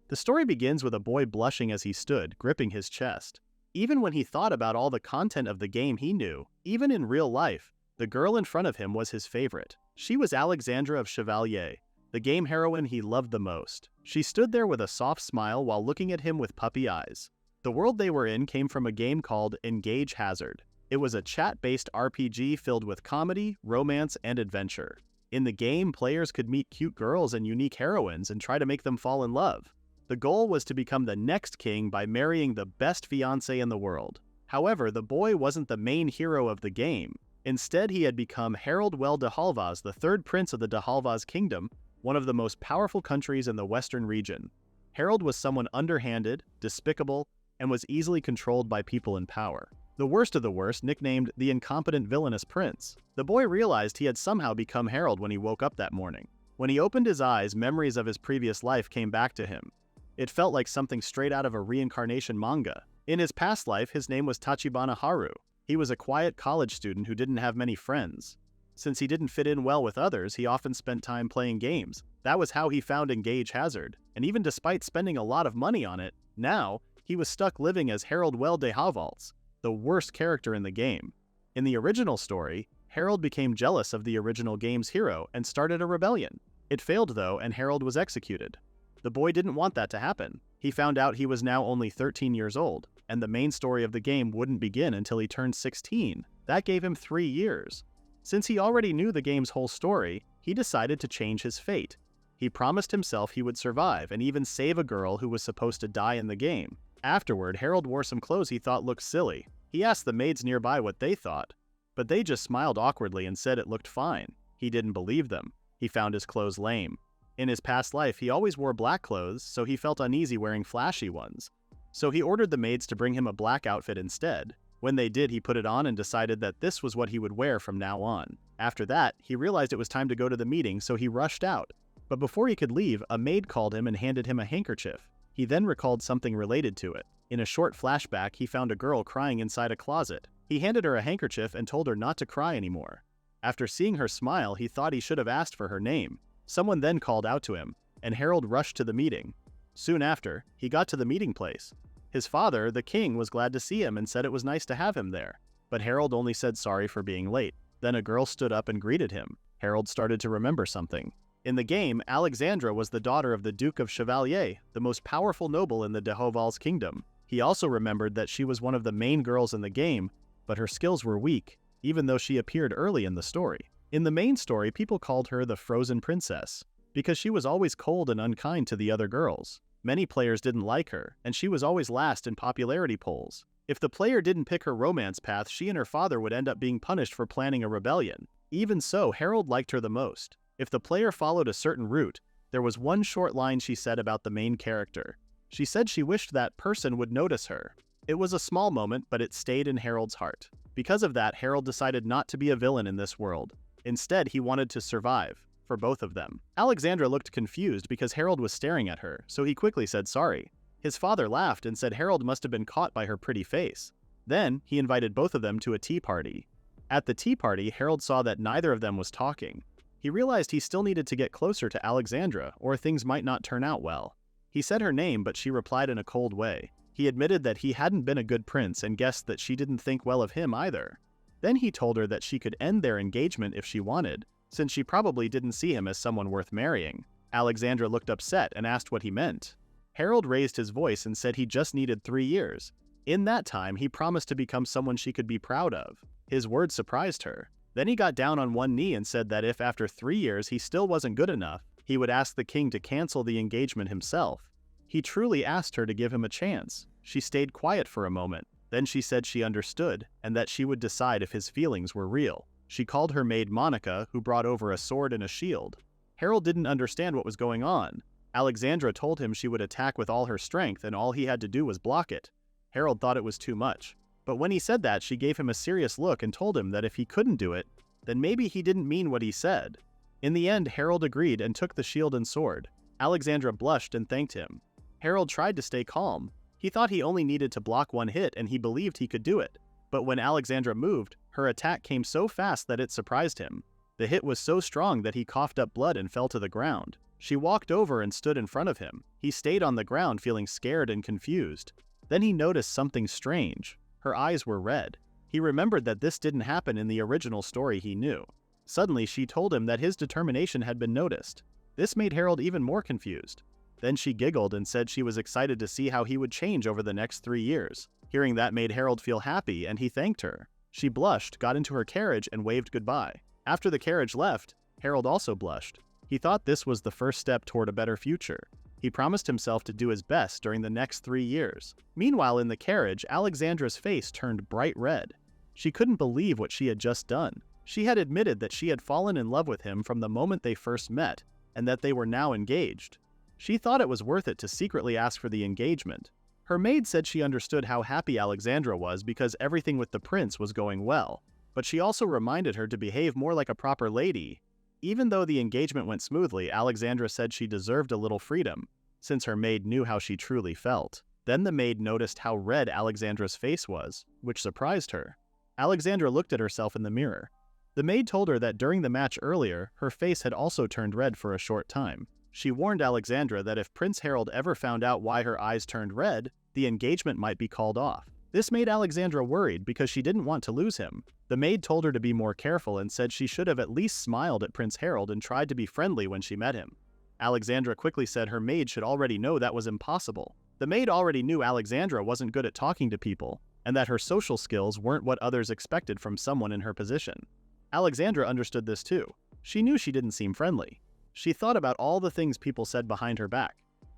The story begins with a boy blushing as he stood, gripping his chest. Even when he thought about all the content of the game he knew, even in real life, the girl in front of him was his favorite. She was Alexandra of Chevalier, the game heroine he loved the most. She stood there with a soft smile while looking at him with puppy eyes. The world they were in came from a game called Engage Hazard. It was a chat-based RPG filled with comedy, romance, and adventure. In the game, players could meet cute girls and unique heroines and try to make them fall in love. The goal was to become the next king by marrying the best fiancé in the world. However, the boy wasn't the main hero of the game. Instead, he had become Harold de Halvaz, the third prince of the de Halvaz kingdom, one of the most powerful countries in the western region. Harold was someone underhanded, despicable, and was easily controlled by people in power. The worst of the worst, nicknamed the Incompetent Villainous Prince. The boy realized he had somehow become Harold when he woke up that morning. When he opened his eyes, memories of his previous life came back to him. It felt like something straight out of a reincarnation manga. In his past life, his name was Tachibana Haru. He was a quiet college student who didn't have many friends. Since he didn't fit in well with others, he often spent time playing games. That was how he found Engage Hazard. And even despite spending a lot of money on it, now, he was stuck living as Harold de Halvaz, the worst character in the game. In the original story, Harold became jealous of the original game's hero and started a rebellion. It failed though, and Harold was executed. The boy didn't want that to happen. He found out he was now only 13 years old, and the main story of the game wouldn't begin until he turned 16. That gave him 3 years. Since he already knew the game's whole story, he decided to change his fate. He promised himself he would survive and even save a girl who was supposed to die in the game. Afterward, Harold wore some clothes he thought looked silly. He asked the maids nearby what they thought, but they just smiled awkwardly and said it looked fine. He didn't believe them. He found his clothes lame. In his past life, he always wore black clothes, so he felt uneasy wearing flashy ones. So he ordered the maids to bring him a black outfit instead. When they did, he put it on and decided that this was what he would wear from now on. After that, he realized it was time to go to the meeting, so he rushed out. But before he could leave, a maid called him and handed him a handkerchief. He then recalled something related to it. In a short flashback, he found a girl crying inside a closet. He handed her a handkerchief and told her not to cry anymore. After seeing her smile, he thought he should have asked for her name. Someone then called out to him, and Harold rushed to the meeting. Soon after, he got to the meeting place. His father, the king, was glad to see him and said it was nice to have him there. But Harold only said sorry for being late. Then a girl stood up and greeted him. Harold started to remember something. In the game, Alexandra was the daughter of the Duke of Chevalier, the most powerful noble in the de Halvaz kingdom. He also remembered that she was one of the main girls in the game, but her skills were weak, even though she appeared early in the story. In the main story, people called her the Frozen Princess, because she was always cold and unkind to the other girls. Many players didn't like her, and she was always last in popularity polls. If the player didn't pick her romance path, she and her father would end up being punished for planning a rebellion. Even so, Harold liked her the most. If the player followed a certain route, there was one short line she said about the main character. She said she wished that person would notice her. It was a small moment, but it stayed in Harold's heart. Because of that, Harold decided not to be a villain in this world. Instead, he wanted to survive, for both of them. Alexandra looked confused because Harold was staring at her, so he quickly said sorry. His father laughed and said Harold must have been caught by her pretty face. Then, he invited both of them to a tea party. At the tea party, Harold saw that neither of them was talking. He realized he still needed to get closer to Alexandra, or things might not turn out well. He said her name, but she replied in a cold way. He admitted that he hadn't been a good prince and guessed that she didn't think well of him either. Then he told her that she could end their engagement if she wanted, since she probably didn't see him as someone worth marrying. Alexandra looked upset and asked what he meant. Harold raised his voice and said he just needed 3 years. In that time, he promised to become someone she could be proud of. His words surprised her. Then he got down on one knee and said that if after 3 years he still wasn't good enough, he would ask the king to cancel the engagement himself. He truly asked her to give him a chance. She stayed quiet for a moment. Then she said she understood, and that she would decide if his feelings were real. She called her maid Monica, who brought over a sword and a shield. Harold didn't understand what was going on. Alexandra told him she would attack with all her strength and all he had to do was block it. Harold thought it was too much. But when he said that, she gave him a serious look and told him that if he couldn't do it, then maybe he didn't mean what he said. In the end, Harold agreed and took the shield and sword. Alexandra blushed and thanked him. Harold tried to stay calm. He thought he only needed to block one hit and he believed he could do it. But when Alexandra moved, her attack came so fast that it surprised him. The hit was so strong that he coughed up blood and fell to the ground. She walked over and stood in front of him. He stayed on the ground feeling scared and confused. Then he noticed something strange. Her eyes were red. He remembered that this didn't happen in the original story he knew. Suddenly she told him that his determination had been noticed. This made Harold even more confused. Then she giggled and said she was excited to see how he would change over the next 3 years. Hearing that made Harold feel happy and he thanked her. She blushed, got into her carriage, and waved goodbye. After the carriage left, Harold also blushed. He thought this was the first step toward a better future. He promised himself to do his best during the next 3 years. Meanwhile, in the carriage, Alexandra's face turned bright red. She couldn't believe what she had just done. She had admitted that she had fallen in love with him from the moment they first met, and that they were now engaged. She thought it was worth it to secretly ask for the engagement. Her maid said she understood how happy Alexandra was because everything with the prince was going well, but she also reminded her to behave more like a proper lady. Even though the engagement went smoothly, Alexandra said she deserved a little freedom, since her maid knew how she truly felt. Then the maid noticed how red Alexandra's face was, which surprised her. Alexandra looked at herself in the mirror. The maid told her that during the match earlier, her face had also turned red for a short time. She warned Alexandra that if Prince Harold ever found out why her eyes turned red, the engagement might be called off. This made Alexandra worried because she didn't want to lose him. The maid told her to be more careful and said she should have at least smiled at Prince Harold and tried to be friendly when she met him. Alexandra quickly said her maid should already know that was impossible. The maid already knew Alexandra wasn't good at talking to people, and that her social skills weren't what others expected from someone in her position. Alexandra understood this too. She knew she didn't seem friendly. She thought about all the things people said behind her back.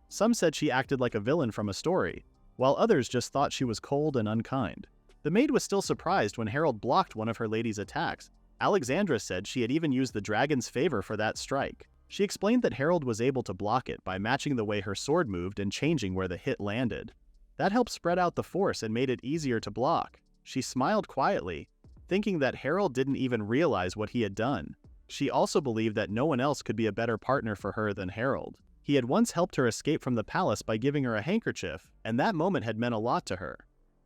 Some said she acted like a villain from a story, while others just thought she was cold and unkind. The maid was still surprised when Harold blocked one of her lady's attacks. Alexandra said she had even used the dragon's favor for that strike. She explained that Harold was able to block it by matching the way her sword moved and changing where the hit landed. That helped spread out the force and made it easier to block. She smiled quietly, thinking that Harold didn't even realize what he had done. She also believed that no one else could be a better partner for her than Harold. He had once helped her escape from the palace by giving her a handkerchief, and that moment had meant a lot to her.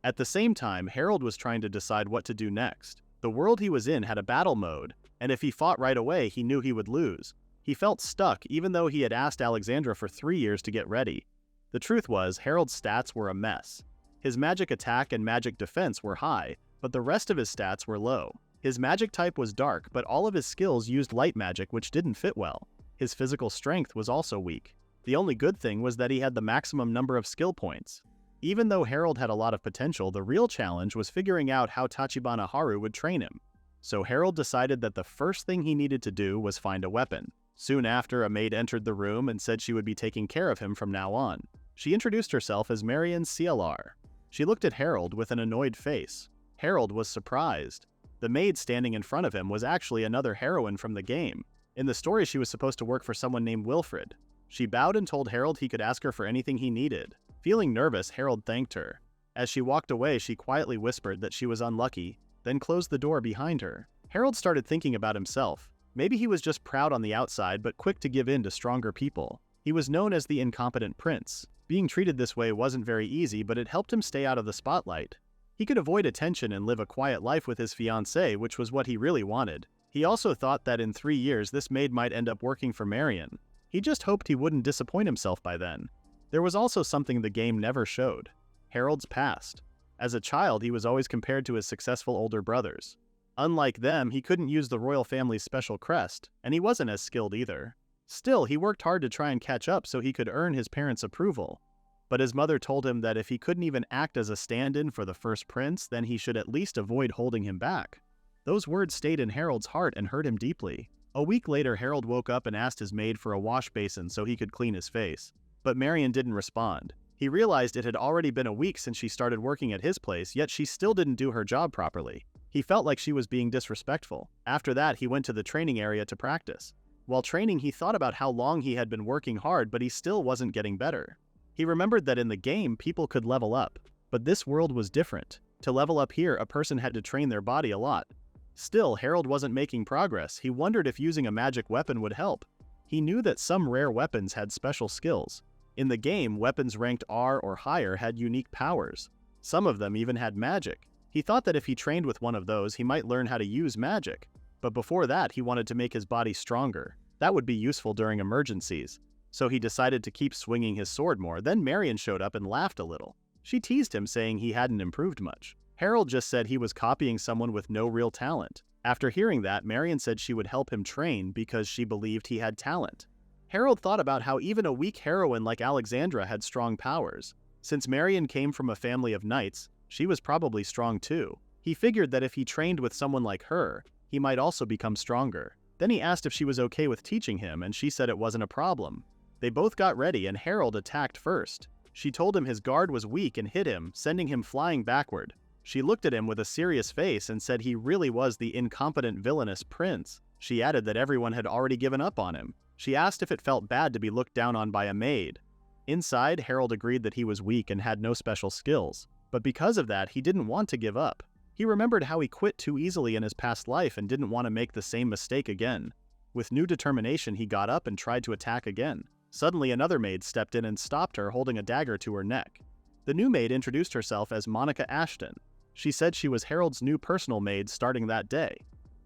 At the same time, Harold was trying to decide what to do next. The world he was in had a battle mode, and if he fought right away, he knew he would lose. He felt stuck even though he had asked Alexandra for 3 years to get ready. The truth was, Harold's stats were a mess. His magic attack and magic defense were high, but the rest of his stats were low. His magic type was dark, but all of his skills used light magic, which didn't fit well. His physical strength was also weak. The only good thing was that he had the maximum number of skill points. Even though Harold had a lot of potential, the real challenge was figuring out how Tachibana Haru would train him. So Harold decided that the first thing he needed to do was find a weapon. Soon after, a maid entered the room and said she would be taking care of him from now on. She introduced herself as Marion CLR. She looked at Harold with an annoyed face. Harold was surprised. The maid standing in front of him was actually another heroine from the game. In the story, she was supposed to work for someone named Wilfred. She bowed and told Harold he could ask her for anything he needed. Feeling nervous, Harold thanked her. As she walked away, she quietly whispered that she was unlucky, then closed the door behind her. Harold started thinking about himself. Maybe he was just proud on the outside, but quick to give in to stronger people. He was known as the Incompetent Prince. Being treated this way wasn't very easy, but it helped him stay out of the spotlight. He could avoid attention and live a quiet life with his fiancée, which was what he really wanted. He also thought that in 3 years this maid might end up working for Marion. He just hoped he wouldn't disappoint himself by then. There was also something the game never showed: Harold's past. As a child, he was always compared to his successful older brothers. Unlike them, he couldn't use the royal family's special crest, and he wasn't as skilled either. Still, he worked hard to try and catch up so he could earn his parents' approval. But his mother told him that if he couldn't even act as a stand-in for the first prince, then he should at least avoid holding him back. Those words stayed in Harold's heart and hurt him deeply. A week later, Harold woke up and asked his maid for a wash basin so he could clean his face. But Marion didn't respond. He realized it had already been a week since she started working at his place, yet she still didn't do her job properly. He felt like she was being disrespectful. After that, he went to the training area to practice. While training, he thought about how long he had been working hard, but he still wasn't getting better. He remembered that in the game, people could level up, but this world was different. To level up here, a person had to train their body a lot. Still, Harold wasn't making progress. He wondered if using a magic weapon would help. He knew that some rare weapons had special skills. In the game, weapons ranked R or higher had unique powers. Some of them even had magic. He thought that if he trained with one of those, he might learn how to use magic. But before that, he wanted to make his body stronger. That would be useful during emergencies. So he decided to keep swinging his sword more. Then Marion showed up and laughed a little. She teased him, saying he hadn't improved much. Harold just said he was copying someone with no real talent. After hearing that, Marion said she would help him train because she believed he had talent. Harold thought about how even a weak heroine like Alexandra had strong powers. Since Marion came from a family of knights, she was probably strong too. He figured that if he trained with someone like her, he might also become stronger. Then he asked if she was okay with teaching him, and she said it wasn't a problem. They both got ready, and Harold attacked first. She told him his guard was weak and hit him, sending him flying backward. She looked at him with a serious face and said he really was the incompetent villainous prince. She added that everyone had already given up on him. She asked if it felt bad to be looked down on by a maid. Inside, Harold agreed that he was weak and had no special skills. But because of that, he didn't want to give up. He remembered how he quit too easily in his past life and didn't want to make the same mistake again. With new determination, he got up and tried to attack again. Suddenly, another maid stepped in and stopped her, holding a dagger to her neck. The new maid introduced herself as Monica Ashton. She said she was Harold's new personal maid starting that day.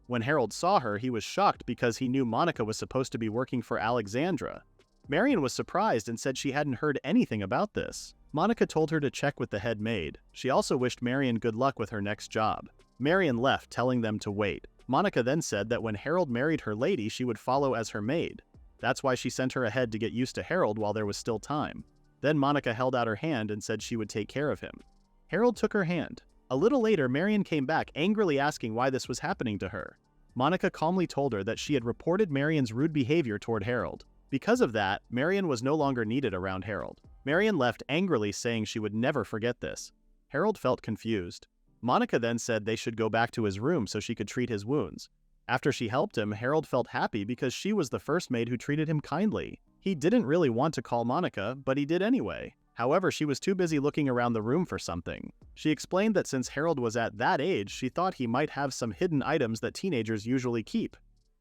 When Harold saw her, he was shocked because he knew Monica was supposed to be working for Alexandra. Marion was surprised and said she hadn't heard anything about this. Monica told her to check with the head maid. She also wished Marion good luck with her next job. Marion left, telling them to wait. Monica then said that when Harold married her lady, she would follow as her maid. That's why she sent her ahead to get used to Harold while there was still time. Then Monica held out her hand and said she would take care of him. Harold took her hand. A little later, Marion came back, angrily asking why this was happening to her. Monica calmly told her that she had reported Marion's rude behavior toward Harold. Because of that, Marion was no longer needed around Harold. Marion left angrily, saying she would never forget this. Harold felt confused. Monica then said they should go back to his room so she could treat his wounds. After she helped him, Harold felt happy because she was the first maid who treated him kindly. He didn't really want to call Monica, but he did anyway. However, she was too busy looking around the room for something. She explained that since Harold was at that age, she thought he might have some hidden items that teenagers usually keep.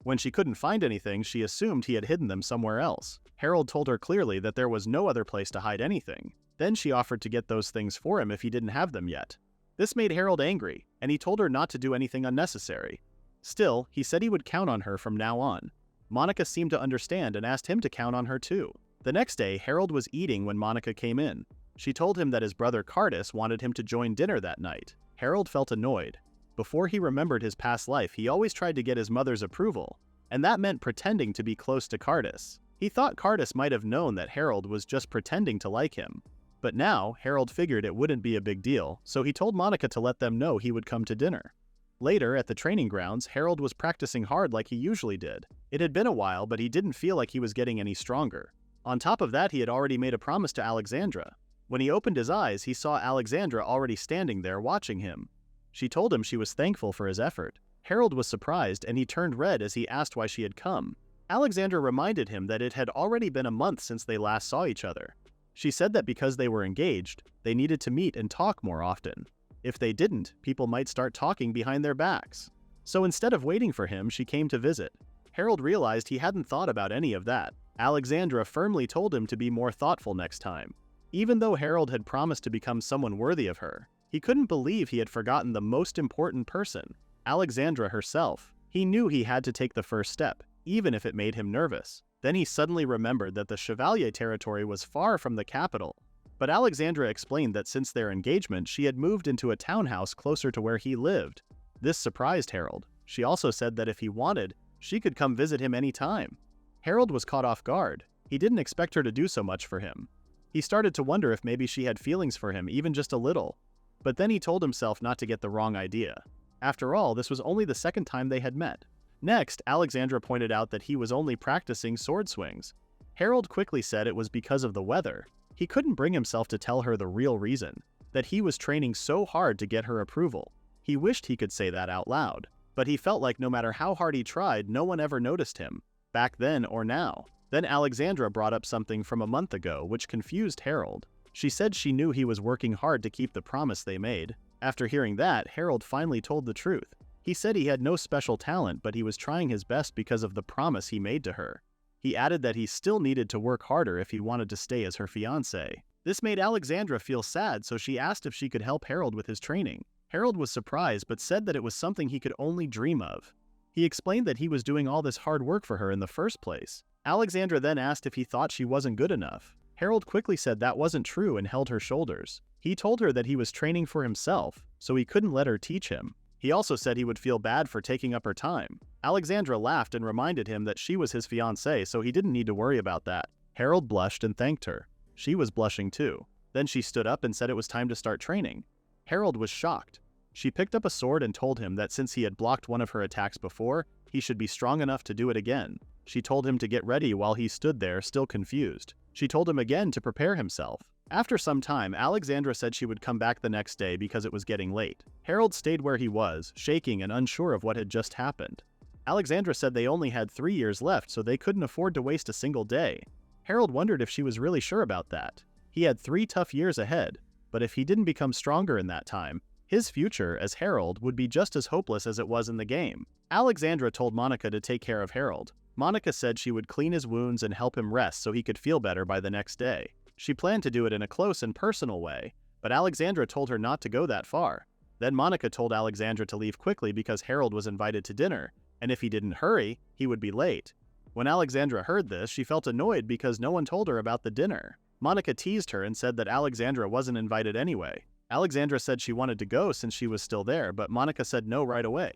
When she couldn't find anything, she assumed he had hidden them somewhere else. Harold told her clearly that there was no other place to hide anything. Then she offered to get those things for him if he didn't have them yet. This made Harold angry, and he told her not to do anything unnecessary. Still, he said he would count on her from now on. Monica seemed to understand and asked him to count on her too. The next day, Harold was eating when Monica came in. She told him that his brother Cardus wanted him to join dinner that night. Harold felt annoyed. Before he remembered his past life, he always tried to get his mother's approval, and that meant pretending to be close to Cardus. He thought Cardus might have known that Harold was just pretending to like him. But now, Harold figured it wouldn't be a big deal, so he told Monica to let them know he would come to dinner. Later, at the training grounds, Harold was practicing hard like he usually did. It had been a while, but he didn't feel like he was getting any stronger. On top of that, he had already made a promise to Alexandra. When he opened his eyes, he saw Alexandra already standing there watching him. She told him she was thankful for his effort. Harold was surprised, and he turned red as he asked why she had come. Alexandra reminded him that it had already been a month since they last saw each other. She said that because they were engaged, they needed to meet and talk more often. If they didn't, people might start talking behind their backs. So instead of waiting for him, she came to visit. Harold realized he hadn't thought about any of that. Alexandra firmly told him to be more thoughtful next time. Even though Harold had promised to become someone worthy of her, he couldn't believe he had forgotten the most important person, Alexandra herself. He knew he had to take the first step, even if it made him nervous. Then he suddenly remembered that the Chevalier territory was far from the capital. But Alexandra explained that since their engagement, she had moved into a townhouse closer to where he lived. This surprised Harold. She also said that if he wanted, she could come visit him any time. Harold was caught off guard. He didn't expect her to do so much for him. He started to wonder if maybe she had feelings for him, even just a little. But then he told himself not to get the wrong idea. After all, this was only the second time they had met. Next, Alexandra pointed out that he was only practicing sword swings. Harold quickly said it was because of the weather. He couldn't bring himself to tell her the real reason, that he was training so hard to get her approval. He wished he could say that out loud, but he felt like no matter how hard he tried, no one ever noticed him, back then or now. Then Alexandra brought up something from a month ago, which confused Harold. She said she knew he was working hard to keep the promise they made. After hearing that, Harold finally told the truth. He said he had no special talent, but he was trying his best because of the promise he made to her. He added that he still needed to work harder if he wanted to stay as her fiancé. This made Alexandra feel sad, so she asked if she could help Harold with his training. Harold was surprised, but said that it was something he could only dream of. He explained that he was doing all this hard work for her in the first place. Alexandra then asked if he thought she wasn't good enough. Harold quickly said that wasn't true and held her shoulders. He told her that he was training for himself, so he couldn't let her teach him. He also said he would feel bad for taking up her time. Alexandra laughed and reminded him that she was his fiancée, so he didn't need to worry about that. Harold blushed and thanked her. She was blushing too. Then she stood up and said it was time to start training. Harold was shocked. She picked up a sword and told him that since he had blocked one of her attacks before, he should be strong enough to do it again. She told him to get ready while he stood there, still confused. She told him again to prepare himself. After some time, Alexandra said she would come back the next day because it was getting late. Harold stayed where he was, shaking and unsure of what had just happened. Alexandra said they only had 3 years left, so they couldn't afford to waste a single day. Harold wondered if she was really sure about that. He had 3 tough years ahead, but if he didn't become stronger in that time, his future as Harold would be just as hopeless as it was in the game. Alexandra told Monica to take care of Harold. Monica said she would clean his wounds and help him rest so he could feel better by the next day. She planned to do it in a close and personal way, but Alexandra told her not to go that far. Then Monica told Alexandra to leave quickly because Harold was invited to dinner, and if he didn't hurry, he would be late. When Alexandra heard this, she felt annoyed because no one told her about the dinner. Monica teased her and said that Alexandra wasn't invited anyway. Alexandra said she wanted to go since she was still there, but Monica said no right away.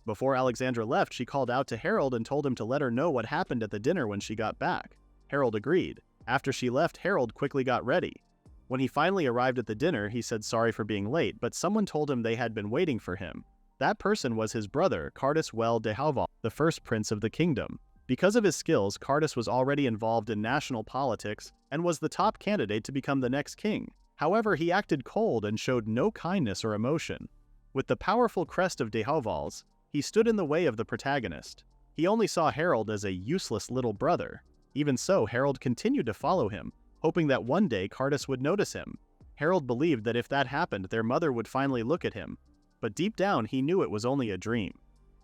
Before Alexandra left, she called out to Harold and told him to let her know what happened at the dinner when she got back. Harold agreed. After she left, Harold quickly got ready. When he finally arrived at the dinner, he said sorry for being late, but someone told him they had been waiting for him. That person was his brother, Cardus Well de Hauval, the first prince of the kingdom. Because of his skills, Cardus was already involved in national politics and was the top candidate to become the next king. However, he acted cold and showed no kindness or emotion. With the powerful crest of de Hauvals, he stood in the way of the protagonist. He only saw Harold as a useless little brother. Even so, Harold continued to follow him, hoping that one day Cardus would notice him. Harold believed that if that happened, their mother would finally look at him. But deep down, he knew it was only a dream.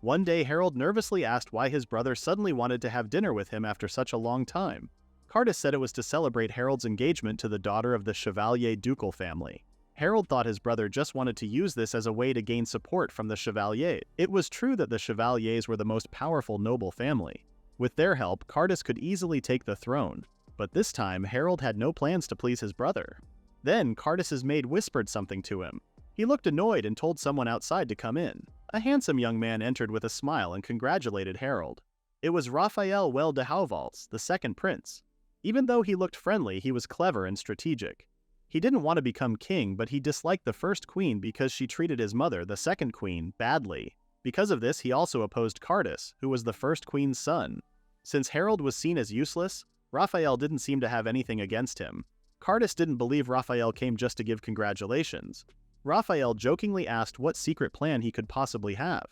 One day, Harold nervously asked why his brother suddenly wanted to have dinner with him after such a long time. Cardus said it was to celebrate Harold's engagement to the daughter of the Chevalier ducal family. Harold thought his brother just wanted to use this as a way to gain support from the Chevaliers. It was true that the Chevaliers were the most powerful noble family. With their help, Cardus could easily take the throne. But this time, Harold had no plans to please his brother. Then, Cardus's maid whispered something to him. He looked annoyed and told someone outside to come in. A handsome young man entered with a smile and congratulated Harold. It was Raphael Well de Hauvals, the second prince. Even though he looked friendly, he was clever and strategic. He didn't want to become king, but he disliked the first queen because she treated his mother, the second queen, badly. Because of this, he also opposed Cardus, who was the first queen's son. Since Harold was seen as useless, Raphael didn't seem to have anything against him. Cardus didn't believe Raphael came just to give congratulations. Raphael jokingly asked what secret plan he could possibly have.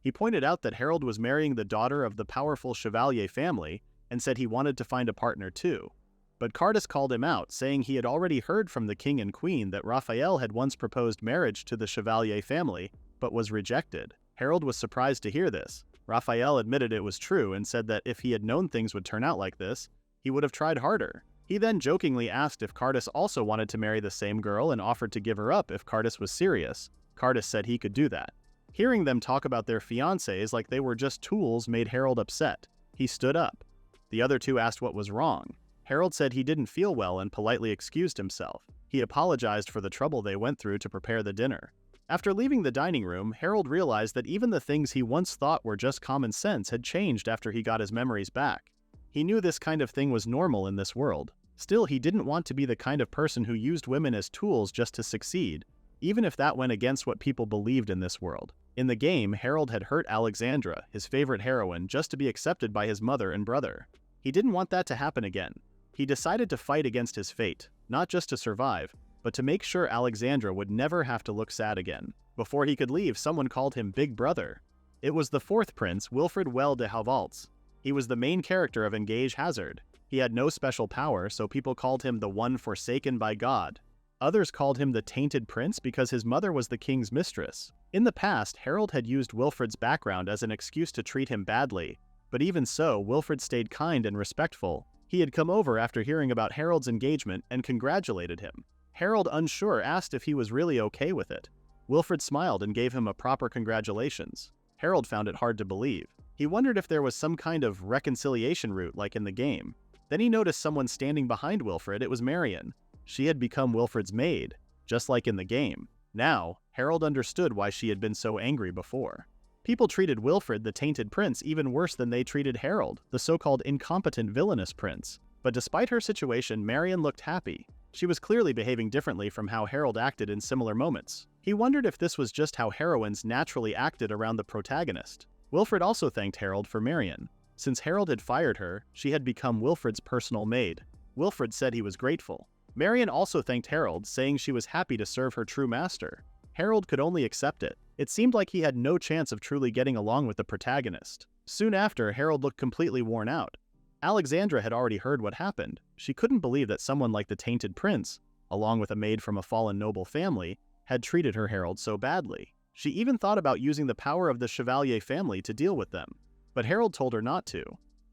He pointed out that Harold was marrying the daughter of the powerful Chevalier family and said he wanted to find a partner too. But Cardus called him out, saying he had already heard from the king and queen that Raphael had once proposed marriage to the Chevalier family, but was rejected. Harold was surprised to hear this. Raphael admitted it was true and said that if he had known things would turn out like this, he would have tried harder. He then jokingly asked if Cardus also wanted to marry the same girl and offered to give her up if Cardus was serious. Cardus said he could do that. Hearing them talk about their fiancés like they were just tools made Harold upset. He stood up. The other two asked what was wrong. Harold said he didn't feel well and politely excused himself. He apologized for the trouble they went through to prepare the dinner. After leaving the dining room, Harold realized that even the things he once thought were just common sense had changed after he got his memories back. He knew this kind of thing was normal in this world. Still, he didn't want to be the kind of person who used women as tools just to succeed, even if that went against what people believed in this world. In the game, Harold had hurt Alexandra, his favorite heroine, just to be accepted by his mother and brother. He didn't want that to happen again. He decided to fight against his fate, not just to survive, but to make sure Alexandra would never have to look sad again. Before he could leave, someone called him Big Brother. It was the fourth prince, Wilfred Well de Hauvals. He was the main character of Engage Hazard. He had no special power, so people called him the one forsaken by God. Others called him the Tainted Prince because his mother was the king's mistress. In the past, Harold had used Wilfred's background as an excuse to treat him badly, but even so, Wilfred stayed kind and respectful. He had come over after hearing about Harold's engagement and congratulated him. Harold, unsure, asked if he was really okay with it. Wilfred smiled and gave him a proper congratulations. Harold found it hard to believe. He wondered if there was some kind of reconciliation route like in the game. Then he noticed someone standing behind Wilfred. It was Marion. She had become Wilfred's maid, just like in the game. Now, Harold understood why she had been so angry before. People treated Wilfred, the tainted prince, even worse than they treated Harold, the so-called incompetent villainous prince. But despite her situation, Marion looked happy. She was clearly behaving differently from how Harold acted in similar moments. He wondered if this was just how heroines naturally acted around the protagonist. Wilfred also thanked Harold for Marion. Since Harold had fired her, she had become Wilfred's personal maid. Wilfred said he was grateful. Marion also thanked Harold, saying she was happy to serve her true master. Harold could only accept it. It seemed like he had no chance of truly getting along with the protagonist. Soon after, Harold looked completely worn out. Alexandra had already heard what happened. She couldn't believe that someone like the tainted prince, along with a maid from a fallen noble family, had treated her Harold so badly. She even thought about using the power of the Chevalier family to deal with them. But Harold told her not to.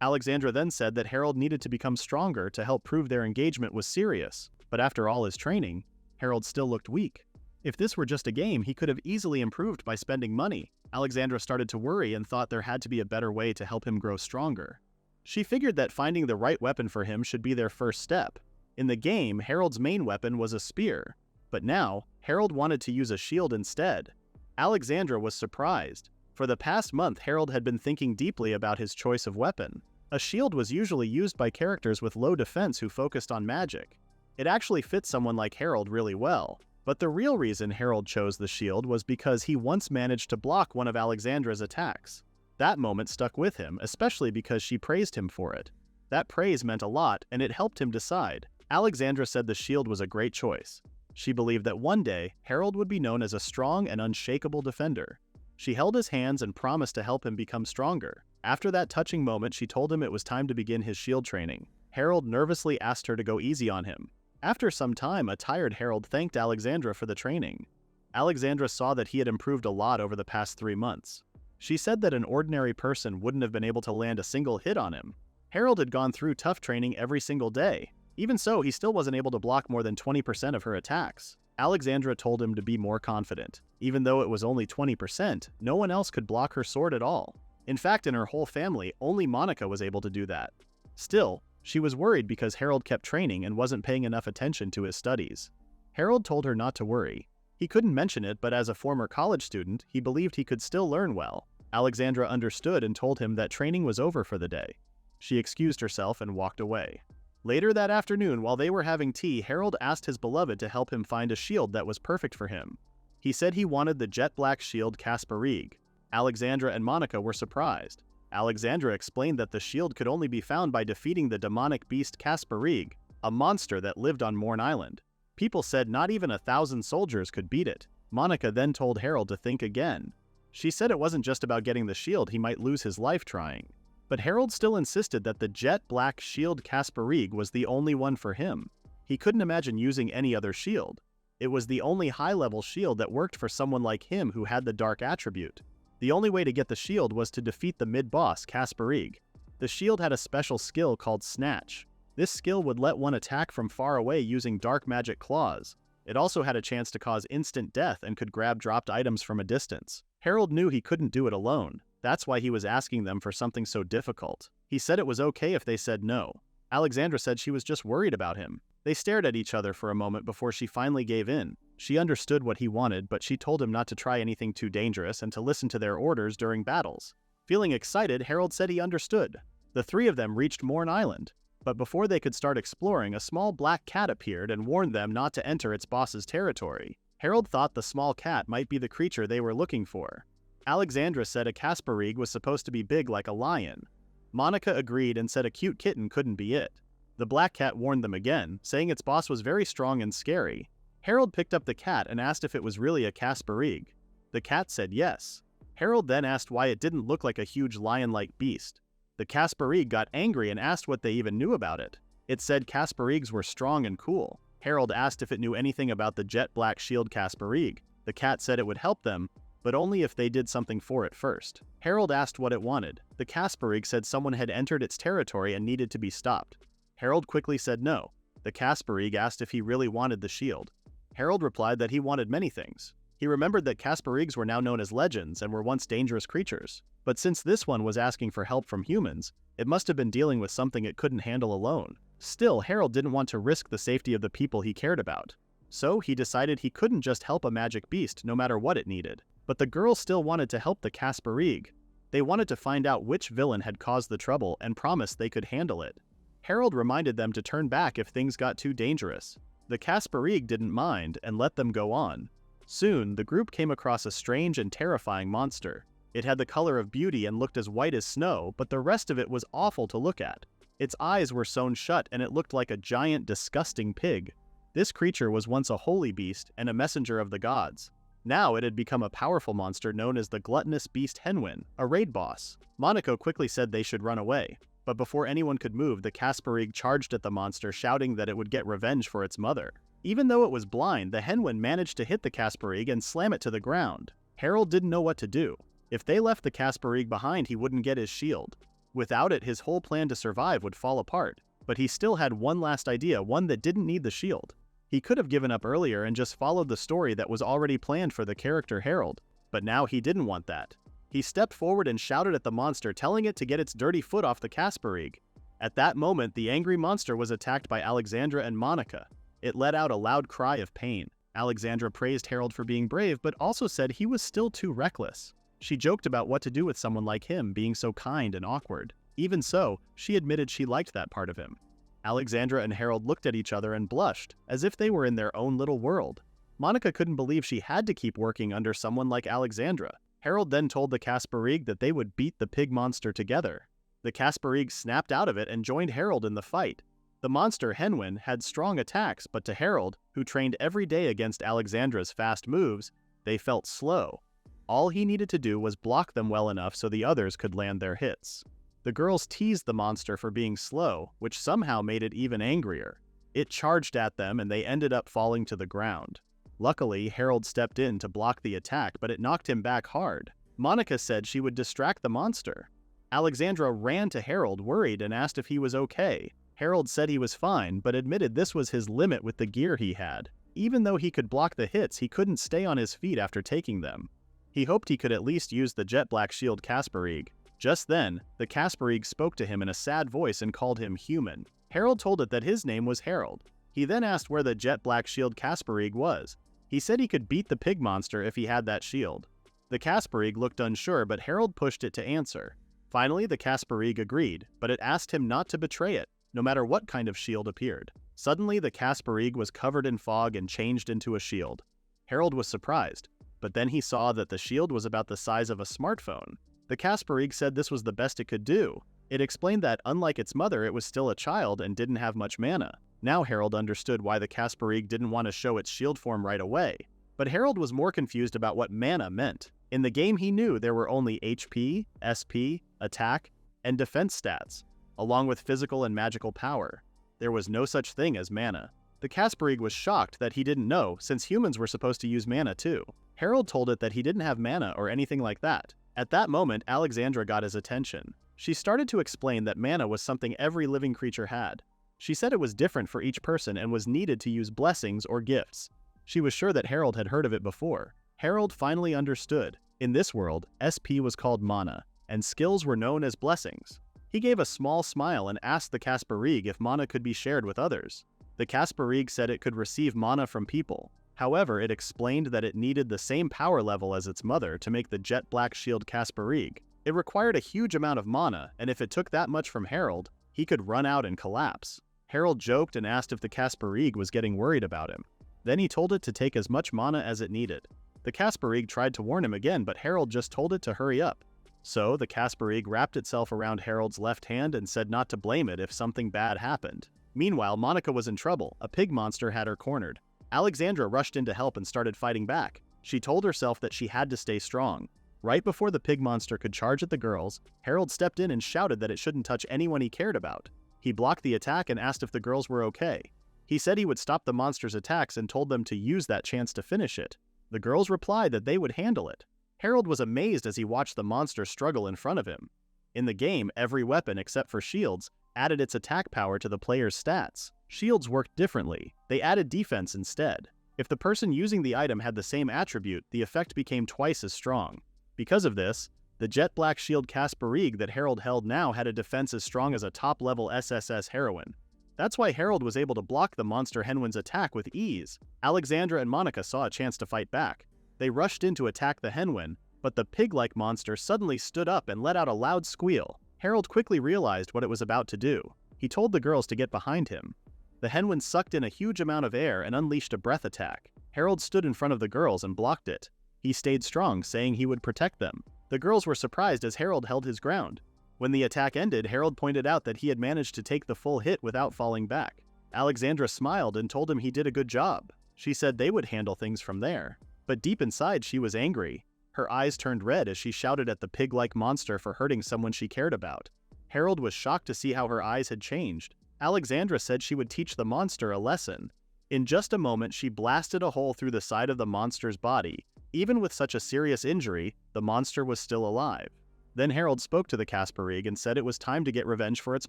Alexandra then said that Harold needed to become stronger to help prove their engagement was serious. But after all his training, Harold still looked weak. If this were just a game, he could have easily improved by spending money. Alexandra started to worry and thought there had to be a better way to help him grow stronger. She figured that finding the right weapon for him should be their first step. In the game, Harold's main weapon was a spear. But now, Harold wanted to use a shield instead. Alexandra was surprised. For the past month, Harold had been thinking deeply about his choice of weapon. A shield was usually used by characters with low defense who focused on magic. It actually fit someone like Harold really well. But the real reason Harold chose the shield was because he once managed to block one of Alexandra's attacks. That moment stuck with him, especially because she praised him for it. That praise meant a lot, and it helped him decide. Alexandra said the shield was a great choice. She believed that one day, Harold would be known as a strong and unshakable defender. She held his hands and promised to help him become stronger. After that touching moment, she told him it was time to begin his shield training. Harold nervously asked her to go easy on him. After some time, a tired Harold thanked Alexandra for the training. Alexandra saw that he had improved a lot over the past 3 months. She said that an ordinary person wouldn't have been able to land a single hit on him. Harold had gone through tough training every single day. Even so, he still wasn't able to block more than 20% of her attacks. Alexandra told him to be more confident. Even though it was only 20%, no one else could block her sword at all. In fact, in her whole family, only Monica was able to do that. Still, she was worried because Harold kept training and wasn't paying enough attention to his studies. Harold told her not to worry. He couldn't mention it, but as a former college student, he believed he could still learn well. Alexandra understood and told him that training was over for the day. She excused herself and walked away. Later that afternoon, while they were having tea, Harold asked his beloved to help him find a shield that was perfect for him. He said he wanted the jet black shield Kasparig. Alexandra and Monica were surprised. Alexandra explained that the shield could only be found by defeating the demonic beast Kasparig, a monster that lived on Morn Island. People said not even 1,000 soldiers could beat it. Monica then told Harold to think again. She said it wasn't just about getting the shield, he might lose his life trying. But Harold still insisted that the jet black shield Kasparig was the only one for him. He couldn't imagine using any other shield. It was the only high-level shield that worked for someone like him who had the dark attribute. The only way to get the shield was to defeat the mid-boss, Kasparig. The shield had a special skill called Snatch. This skill would let one attack from far away using dark magic claws. It also had a chance to cause instant death and could grab dropped items from a distance. Harold knew he couldn't do it alone. That's why he was asking them for something so difficult. He said it was okay if they said no. Alexandra said she was just worried about him. They stared at each other for a moment before she finally gave in. She understood what he wanted, but she told him not to try anything too dangerous and to listen to their orders during battles. Feeling excited, Harold said he understood. The three of them reached Morn Island. But before they could start exploring, a small black cat appeared and warned them not to enter its boss's territory. Harold thought the small cat might be the creature they were looking for. Alexandra said a Kasparig was supposed to be big like a lion. Monica agreed and said a cute kitten couldn't be it. The black cat warned them again, saying its boss was very strong and scary. Harold picked up the cat and asked if it was really a Kasparig. The cat said yes. Harold then asked why it didn't look like a huge lion-like beast. The Kasparig got angry and asked what they even knew about it. It said Kasparigs were strong and cool. Harold asked if it knew anything about the jet black shield Kasparig. The cat said it would help them, but only if they did something for it first. Harold asked what it wanted. The Kasparig said someone had entered its territory and needed to be stopped. Harold quickly said no. The Kasparig asked if he really wanted the shield. Harold replied that he wanted many things. He remembered that Casparigs were now known as legends and were once dangerous creatures. But since this one was asking for help from humans, it must have been dealing with something it couldn't handle alone. Still, Harold didn't want to risk the safety of the people he cared about. So he decided he couldn't just help a magic beast no matter what it needed. But the girls still wanted to help the Casparig. They wanted to find out which villain had caused the trouble and promised they could handle it. Harold reminded them to turn back if things got too dangerous. The Casparig didn't mind and let them go on. Soon, the group came across a strange and terrifying monster. It had the color of beauty and looked as white as snow, but the rest of it was awful to look at. Its eyes were sewn shut and it looked like a giant, disgusting pig. This creature was once a holy beast and a messenger of the gods. Now it had become a powerful monster known as the gluttonous beast heroine, a raid boss. Monaco quickly said they should run away, but before anyone could move, the Casparig charged at the monster, shouting that it would get revenge for its mother. Even though it was blind, the heroine managed to hit the Casparig and slam it to the ground. Harold didn't know what to do. If they left the Casparig behind, he wouldn't get his shield. Without it, his whole plan to survive would fall apart. But he still had one last idea, one that didn't need the shield. He could have given up earlier and just followed the story that was already planned for the character Harold. But now he didn't want that. He stepped forward and shouted at the monster, telling it to get its dirty foot off the Casparig. At that moment, the angry monster was attacked by Alexandra and Monica. It let out a loud cry of pain. Alexandra praised Harold for being brave, but also said he was still too reckless. She joked about what to do with someone like him, being so kind and awkward. Even so, she admitted she liked that part of him. Alexandra and Harold looked at each other and blushed, as if they were in their own little world. Monica couldn't believe she had to keep working under someone like Alexandra. Harold then told the Casparig that they would beat the pig monster together. The Casparig snapped out of it and joined Harold in the fight. The monster heroine had strong attacks, but to Harold, who trained every day against Alexandra's fast moves, they felt slow. All he needed to do was block them well enough so the others could land their hits. The girls teased the monster for being slow, which somehow made it even angrier. It charged at them and they ended up falling to the ground. Luckily, Harold stepped in to block the attack, but it knocked him back hard. Monica said she would distract the monster. Alexandra ran to Harold, worried, and asked if he was okay. Harold said he was fine, but admitted this was his limit with the gear he had. Even though he could block the hits, he couldn't stay on his feet after taking them. He hoped he could at least use the jet black shield Casparig. Just then, the Casparig spoke to him in a sad voice and called him human. Harold told it that his name was Harold. He then asked where the jet black shield Casparig was. He said he could beat the pig monster if he had that shield. The Casparig looked unsure, but Harold pushed it to answer. Finally, the Casparig agreed, but it asked him not to betray it, no matter what kind of shield appeared. Suddenly, the Casparig was covered in fog and changed into a shield. Harold was surprised, but then he saw that the shield was about the size of a smartphone. The Casparig said this was the best it could do. It explained that, unlike its mother, it was still a child and didn't have much mana. Now Harold understood why the Casparig didn't want to show its shield form right away. But Harold was more confused about what mana meant. In the game he knew there were only HP, SP, attack, and defense stats, along with physical and magical power. There was no such thing as mana. The Casparig was shocked that he didn't know, since humans were supposed to use mana too. Harold told it that he didn't have mana or anything like that. At that moment, Alexandra got his attention. She started to explain that mana was something every living creature had. She said it was different for each person and was needed to use blessings or gifts. She was sure that Harold had heard of it before. Harold finally understood. In this world, SP was called mana, and skills were known as blessings. He gave a small smile and asked the Casparig if mana could be shared with others. The Casparig said it could receive mana from people. However, it explained that it needed the same power level as its mother to make the jet black shield Casparig. It required a huge amount of mana, and if it took that much from Harold, he could run out and collapse. Harold joked and asked if the Casparig was getting worried about him. Then he told it to take as much mana as it needed. The Casparig tried to warn him again, but Harold just told it to hurry up. So, the Casparig wrapped itself around Harold's left hand and said not to blame it if something bad happened. Meanwhile, Monica was in trouble. A pig monster had her cornered. Alexandra rushed in to help and started fighting back. She told herself that she had to stay strong. Right before the pig monster could charge at the girls, Harold stepped in and shouted that it shouldn't touch anyone he cared about. He blocked the attack and asked if the girls were okay. He said he would stop the monster's attacks and told them to use that chance to finish it. The girls replied that they would handle it. Harold was amazed as he watched the monster struggle in front of him. In the game, every weapon except for shields added its attack power to the player's stats. Shields worked differently. They added defense instead. If the person using the item had the same attribute, the effect became twice as strong. Because of this, the jet black shield Kasparig that Harold held now had a defense as strong as a top-level SSS heroine. That's why Harold was able to block the monster heroine's attack with ease. Alexandra and Monica saw a chance to fight back. They rushed in to attack the heroine, but the pig-like monster suddenly stood up and let out a loud squeal. Harold quickly realized what it was about to do. He told the girls to get behind him. The heroine sucked in a huge amount of air and unleashed a breath attack. Harold stood in front of the girls and blocked it. He stayed strong, saying he would protect them. The girls were surprised as Harold held his ground. When the attack ended, Harold pointed out that he had managed to take the full hit without falling back. Alexandra smiled and told him he did a good job. She said they would handle things from there. But deep inside, she was angry. Her eyes turned red as she shouted at the pig-like monster for hurting someone she cared about. Harold was shocked to see how her eyes had changed. Alexandra said she would teach the monster a lesson. In just a moment, she blasted a hole through the side of the monster's body. Even with such a serious injury, the monster was still alive. Then Harold spoke to the Kasparig and said it was time to get revenge for its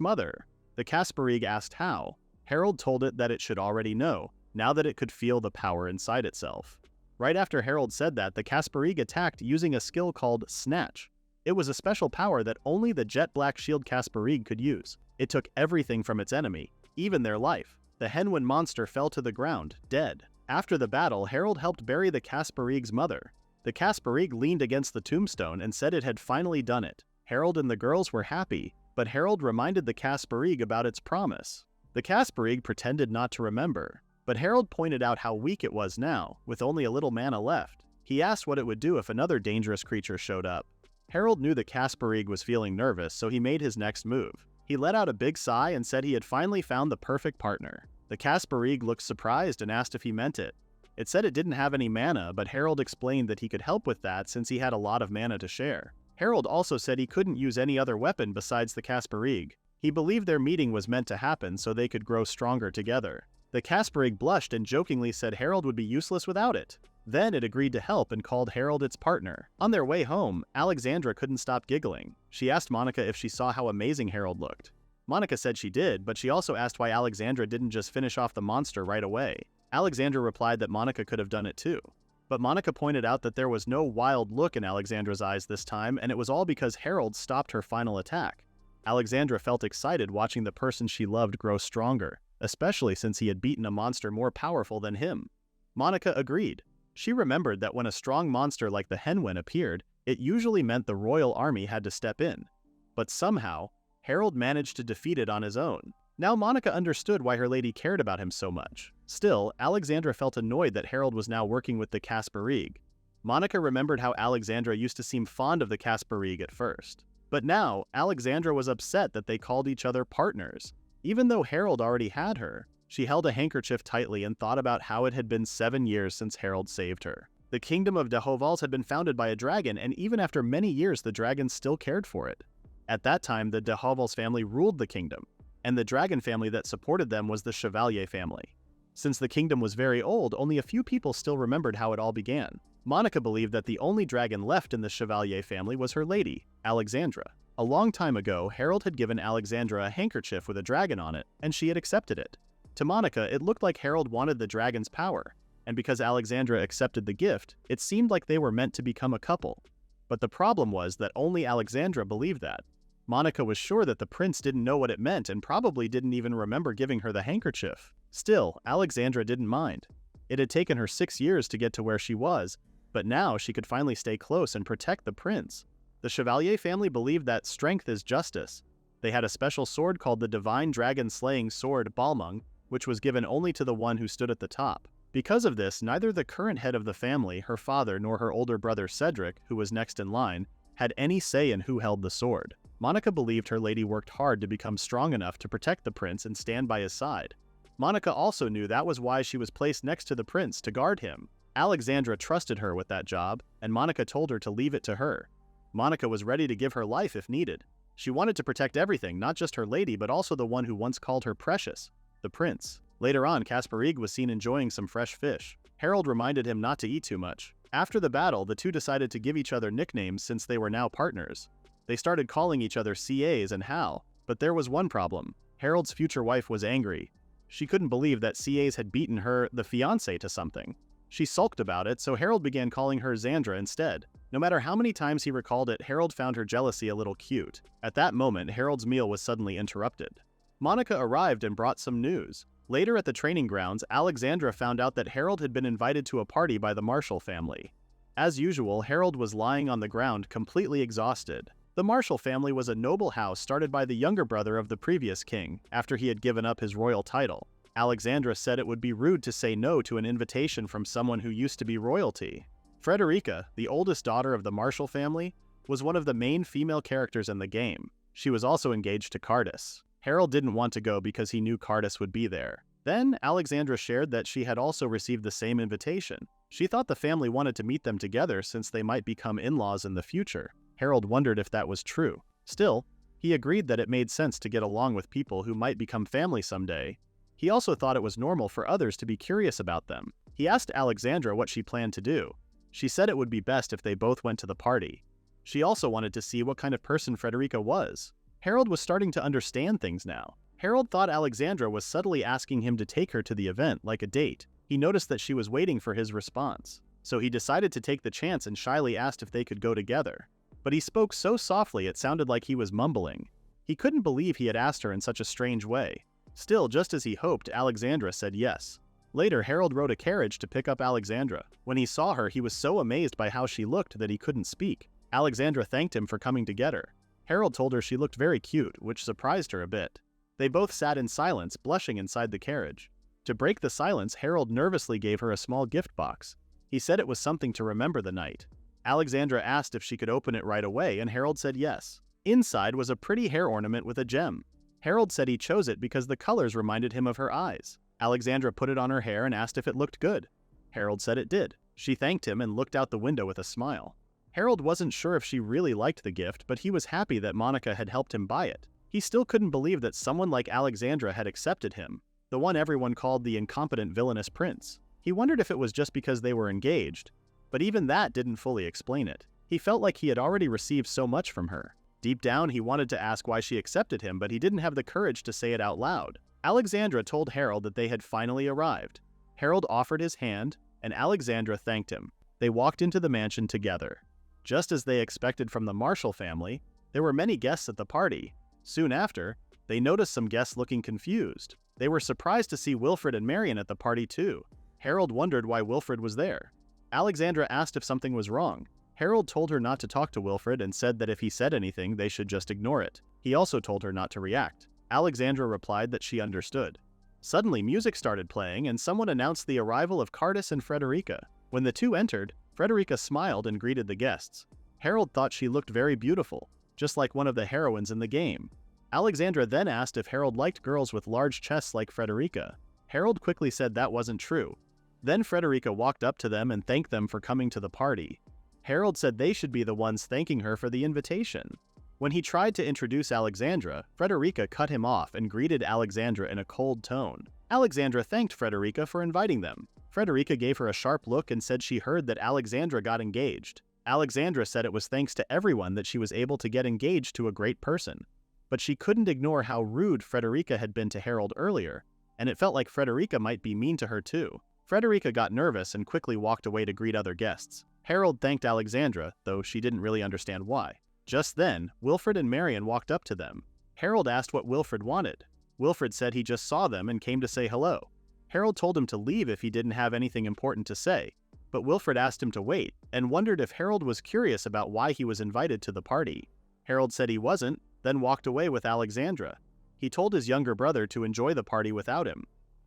mother. The Kasparig asked how. Harold told it that it should already know, now that it could feel the power inside itself. Right after Harold said that, the Kasparig attacked using a skill called Snatch. It was a special power that only the jet black shield Kasparig could use. It took everything from its enemy, even their life. The heroine monster fell to the ground, dead. After the battle, Harold helped bury the Kasparig's mother. The Kasparig leaned against the tombstone and said it had finally done it. Harold and the girls were happy, but Harold reminded the Kasparig about its promise. The Kasparig pretended not to remember, but Harold pointed out how weak it was now, with only a little mana left. He asked what it would do if another dangerous creature showed up. Harold knew the Kasparig was feeling nervous, so he made his next move. He let out a big sigh and said he had finally found the perfect partner. The Kasparig looked surprised and asked if he meant it. It said it didn't have any mana, but Harold explained that he could help with that since he had a lot of mana to share. Harold also said he couldn't use any other weapon besides the Kasparig. He believed their meeting was meant to happen so they could grow stronger together. The Kasparig blushed and jokingly said Harold would be useless without it. Then it agreed to help and called Harold its partner. On their way home, Alexandra couldn't stop giggling. She asked Monica if she saw how amazing Harold looked. Monica said she did, but she also asked why Alexandra didn't just finish off the monster right away. Alexandra replied that Monica could have done it too. But Monica pointed out that there was no wild look in Alexandra's eyes this time, and it was all because Harold stopped her final attack. Alexandra felt excited watching the person she loved grow stronger, especially since he had beaten a monster more powerful than him. Monica agreed. She remembered that when a strong monster like the heroine appeared, it usually meant the royal army had to step in. But somehow, Harold managed to defeat it on his own. Now Monica understood why her lady cared about him so much. Still, Alexandra felt annoyed that Harold was now working with the Kasparig. Monica remembered how Alexandra used to seem fond of the Kasparig at first. But now, Alexandra was upset that they called each other partners. Even though Harold already had her, she held a handkerchief tightly and thought about how it had been 7 years since Harold saved her. The kingdom of Dehovals had been founded by a dragon, and even after many years the dragon still cared for it. At that time, the Dehovals family ruled the kingdom, and the dragon family that supported them was the Chevalier family. Since the kingdom was very old, only a few people still remembered how it all began. Monica believed that the only dragon left in the Chevalier family was her lady, Alexandra. A long time ago, Harold had given Alexandra a handkerchief with a dragon on it, and she had accepted it. To Monica, it looked like Harold wanted the dragon's power, and because Alexandra accepted the gift, it seemed like they were meant to become a couple. But the problem was that only Alexandra believed that. Monica was sure that the prince didn't know what it meant and probably didn't even remember giving her the handkerchief. Still, Alexandra didn't mind. It had taken her 6 years to get to where she was, but now she could finally stay close and protect the prince. The Chevalier family believed that strength is justice. They had a special sword called the Divine Dragon Slaying Sword Balmung, which was given only to the one who stood at the top. Because of this, neither the current head of the family, her father, nor her older brother Cedric, who was next in line, had any say in who held the sword. Monica believed her lady worked hard to become strong enough to protect the prince and stand by his side. Monica also knew that was why she was placed next to the prince to guard him. Alexandra trusted her with that job, and Monica told her to leave it to her. Monica was ready to give her life if needed. She wanted to protect everything, not just her lady, but also the one who once called her precious, the prince. Later on, Kasparig was seen enjoying some fresh fish. Harold reminded him not to eat too much. After the battle, the two decided to give each other nicknames since they were now partners. They started calling each other CAs and Hal, but there was one problem. Harold's future wife was angry. She couldn't believe that CAs had beaten her, the fiancé, to something. She sulked about it, so Harold began calling her Xandra instead. No matter how many times he recalled it, Harold found her jealousy a little cute. At that moment, Harold's meal was suddenly interrupted. Monica arrived and brought some news. Later at the training grounds, Alexandra found out that Harold had been invited to a party by the Marshall family. As usual, Harold was lying on the ground, completely exhausted. The Marshall family was a noble house started by the younger brother of the previous king, after he had given up his royal title. Alexandra said it would be rude to say no to an invitation from someone who used to be royalty. Frederica, the oldest daughter of the Marshall family, was one of the main female characters in the game. She was also engaged to Cardis. Harold didn't want to go because he knew Cardis would be there. Then, Alexandra shared that she had also received the same invitation. She thought the family wanted to meet them together since they might become in-laws in the future. Harold wondered if that was true. Still, he agreed that it made sense to get along with people who might become family someday. He also thought it was normal for others to be curious about them. He asked Alexandra what she planned to do. She said it would be best if they both went to the party. She also wanted to see what kind of person Frederica was. Harold was starting to understand things now. Harold thought Alexandra was subtly asking him to take her to the event, like a date. He noticed that she was waiting for his response. So he decided to take the chance and shyly asked if they could go together. But he spoke so softly it sounded like he was mumbling. He couldn't believe he had asked her in such a strange way. Still, just as he hoped, Alexandra said yes. Later, Harold rode a carriage to pick up Alexandra. When he saw her, he was so amazed by how she looked that he couldn't speak. Alexandra thanked him for coming to get her. Harold told her she looked very cute, which surprised her a bit. They both sat in silence, blushing inside the carriage. To break the silence, Harold nervously gave her a small gift box. He said it was something to remember the night. Alexandra asked if she could open it right away, and Harold said yes. Inside was a pretty hair ornament with a gem. Harold said he chose it because the colors reminded him of her eyes. Alexandra put it on her hair and asked if it looked good. Harold said it did. She thanked him and looked out the window with a smile. Harold wasn't sure if she really liked the gift, but he was happy that Monica had helped him buy it. He still couldn't believe that someone like Alexandra had accepted him, the one everyone called the incompetent villainous prince. He wondered if it was just because they were engaged, but even that didn't fully explain it. He felt like he had already received so much from her. Deep down, he wanted to ask why she accepted him, but he didn't have the courage to say it out loud. Alexandra told Harold that they had finally arrived. Harold offered his hand, and Alexandra thanked him. They walked into the mansion together. Just as they expected from the Marshall family, there were many guests at the party. Soon after, they noticed some guests looking confused. They were surprised to see Wilfred and Marion at the party too. Harold wondered why Wilfred was there. Alexandra asked if something was wrong. Harold told her not to talk to Wilfred and said that if he said anything, they should just ignore it. He also told her not to react. Alexandra replied that she understood. Suddenly, music started playing and someone announced the arrival of Cardis and Frederica. When the two entered, Frederica smiled and greeted the guests. Harold thought she looked very beautiful, just like one of the heroines in the game. Alexandra then asked if Harold liked girls with large chests like Frederica. Harold quickly said that wasn't true. Then Frederica walked up to them and thanked them for coming to the party. Harold said they should be the ones thanking her for the invitation. When he tried to introduce Alexandra, Frederica cut him off and greeted Alexandra in a cold tone. Alexandra thanked Frederica for inviting them. Frederica gave her a sharp look and said she heard that Alexandra got engaged. Alexandra said it was thanks to everyone that she was able to get engaged to a great person. But she couldn't ignore how rude Frederica had been to Harold earlier, and it felt like Frederica might be mean to her too. Frederica got nervous and quickly walked away to greet other guests. Harold thanked Alexandra, though she didn't really understand why. Just then, Wilfred and Marion walked up to them. Harold asked what Wilfred wanted. Wilfred said he just saw them and came to say hello. Harold told him to leave if he didn't have anything important to say, but Wilfred asked him to wait and wondered if Harold was curious about why he was invited to the party. Harold said he wasn't, then walked away with Alexandra. He told his younger brother to enjoy the party without him.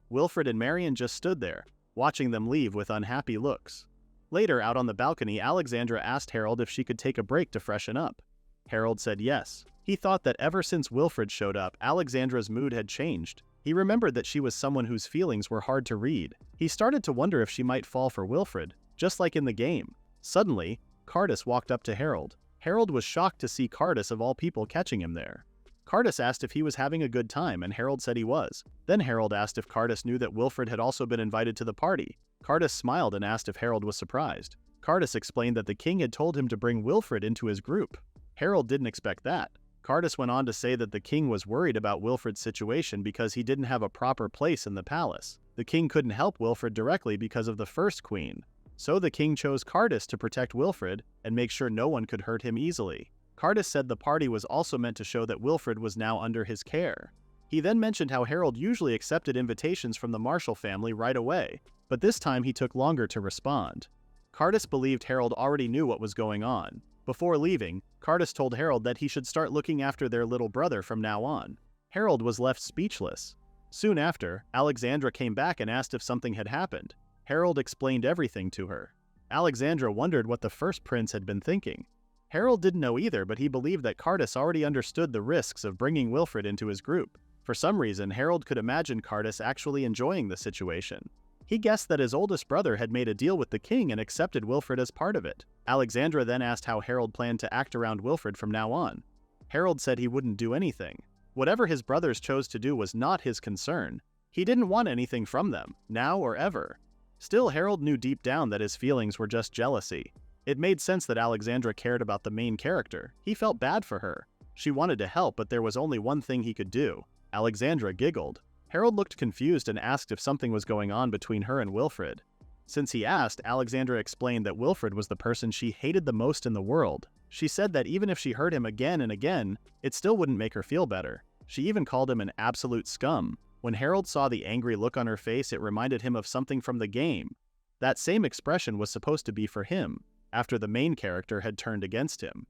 Wilfred and Marion just stood there, watching them leave with unhappy looks. Later, out on the balcony, Alexandra asked Harold if she could take a break to freshen up. Harold said yes. He thought that ever since Wilfred showed up, Alexandra's mood had changed. He remembered that she was someone whose feelings were hard to read. He started to wonder if she might fall for Wilfred, just like in the game. Suddenly, Cardis walked up to Harold. Harold was shocked to see Cardis of all people catching him there. Cardis asked if he was having a good time, and Harold said he was. Then Harold asked if Cardis knew that Wilfred had also been invited to the party. Cardis smiled and asked if Harold was surprised. Cardis explained that the king had told him to bring Wilfred into his group. Harold didn't expect that. Cardus went on to say that the king was worried about Wilfred's situation because he didn't have a proper place in the palace. The king couldn't help Wilfred directly because of the first queen. So the king chose Cardus to protect Wilfred and make sure no one could hurt him easily. Cardus said the party was also meant to show that Wilfred was now under his care. He then mentioned how Harold usually accepted invitations from the Marshall family right away, but this time he took longer to respond. Cardus believed Harold already knew what was going on. Before leaving, Cardus told Harold that he should start looking after their little brother from now on. Harold was left speechless. Soon after, Alexandra came back and asked if something had happened. Harold explained everything to her. Alexandra wondered what the first prince had been thinking. Harold didn't know either, but he believed that Cardus already understood the risks of bringing Wilfred into his group. For some reason, Harold could imagine Cardus actually enjoying the situation. He guessed that his oldest brother had made a deal with the king and accepted Wilfred as part of it. Alexandra then asked how Harold planned to act around Wilfred from now on. Harold said he wouldn't do anything. Whatever his brothers chose to do was not his concern. He didn't want anything from them, now or ever. Still, Harold knew deep down that his feelings were just jealousy. It made sense that Alexandra cared about the main character. He felt bad for her. She wanted to help, but there was only one thing he could do. Alexandra giggled. Harold looked confused and asked if something was going on between her and Wilfred. Since he asked, Alexandra explained that Wilfred was the person she hated the most in the world. She said that even if she heard him again and again, it still wouldn't make her feel better. She even called him an absolute scum. When Harold saw the angry look on her face, it reminded him of something from the game. That same expression was supposed to be for him, after the main character had turned against him.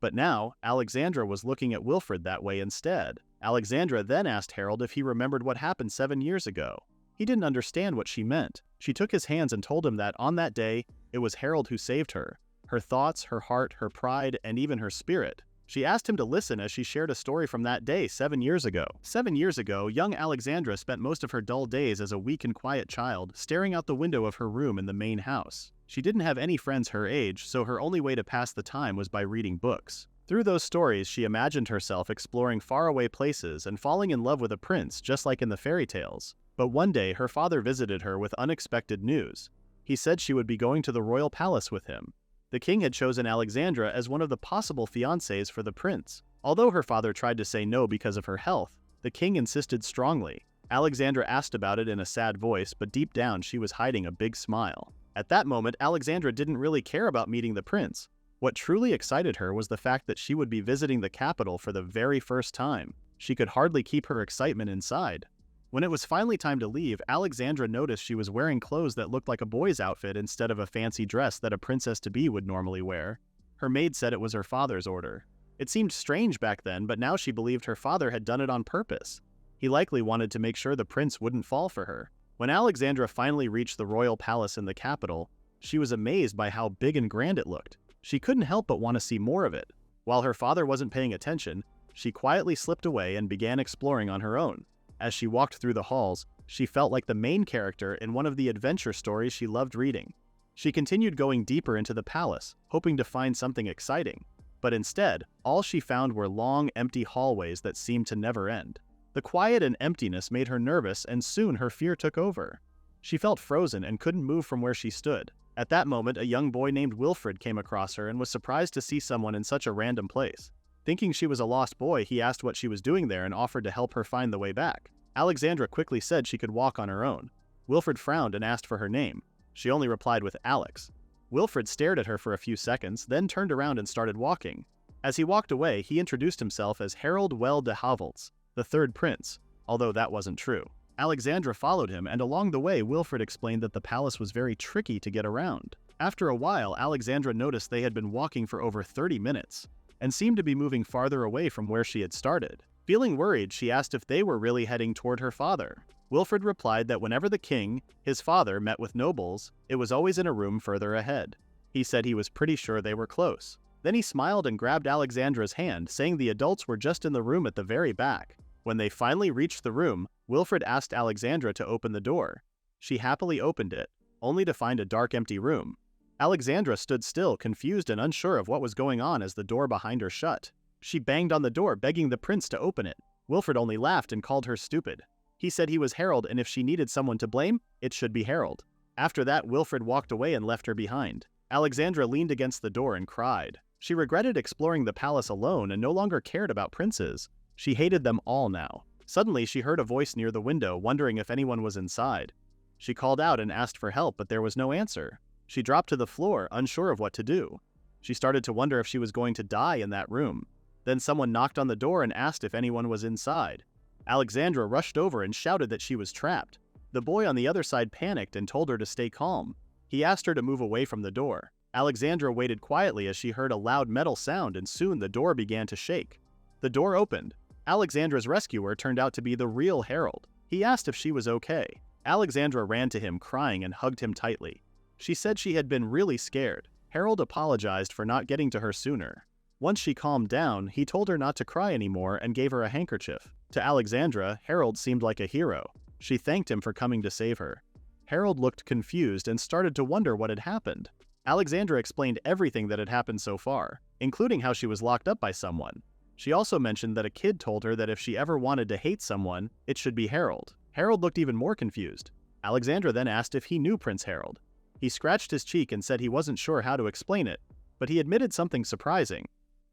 But now, Alexandra was looking at Wilfred that way instead. Alexandra then asked Harold if he remembered what happened 7 years ago. He didn't understand what she meant. She took his hands and told him that on that day, it was Harold who saved her. Her thoughts, her heart, her pride, and even her spirit. She asked him to listen as she shared a story from that day 7 years ago. 7 years ago, young Alexandra spent most of her dull days as a weak and quiet child, staring out the window of her room in the main house. She didn't have any friends her age, so her only way to pass the time was by reading books. Through those stories, she imagined herself exploring faraway places and falling in love with a prince, just like in the fairy tales. But one day, her father visited her with unexpected news. He said she would be going to the royal palace with him. The king had chosen Alexandra as one of the possible fiancés for the prince. Although her father tried to say no because of her health, the king insisted strongly. Alexandra asked about it in a sad voice, but deep down she was hiding a big smile. At that moment, Alexandra didn't really care about meeting the prince. What truly excited her was the fact that she would be visiting the capital for the very first time. She could hardly keep her excitement inside. When it was finally time to leave, Alexandra noticed she was wearing clothes that looked like a boy's outfit instead of a fancy dress that a princess-to-be would normally wear. Her maid said it was her father's order. It seemed strange back then, but now she believed her father had done it on purpose. He likely wanted to make sure the prince wouldn't fall for her. When Alexandra finally reached the royal palace in the capital, she was amazed by how big and grand it looked. She couldn't help but want to see more of it. While her father wasn't paying attention, she quietly slipped away and began exploring on her own. As she walked through the halls, she felt like the main character in one of the adventure stories she loved reading. She continued going deeper into the palace, hoping to find something exciting. But instead, all she found were long, empty hallways that seemed to never end. The quiet and emptiness made her nervous, and soon her fear took over. She felt frozen and couldn't move from where she stood. At that moment, a young boy named Wilfred came across her and was surprised to see someone in such a random place. Thinking she was a lost boy, he asked what she was doing there and offered to help her find the way back. Alexandra quickly said she could walk on her own. Wilfred frowned and asked for her name. She only replied with Alex. Wilfred stared at her for a few seconds, then turned around and started walking. As he walked away, he introduced himself as Harold Well de Haveltz, the third prince, although that wasn't true. Alexandra followed him, and along the way, Wilfred explained that the palace was very tricky to get around. After a while, Alexandra noticed they had been walking for over 30 minutes, and seemed to be moving farther away from where she had started. Feeling worried, she asked if they were really heading toward her father. Wilfred replied that whenever the king, his father, met with nobles, it was always in a room further ahead. He said he was pretty sure they were close. Then he smiled and grabbed Alexandra's hand, saying the adults were just in the room at the very back. When they finally reached the room, Wilfred asked Alexandra to open the door. She happily opened it, only to find a dark, empty room. Alexandra stood still, confused and unsure of what was going on as the door behind her shut. She banged on the door, begging the prince to open it. Wilfred only laughed and called her stupid. He said he was Harold, and if she needed someone to blame, it should be Harold. After that, Wilfred walked away and left her behind. Alexandra leaned against the door and cried. She regretted exploring the palace alone and no longer cared about princes. She hated them all now. Suddenly, she heard a voice near the window, wondering if anyone was inside. She called out and asked for help, but there was no answer. She dropped to the floor, unsure of what to do. She started to wonder if she was going to die in that room. Then someone knocked on the door and asked if anyone was inside. Alexandra rushed over and shouted that she was trapped. The boy on the other side panicked and told her to stay calm. He asked her to move away from the door. Alexandra waited quietly as she heard a loud metal sound, and soon the door began to shake. The door opened. Alexandra's rescuer turned out to be the real Harold. He asked if she was okay. Alexandra ran to him crying and hugged him tightly. She said she had been really scared. Harold apologized for not getting to her sooner. Once she calmed down, he told her not to cry anymore and gave her a handkerchief. To Alexandra, Harold seemed like a hero. She thanked him for coming to save her. Harold looked confused and started to wonder what had happened. Alexandra explained everything that had happened so far, including how she was locked up by someone. She also mentioned that a kid told her that if she ever wanted to hate someone, it should be Harold. Harold looked even more confused. Alexandra then asked if he knew Prince Harold. He scratched his cheek and said he wasn't sure how to explain it, but he admitted something surprising.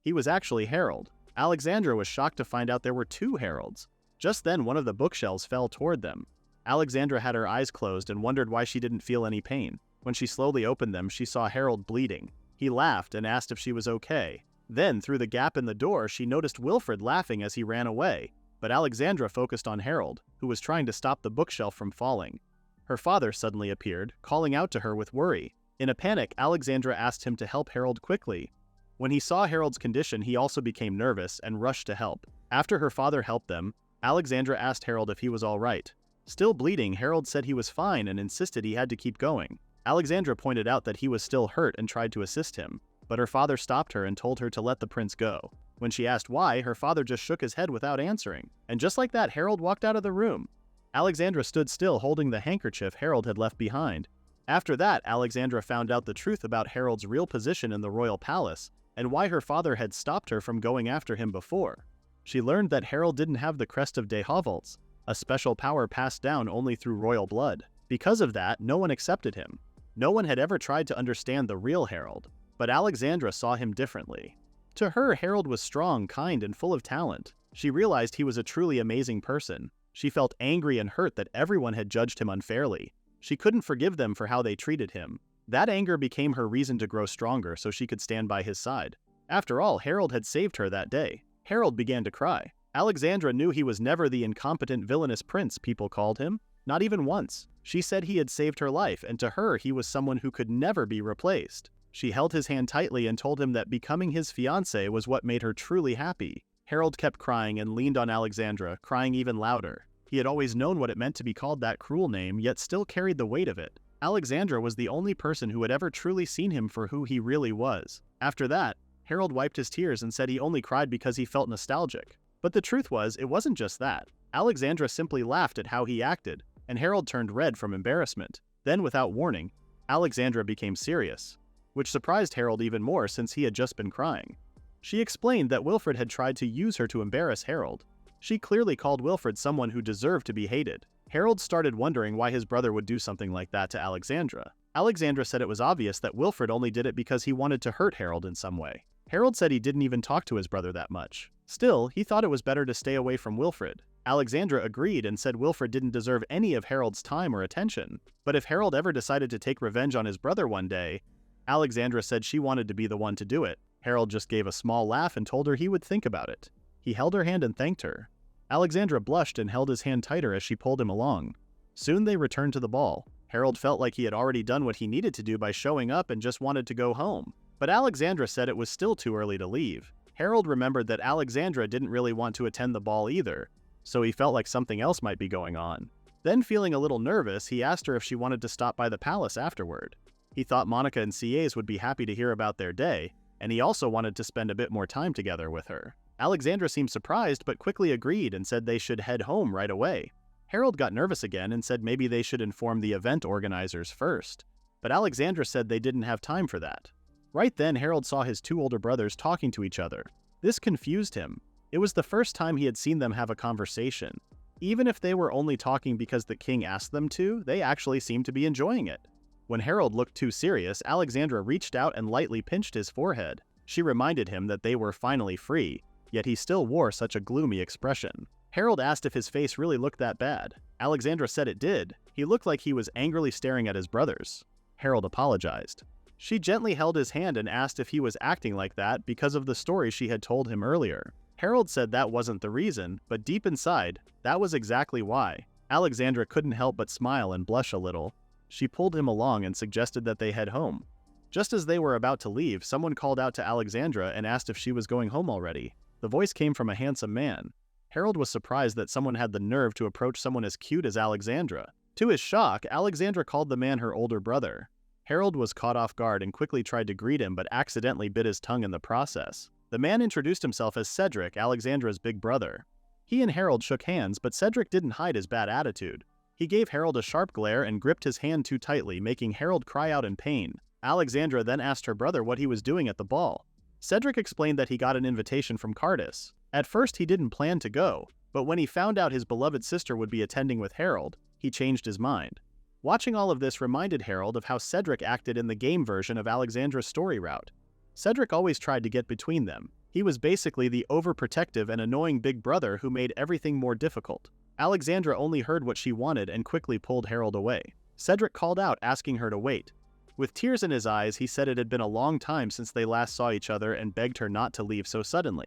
He was actually Harold. Alexandra was shocked to find out there were two Harolds. Just then, one of the bookshelves fell toward them. Alexandra had her eyes closed and wondered why she didn't feel any pain. When she slowly opened them, she saw Harold bleeding. He laughed and asked if she was okay. Then, through the gap in the door, she noticed Wilfred laughing as he ran away. But Alexandra focused on Harold, who was trying to stop the bookshelf from falling. Her father suddenly appeared, calling out to her with worry. In a panic, Alexandra asked him to help Harold quickly. When he saw Harold's condition, he also became nervous and rushed to help. After her father helped them, Alexandra asked Harold if he was all right. Still bleeding, Harold said he was fine and insisted he had to keep going. Alexandra pointed out that he was still hurt and tried to assist him, but her father stopped her and told her to let the prince go. When she asked why, her father just shook his head without answering. And just like that, Harold walked out of the room. Alexandra stood still holding the handkerchief Harold had left behind. After that, Alexandra found out the truth about Harold's real position in the royal palace and why her father had stopped her from going after him before. She learned that Harold didn't have the crest of Dehavolts, a special power passed down only through royal blood. Because of that, no one accepted him. No one had ever tried to understand the real Harold, but Alexandra saw him differently. To her, Harold was strong, kind, and full of talent. She realized he was a truly amazing person. She felt angry and hurt that everyone had judged him unfairly. She couldn't forgive them for how they treated him. That anger became her reason to grow stronger so she could stand by his side. After all, Harold had saved her that day. Harold began to cry. Alexandra knew he was never the incompetent villainous prince people called him. Not even once. She said he had saved her life, and to her he was someone who could never be replaced. She held his hand tightly and told him that becoming his fiancé was what made her truly happy. Harold kept crying and leaned on Alexandra, crying even louder. He had always known what it meant to be called that cruel name, yet still carried the weight of it. Alexandra was the only person who had ever truly seen him for who he really was. After that, Harold wiped his tears and said he only cried because he felt nostalgic. But the truth was, it wasn't just that. Alexandra simply laughed at how he acted, and Harold turned red from embarrassment. Then, without warning, Alexandra became serious, which surprised Harold even more since he had just been crying. She explained that Wilfred had tried to use her to embarrass Harold. She clearly called Wilfred someone who deserved to be hated. Harold started wondering why his brother would do something like that to Alexandra. Alexandra said it was obvious that Wilfred only did it because he wanted to hurt Harold in some way. Harold said he didn't even talk to his brother that much. Still, he thought it was better to stay away from Wilfred. Alexandra agreed and said Wilfred didn't deserve any of Harold's time or attention. But if Harold ever decided to take revenge on his brother one day, Alexandra said she wanted to be the one to do it. Harold just gave a small laugh and told her he would think about it. He held her hand and thanked her. Alexandra blushed and held his hand tighter as she pulled him along. Soon they returned to the ball. Harold felt like he had already done what he needed to do by showing up and just wanted to go home. But Alexandra said it was still too early to leave. Harold remembered that Alexandra didn't really want to attend the ball either, so he felt like something else might be going on. Then, feeling a little nervous, he asked her if she wanted to stop by the palace afterward. He thought Monica and CAs would be happy to hear about their day, and he also wanted to spend a bit more time together with her. Alexandra seemed surprised but quickly agreed and said they should head home right away. Harold got nervous again and said maybe they should inform the event organizers first, but Alexandra said they didn't have time for that. Right then, Harold saw his two older brothers talking to each other. This confused him. It was the first time he had seen them have a conversation. Even if they were only talking because the king asked them to, they actually seemed to be enjoying it. When Harold looked too serious, Alexandra reached out and lightly pinched his forehead. She reminded him that they were finally free, yet he still wore such a gloomy expression. Harold asked if his face really looked that bad. Alexandra said it did. He looked like he was angrily staring at his brothers. Harold apologized. She gently held his hand and asked if he was acting like that because of the story she had told him earlier. Harold said that wasn't the reason, but deep inside, that was exactly why. Alexandra couldn't help but smile and blush a little. She pulled him along and suggested that they head home. Just as they were about to leave, someone called out to Alexandra and asked if she was going home already. The voice came from a handsome man. Harold was surprised that someone had the nerve to approach someone as cute as Alexandra. To his shock, Alexandra called the man her older brother. Harold was caught off guard and quickly tried to greet him but accidentally bit his tongue in the process. The man introduced himself as Cedric, Alexandra's big brother. He and Harold shook hands, but Cedric didn't hide his bad attitude. He gave Harold a sharp glare and gripped his hand too tightly, making Harold cry out in pain. Alexandra then asked her brother what he was doing at the ball. Cedric explained that he got an invitation from Cardis. At first he didn't plan to go, but when he found out his beloved sister would be attending with Harold, he changed his mind. Watching all of this reminded Harold of how Cedric acted in the game version of Alexandra's story route. Cedric always tried to get between them. He was basically the overprotective and annoying big brother who made everything more difficult. Alexandra only heard what she wanted and quickly pulled Harold away. Cedric called out, asking her to wait. With tears in his eyes, he said it had been a long time since they last saw each other and begged her not to leave so suddenly.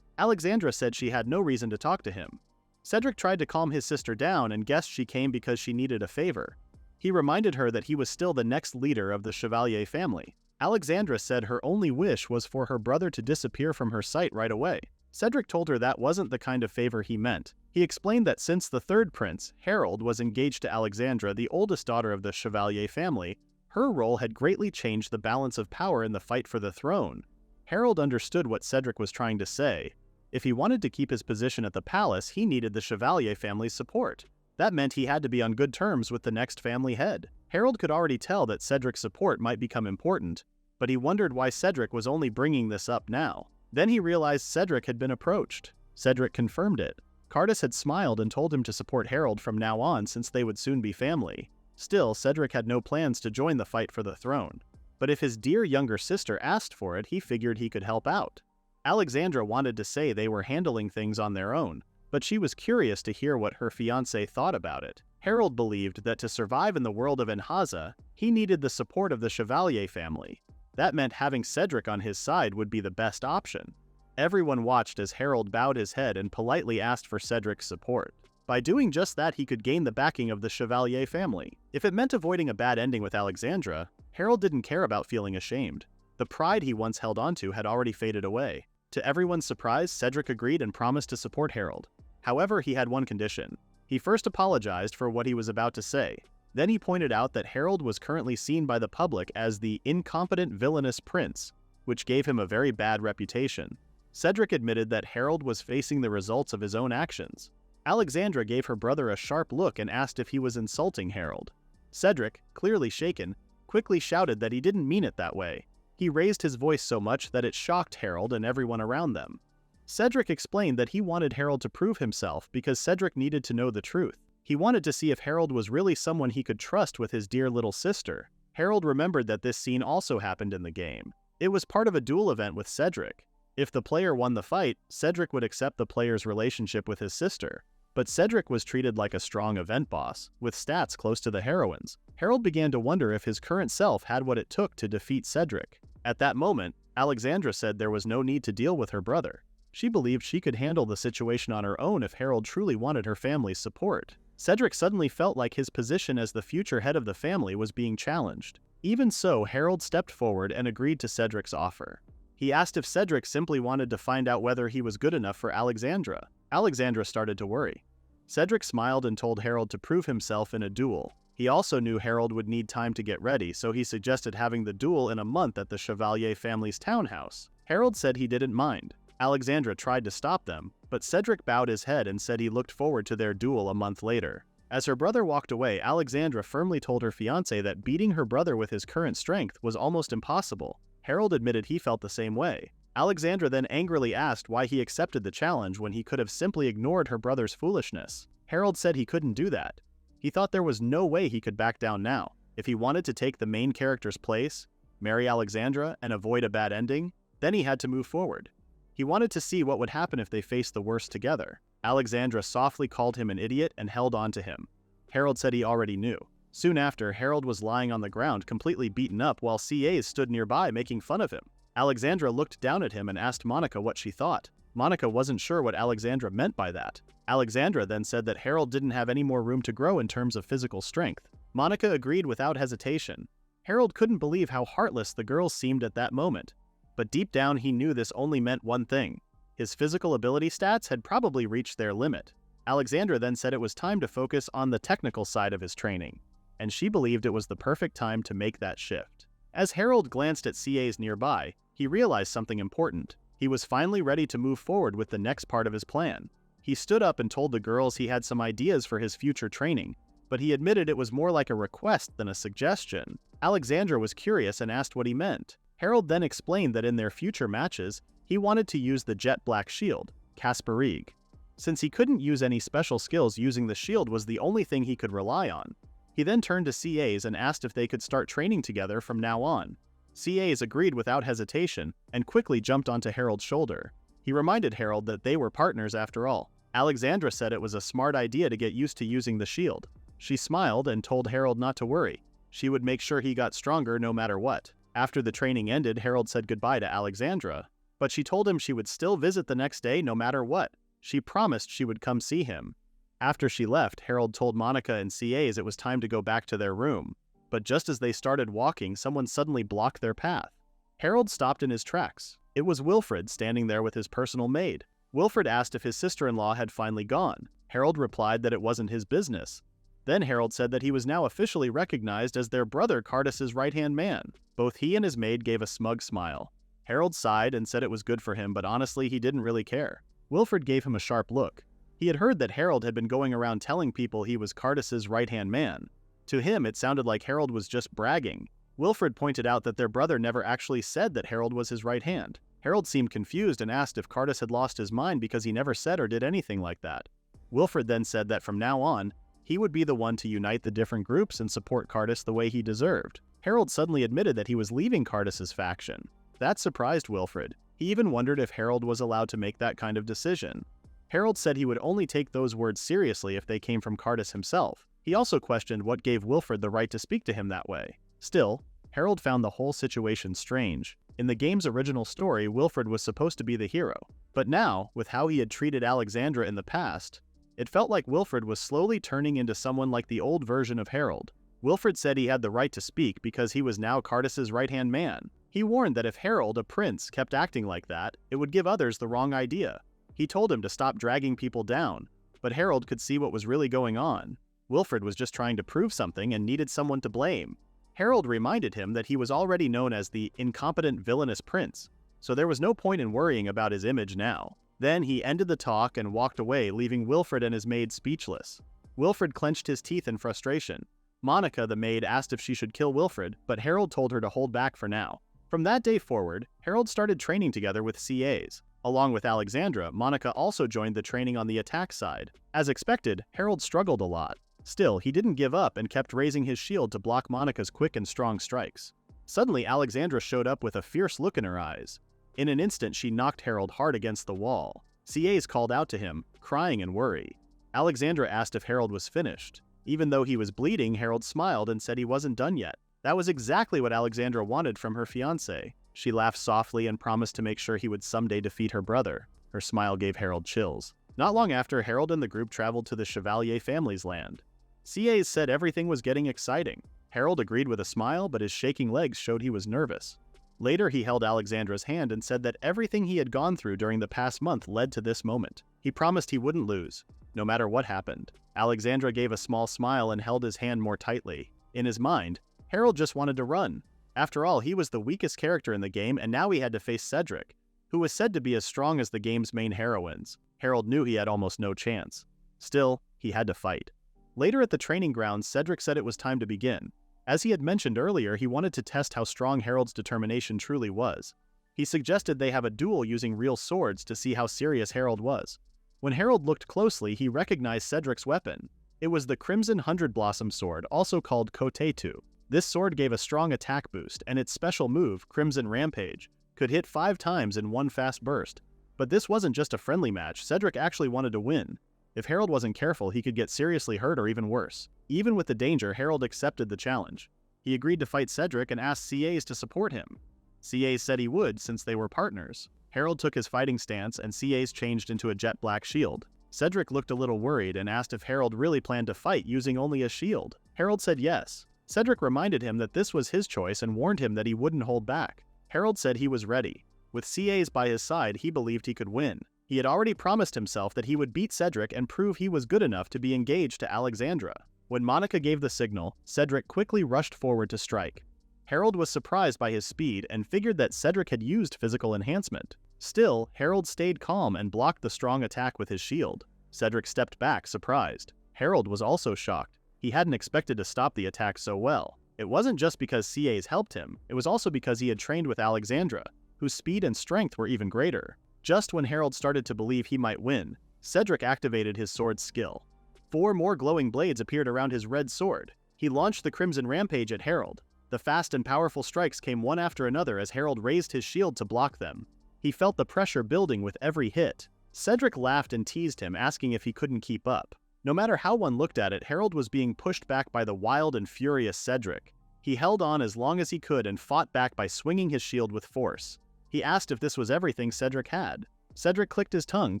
Alexandra said she had no reason to talk to him. Cedric tried to calm his sister down and guessed she came because she needed a favor. He reminded her that he was still the next leader of the Chevalier family. Alexandra said her only wish was for her brother to disappear from her sight right away. Cedric told her that wasn't the kind of favor he meant. He explained that since the third prince, Harold, was engaged to Alexandra, the oldest daughter of the Chevalier family, her role had greatly changed the balance of power in the fight for the throne. Harold understood what Cedric was trying to say. If he wanted to keep his position at the palace, he needed the Chevalier family's support. That meant he had to be on good terms with the next family head. Harold could already tell that Cedric's support might become important, but he wondered why Cedric was only bringing this up now. Then he realized Cedric had been approached. Cedric confirmed it. Cardis had smiled and told him to support Harold from now on since they would soon be family. Still, Cedric had no plans to join the fight for the throne. But if his dear younger sister asked for it, he figured he could help out. Alexandra wanted to say they were handling things on their own, but she was curious to hear what her fiancé thought about it. Harold believed that to survive in the world of Enhaza, he needed the support of the Chevalier family. That meant having Cedric on his side would be the best option. Everyone watched as Harold bowed his head and politely asked for Cedric's support. By doing just that, he could gain the backing of the Chevalier family. If it meant avoiding a bad ending with Alexandra, Harold didn't care about feeling ashamed. The pride he once held onto had already faded away. To everyone's surprise, Cedric agreed and promised to support Harold. However, he had one condition. He first apologized for what he was about to say. Then he pointed out that Harold was currently seen by the public as the incompetent villainous prince, which gave him a very bad reputation. Cedric admitted that Harold was facing the results of his own actions. Alexandra gave her brother a sharp look and asked if he was insulting Harold. Cedric, clearly shaken, quickly shouted that he didn't mean it that way. He raised his voice so much that it shocked Harold and everyone around them. Cedric explained that he wanted Harold to prove himself because Cedric needed to know the truth. He wanted to see if Harold was really someone he could trust with his dear little sister. Harold remembered that this scene also happened in the game. It was part of a duel event with Cedric. If the player won the fight, Cedric would accept the player's relationship with his sister. But Cedric was treated like a strong event boss, with stats close to the heroines. Harold began to wonder if his current self had what it took to defeat Cedric. At that moment, Alexandra said there was no need to deal with her brother. She believed she could handle the situation on her own if Harold truly wanted her family's support. Cedric suddenly felt like his position as the future head of the family was being challenged. Even so, Harold stepped forward and agreed to Cedric's offer. He asked if Cedric simply wanted to find out whether he was good enough for Alexandra. Alexandra started to worry. Cedric smiled and told Harold to prove himself in a duel. He also knew Harold would need time to get ready, so he suggested having the duel in a month at the Chevalier family's townhouse. Harold said he didn't mind. Alexandra tried to stop them, but Cedric bowed his head and said he looked forward to their duel a month later. As her brother walked away, Alexandra firmly told her fiancé that beating her brother with his current strength was almost impossible. Harold admitted he felt the same way. Alexandra then angrily asked why he accepted the challenge when he could have simply ignored her brother's foolishness. Harold said he couldn't do that. He thought there was no way he could back down now. If he wanted to take the main character's place, marry Alexandra, and avoid a bad ending, Then he had to move forward. He wanted to see what would happen if they faced the worst together. Alexandra softly called him an idiot and held on to him. Harold said he already knew. Soon after, Harold was lying on the ground completely beaten up while CAs stood nearby making fun of him. Alexandra looked down at him and asked Monica what she thought. Monica wasn't sure what Alexandra meant by that. Alexandra then said that Harold didn't have any more room to grow in terms of physical strength. Monica agreed without hesitation. Harold couldn't believe how heartless the girls seemed at that moment. But deep down he knew this only meant one thing. His physical ability stats had probably reached their limit. Alexandra then said it was time to focus on the technical side of his training, and she believed it was the perfect time to make that shift. As Harold glanced at CAs nearby, he realized something important. He was finally ready to move forward with the next part of his plan. He stood up and told the girls he had some ideas for his future training, but he admitted it was more like a request than a suggestion. Alexandra was curious and asked what he meant. Harold then explained that in their future matches, he wanted to use the jet black shield, Kasperig. Since he couldn't use any special skills, using the shield was the only thing he could rely on. He then turned to CAs and asked if they could start training together from now on. CAs agreed without hesitation and quickly jumped onto Harold's shoulder. He reminded Harold that they were partners after all. Alexandra said it was a smart idea to get used to using the shield. She smiled and told Harold not to worry. She would make sure he got stronger no matter what. After the training ended, Harold said goodbye to Alexandra, but she told him she would still visit the next day no matter what. She promised she would come see him. After she left, Harold told Monica and CAs it was time to go back to their room. But just as they started walking, someone suddenly blocked their path. Harold stopped in his tracks. It was Wilfred standing there with his personal maid. Wilfred asked if his sister-in-law had finally gone. Harold replied that it wasn't his business. Then Harold said that he was now officially recognized as their brother Cardus's right-hand man. Both he and his maid gave a smug smile. Harold sighed and said it was good for him, but honestly he didn't really care. Wilfred gave him a sharp look. He had heard that Harold had been going around telling people he was Cardus's right-hand man. To him, it sounded like Harold was just bragging. Wilfred pointed out that their brother never actually said that Harold was his right hand. Harold seemed confused and asked if Cardus had lost his mind because he never said or did anything like that. Wilfred then said that from now on, he would be the one to unite the different groups and support Cardus the way he deserved. Harold suddenly admitted that he was leaving Cardus's faction. That surprised Wilfred. He even wondered if Harold was allowed to make that kind of decision. Harold said he would only take those words seriously if they came from Cardus himself. He also questioned what gave Wilfred the right to speak to him that way. Still, Harold found the whole situation strange. In the game's original story, Wilfred was supposed to be the hero. But now, with how he had treated Alexandra in the past, it felt like Wilfred was slowly turning into someone like the old version of Harold. Wilfred said he had the right to speak because he was now Cardus's right-hand man. He warned that if Harold, a prince, kept acting like that, it would give others the wrong idea. He told him to stop dragging people down, but Harold could see what was really going on. Wilfred was just trying to prove something and needed someone to blame. Harold reminded him that he was already known as the incompetent villainous prince, so there was no point in worrying about his image now. Then he ended the talk and walked away, leaving Wilfred and his maid speechless. Wilfred clenched his teeth in frustration. Monica, the maid, asked if she should kill Wilfred, but Harold told her to hold back for now. From that day forward, Harold started training together with CAs. Along with Alexandra, Monica also joined the training on the attack side. As expected, Harold struggled a lot. Still, he didn't give up and kept raising his shield to block Monica's quick and strong strikes. Suddenly, Alexandra showed up with a fierce look in her eyes. In an instant, she knocked Harold hard against the wall. CAs called out to him, crying in worry. Alexandra asked if Harold was finished. Even though he was bleeding, Harold smiled and said he wasn't done yet. That was exactly what Alexandra wanted from her fiancé. She laughed softly and promised to make sure he would someday defeat her brother. Her smile gave Harold chills. Not long after, Harold and the group traveled to the Chevalier family's land. CAs said everything was getting exciting. Harold agreed with a smile, but his shaking legs showed he was nervous. Later, he held Alexandra's hand and said that everything he had gone through during the past month led to this moment. He promised he wouldn't lose, no matter what happened. Alexandra gave a small smile and held his hand more tightly. In his mind, Harold just wanted to run. After all, he was the weakest character in the game, and now he had to face Cedric, who was said to be as strong as the game's main heroines. Harold knew he had almost no chance. Still, he had to fight. Later at the training grounds, Cedric said it was time to begin. As he had mentioned earlier, he wanted to test how strong Harold's determination truly was. He suggested they have a duel using real swords to see how serious Harold was. When Harold looked closely, he recognized Cedric's weapon. It was the Crimson Hundred Blossom Sword, also called Kotetu. This sword gave a strong attack boost, and its special move, Crimson Rampage, could hit 5 times in one fast burst. But this wasn't just a friendly match, Cedric actually wanted to win. If Harold wasn't careful, he could get seriously hurt or even worse. Even with the danger, Harold accepted the challenge. He agreed to fight Cedric and asked CAs to support him. CAs said he would since they were partners. Harold took his fighting stance and CAs changed into a jet black shield. Cedric looked a little worried and asked if Harold really planned to fight using only a shield. Harold said yes. Cedric reminded him that this was his choice and warned him that he wouldn't hold back. Harold said he was ready. With CAs by his side, he believed he could win. He had already promised himself that he would beat Cedric and prove he was good enough to be engaged to Alexandra. When Monica gave the signal, Cedric quickly rushed forward to strike. Harold was surprised by his speed and figured that Cedric had used physical enhancement. Still, Harold stayed calm and blocked the strong attack with his shield. Cedric stepped back, surprised. Harold was also shocked. He hadn't expected to stop the attack so well. It wasn't just because CAs helped him, it was also because he had trained with Alexandra, whose speed and strength were even greater. Just when Harold started to believe he might win, Cedric activated his sword's skill. 4 more glowing blades appeared around his red sword. He launched the Crimson Rampage at Harold. The fast and powerful strikes came one after another as Harold raised his shield to block them. He felt the pressure building with every hit. Cedric laughed and teased him, asking if he couldn't keep up. No matter how one looked at it, Harold was being pushed back by the wild and furious Cedric. He held on as long as he could and fought back by swinging his shield with force. He asked if this was everything Cedric had. Cedric clicked his tongue,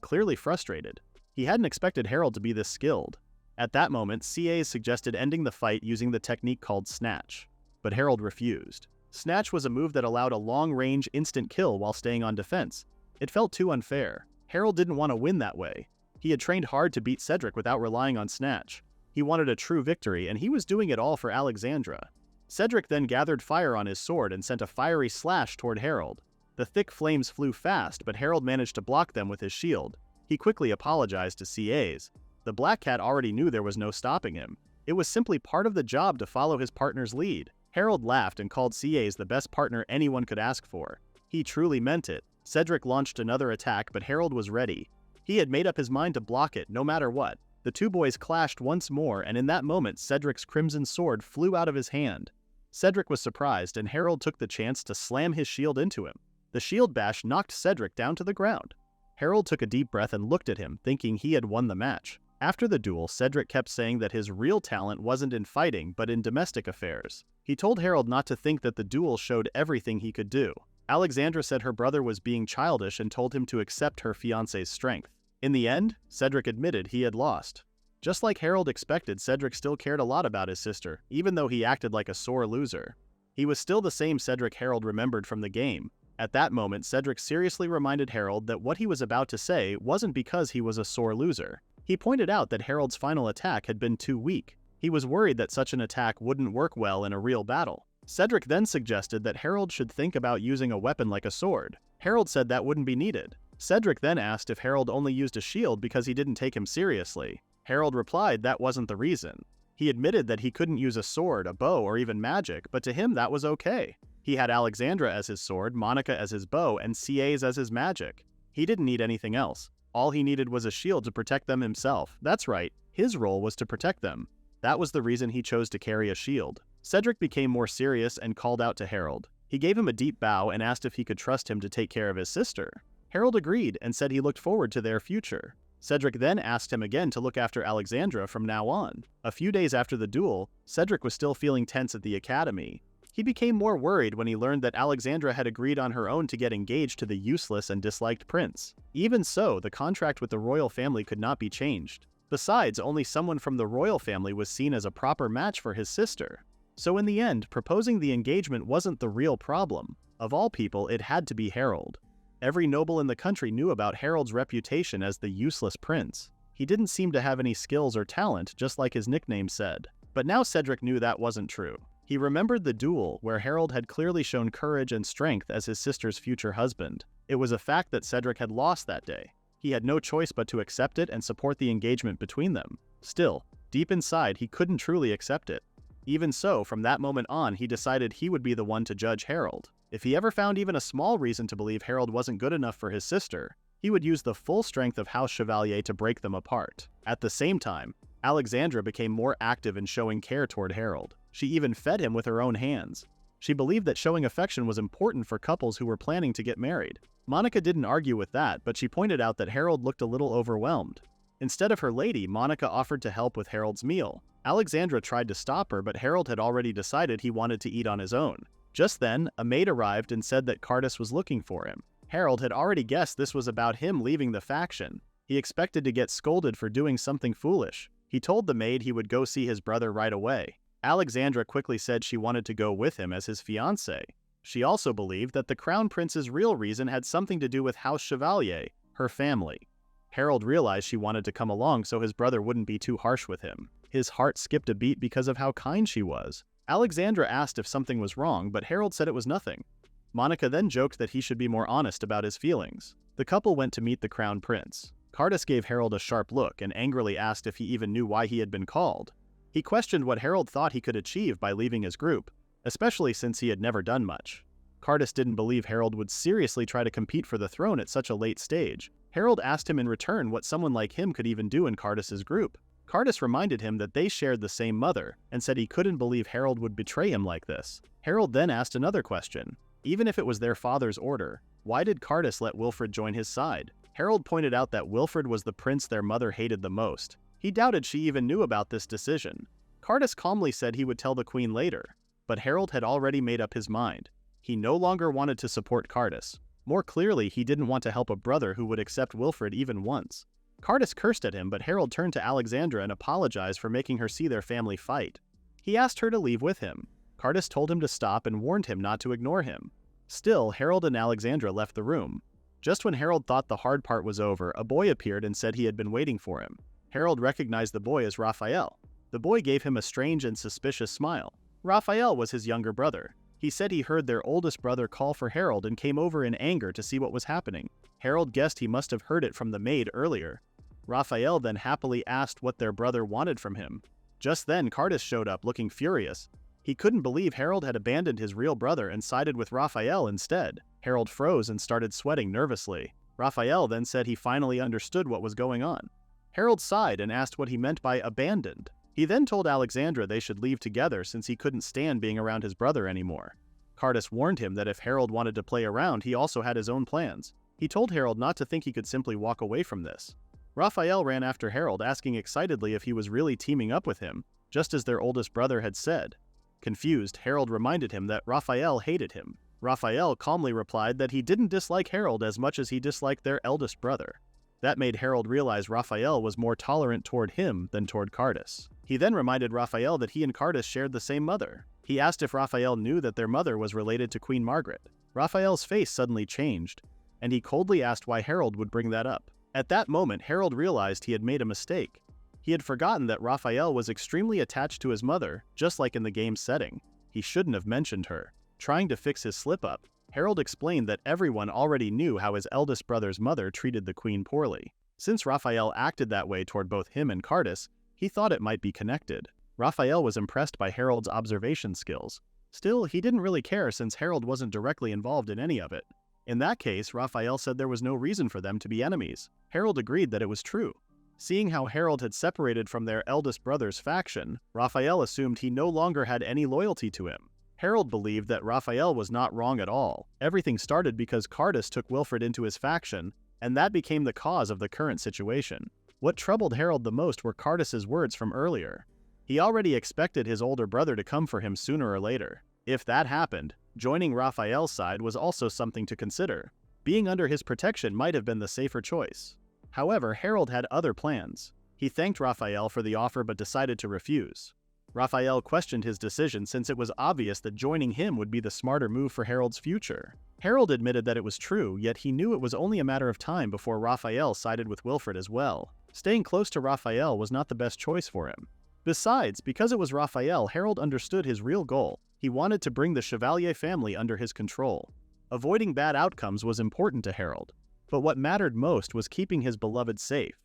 clearly frustrated. He hadn't expected Harold to be this skilled. At that moment, CAs suggested ending the fight using the technique called Snatch. But Harold refused. Snatch was a move that allowed a long-range instant kill while staying on defense. It felt too unfair. Harold didn't want to win that way. He had trained hard to beat Cedric without relying on Snatch. He wanted a true victory, and he was doing it all for Alexandra. Cedric then gathered fire on his sword and sent a fiery slash toward Harold. The thick flames flew fast, but Harold managed to block them with his shield. He quickly apologized to CAs. The Black Cat already knew there was no stopping him. It was simply part of the job to follow his partner's lead. Harold laughed and called CAs the best partner anyone could ask for. He truly meant it. Cedric launched another attack, but Harold was ready. He had made up his mind to block it, no matter what. The two boys clashed once more, and in that moment, Cedric's crimson sword flew out of his hand. Cedric was surprised, and Harold took the chance to slam his shield into him. The shield bash knocked Cedric down to the ground. Harold took a deep breath and looked at him, thinking he had won the match. After the duel, Cedric kept saying that his real talent wasn't in fighting, but in domestic affairs. He told Harold not to think that the duel showed everything he could do. Alexandra said her brother was being childish and told him to accept her fiancé's strength. In the end, Cedric admitted he had lost. Just like Harold expected, Cedric still cared a lot about his sister, even though he acted like a sore loser. He was still the same Cedric Harold remembered from the game. At that moment, Cedric seriously reminded Harold that what he was about to say wasn't because he was a sore loser. He pointed out that Harold's final attack had been too weak. He was worried that such an attack wouldn't work well in a real battle. Cedric then suggested that Harold should think about using a weapon like a sword. Harold said that wouldn't be needed. Cedric then asked if Harold only used a shield because he didn't take him seriously. Harold replied that wasn't the reason. He admitted that he couldn't use a sword, a bow, or even magic, but to him that was okay. He had Alexandra as his sword, Monica as his bow, and CAs as his magic. He didn't need anything else. All he needed was a shield to protect them himself. That's right, his role was to protect them. That was the reason he chose to carry a shield. Cedric became more serious and called out to Harold. He gave him a deep bow and asked if he could trust him to take care of his sister. Harold agreed and said he looked forward to their future. Cedric then asked him again to look after Alexandra from now on. A few days after the duel, Cedric was still feeling tense at the academy. He became more worried when he learned that Alexandra had agreed on her own to get engaged to the useless and disliked prince. Even so, the contract with the royal family could not be changed. Besides, only someone from the royal family was seen as a proper match for his sister. So in the end, proposing the engagement wasn't the real problem. Of all people, it had to be Harold. Every noble in the country knew about Harold's reputation as the useless prince. He didn't seem to have any skills or talent, just like his nickname said. But now Cedric knew that wasn't true. He remembered the duel, where Harold had clearly shown courage and strength as his sister's future husband. It was a fact that Cedric had lost that day. He had no choice but to accept it and support the engagement between them. Still, deep inside, he couldn't truly accept it. Even so, from that moment on, he decided he would be the one to judge Harold. If he ever found even a small reason to believe Harold wasn't good enough for his sister, he would use the full strength of House Chevalier to break them apart. At the same time, Alexandra became more active in showing care toward Harold. She even fed him with her own hands. She believed that showing affection was important for couples who were planning to get married. Monica didn't argue with that, but she pointed out that Harold looked a little overwhelmed. Instead of her lady, Monica offered to help with Harold's meal. Alexandra tried to stop her, but Harold had already decided he wanted to eat on his own. Just then, a maid arrived and said that Cardus was looking for him. Harold had already guessed this was about him leaving the faction. He expected to get scolded for doing something foolish. He told the maid he would go see his brother right away. Alexandra quickly said she wanted to go with him as his fiancée. She also believed that the Crown Prince's real reason had something to do with House Chevalier, her family. Harold realized she wanted to come along so his brother wouldn't be too harsh with him. His heart skipped a beat because of how kind she was. Alexandra asked if something was wrong, but Harold said it was nothing. Monica then joked that he should be more honest about his feelings. The couple went to meet the Crown Prince. Cardus gave Harold a sharp look and angrily asked if he even knew why he had been called. He questioned what Harold thought he could achieve by leaving his group, especially since he had never done much. Cardus didn't believe Harold would seriously try to compete for the throne at such a late stage. Harold asked him in return what someone like him could even do in Cardus's group. Cardus reminded him that they shared the same mother, and said he couldn't believe Harold would betray him like this. Harold then asked another question. Even if it was their father's order, why did Cardus let Wilfred join his side? Harold pointed out that Wilfred was the prince their mother hated the most. He doubted she even knew about this decision. Cardus calmly said he would tell the queen later, but Harold had already made up his mind. He no longer wanted to support Cardus. More clearly, he didn't want to help a brother who would accept Wilfred even once. Cardus cursed at him, but Harold turned to Alexandra and apologized for making her see their family fight. He asked her to leave with him. Cardus told him to stop and warned him not to ignore him. Still, Harold and Alexandra left the room. Just when Harold thought the hard part was over, a boy appeared and said he had been waiting for him. Harold recognized the boy as Raphael. The boy gave him a strange and suspicious smile. Raphael was his younger brother. He said he heard their oldest brother call for Harold and came over in anger to see what was happening. Harold guessed he must have heard it from the maid earlier. Raphael then happily asked what their brother wanted from him. Just then, Cardus showed up looking furious. He couldn't believe Harold had abandoned his real brother and sided with Raphael instead. Harold froze and started sweating nervously. Raphael then said he finally understood what was going on. Harold sighed and asked what he meant by abandoned. He then told Alexandra they should leave together since he couldn't stand being around his brother anymore. Cardus warned him that if Harold wanted to play around, he also had his own plans. He told Harold not to think he could simply walk away from this. Raphael ran after Harold, asking excitedly if he was really teaming up with him, just as their oldest brother had said. Confused, Harold reminded him that Raphael hated him. Raphael calmly replied that he didn't dislike Harold as much as he disliked their eldest brother. That made Harold realize Raphael was more tolerant toward him than toward Cardus. He then reminded Raphael that he and Cardus shared the same mother. He asked if Raphael knew that their mother was related to Queen Margaret. Raphael's face suddenly changed, and he coldly asked why Harold would bring that up. At that moment, Harold realized he had made a mistake. He had forgotten that Raphael was extremely attached to his mother, just like in the game's setting. He shouldn't have mentioned her. Trying to fix his slip-up, Harold explained that everyone already knew how his eldest brother's mother treated the queen poorly. Since Raphael acted that way toward both him and Cardus, he thought it might be connected. Raphael was impressed by Harold's observation skills. Still, he didn't really care since Harold wasn't directly involved in any of it. In that case, Raphael said there was no reason for them to be enemies. Harold agreed that it was true. Seeing how Harold had separated from their eldest brother's faction, Raphael assumed he no longer had any loyalty to him. Harold believed that Raphael was not wrong at all. Everything started because Cardus took Wilfred into his faction, and that became the cause of the current situation. What troubled Harold the most were Cardus's words from earlier. He already expected his older brother to come for him sooner or later. If that happened, joining Raphael's side was also something to consider. Being under his protection might have been the safer choice. However, Harold had other plans. He thanked Raphael for the offer but decided to refuse. Raphael questioned his decision since it was obvious that joining him would be the smarter move for Harold's future. Harold admitted that it was true, yet he knew it was only a matter of time before Raphael sided with Wilfred as well. Staying close to Raphael was not the best choice for him. Besides, because it was Raphael, Harold understood his real goal. He wanted to bring the Chevalier family under his control. Avoiding bad outcomes was important to Harold, but what mattered most was keeping his beloved safe.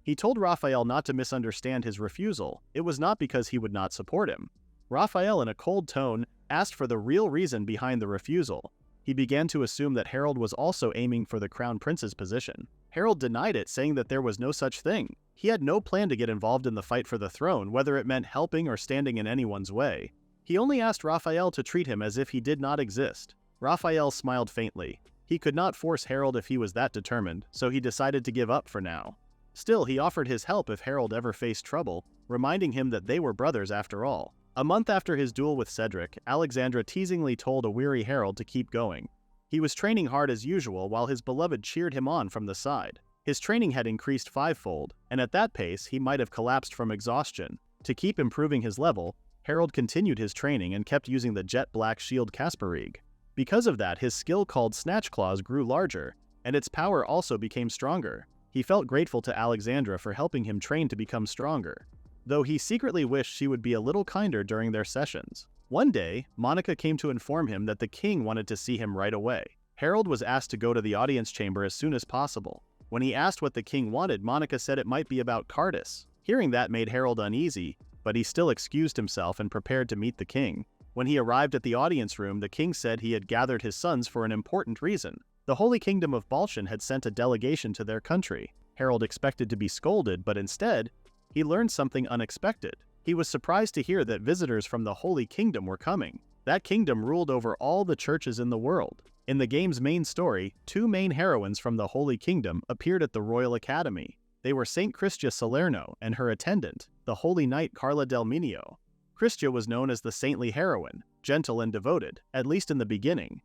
He told Raphael not to misunderstand his refusal. It was not because he would not support him. Raphael, in a cold tone, asked for the real reason behind the refusal. He began to assume that Harold was also aiming for the Crown Prince's position. Harold denied it, saying that there was no such thing. He had no plan to get involved in the fight for the throne, whether it meant helping or standing in anyone's way. He only asked Raphael to treat him as if he did not exist. Raphael smiled faintly. He could not force Harold if he was that determined, so he decided to give up for now. Still, he offered his help if Harold ever faced trouble, reminding him that they were brothers after all. A month after his duel with Cedric, Alexandra teasingly told a weary Harold to keep going. He was training hard as usual while his beloved cheered him on from the side. His training had increased fivefold, and at that pace he might have collapsed from exhaustion. To keep improving his level, Harold continued his training and kept using the jet black shield Kasperig. Because of that, his skill called Snatch Claws grew larger, and its power also became stronger. He felt grateful to Alexandra for helping him train to become stronger, though he secretly wished she would be a little kinder during their sessions. One day, Monica came to inform him that the king wanted to see him right away. Harold was asked to go to the audience chamber as soon as possible. When he asked what the king wanted, Monica said it might be about Cardus. Hearing that made Harold uneasy, but he still excused himself and prepared to meet the king. When he arrived at the audience room, the king said he had gathered his sons for an important reason. The Holy Kingdom of Balshan had sent a delegation to their country. Harold expected to be scolded, but instead, he learned something unexpected. He was surprised to hear that visitors from the Holy Kingdom were coming. That kingdom ruled over all the churches in the world. In the game's main story, two main heroines from the Holy Kingdom appeared at the Royal Academy. They were Saint Christia Salerno and her attendant, the Holy Knight Carla del Minio. Christia was known as the saintly heroine, gentle and devoted, at least in the beginning.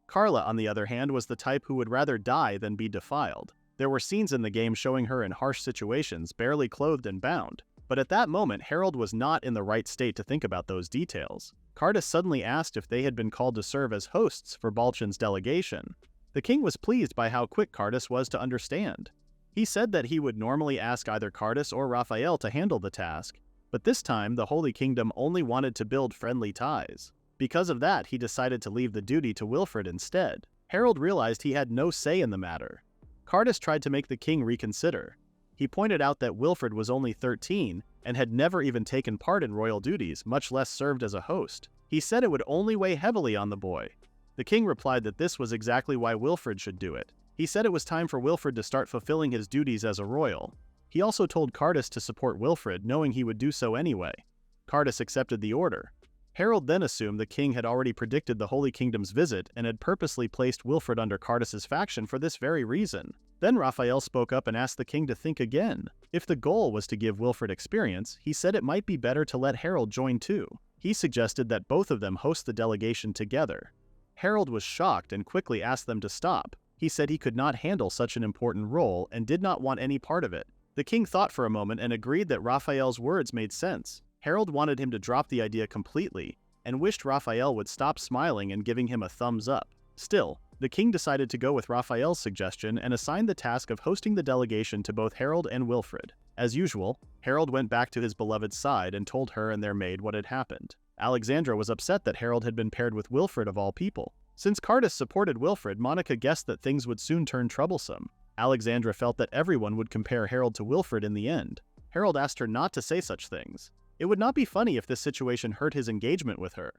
Carla, on the other hand, was the type who would rather die than be defiled. There were scenes in the game showing her in harsh situations, barely clothed and bound. But at that moment, Harold was not in the right state to think about those details. Cardus suddenly asked if they had been called to serve as hosts for Balshan's delegation. The king was pleased by how quick Cardus was to understand. He said that he would normally ask either Cardus or Raphael to handle the task, but this time the Holy Kingdom only wanted to build friendly ties. Because of that, he decided to leave the duty to Wilfred instead. Harold realized he had no say in the matter. Cardus tried to make the king reconsider. He pointed out that Wilfred was only 13 and had never even taken part in royal duties, much less served as a host. He said it would only weigh heavily on the boy. The king replied that this was exactly why Wilfred should do it. He said it was time for Wilfred to start fulfilling his duties as a royal. He also told Cardus to support Wilfred, knowing he would do so anyway. Cardus accepted the order. Harold then assumed the king had already predicted the Holy Kingdom's visit and had purposely placed Wilfred under Cardus's faction for this very reason. Then Raphael spoke up and asked the king to think again. If the goal was to give Wilfred experience, he said it might be better to let Harold join too. He suggested that both of them host the delegation together. Harold was shocked and quickly asked them to stop. He said he could not handle such an important role and did not want any part of it. The king thought for a moment and agreed that Raphael's words made sense. Harold wanted him to drop the idea completely and wished Raphael would stop smiling and giving him a thumbs up. Still, the king decided to go with Raphael's suggestion and assigned the task of hosting the delegation to both Harold and Wilfred. As usual, Harold went back to his beloved's side and told her and their maid what had happened. Alexandra was upset that Harold had been paired with Wilfred of all people. Since Cardus supported Wilfred, Monica guessed that things would soon turn troublesome. Alexandra felt that everyone would compare Harold to Wilfred in the end. Harold asked her not to say such things. It would not be funny if this situation hurt his engagement with her.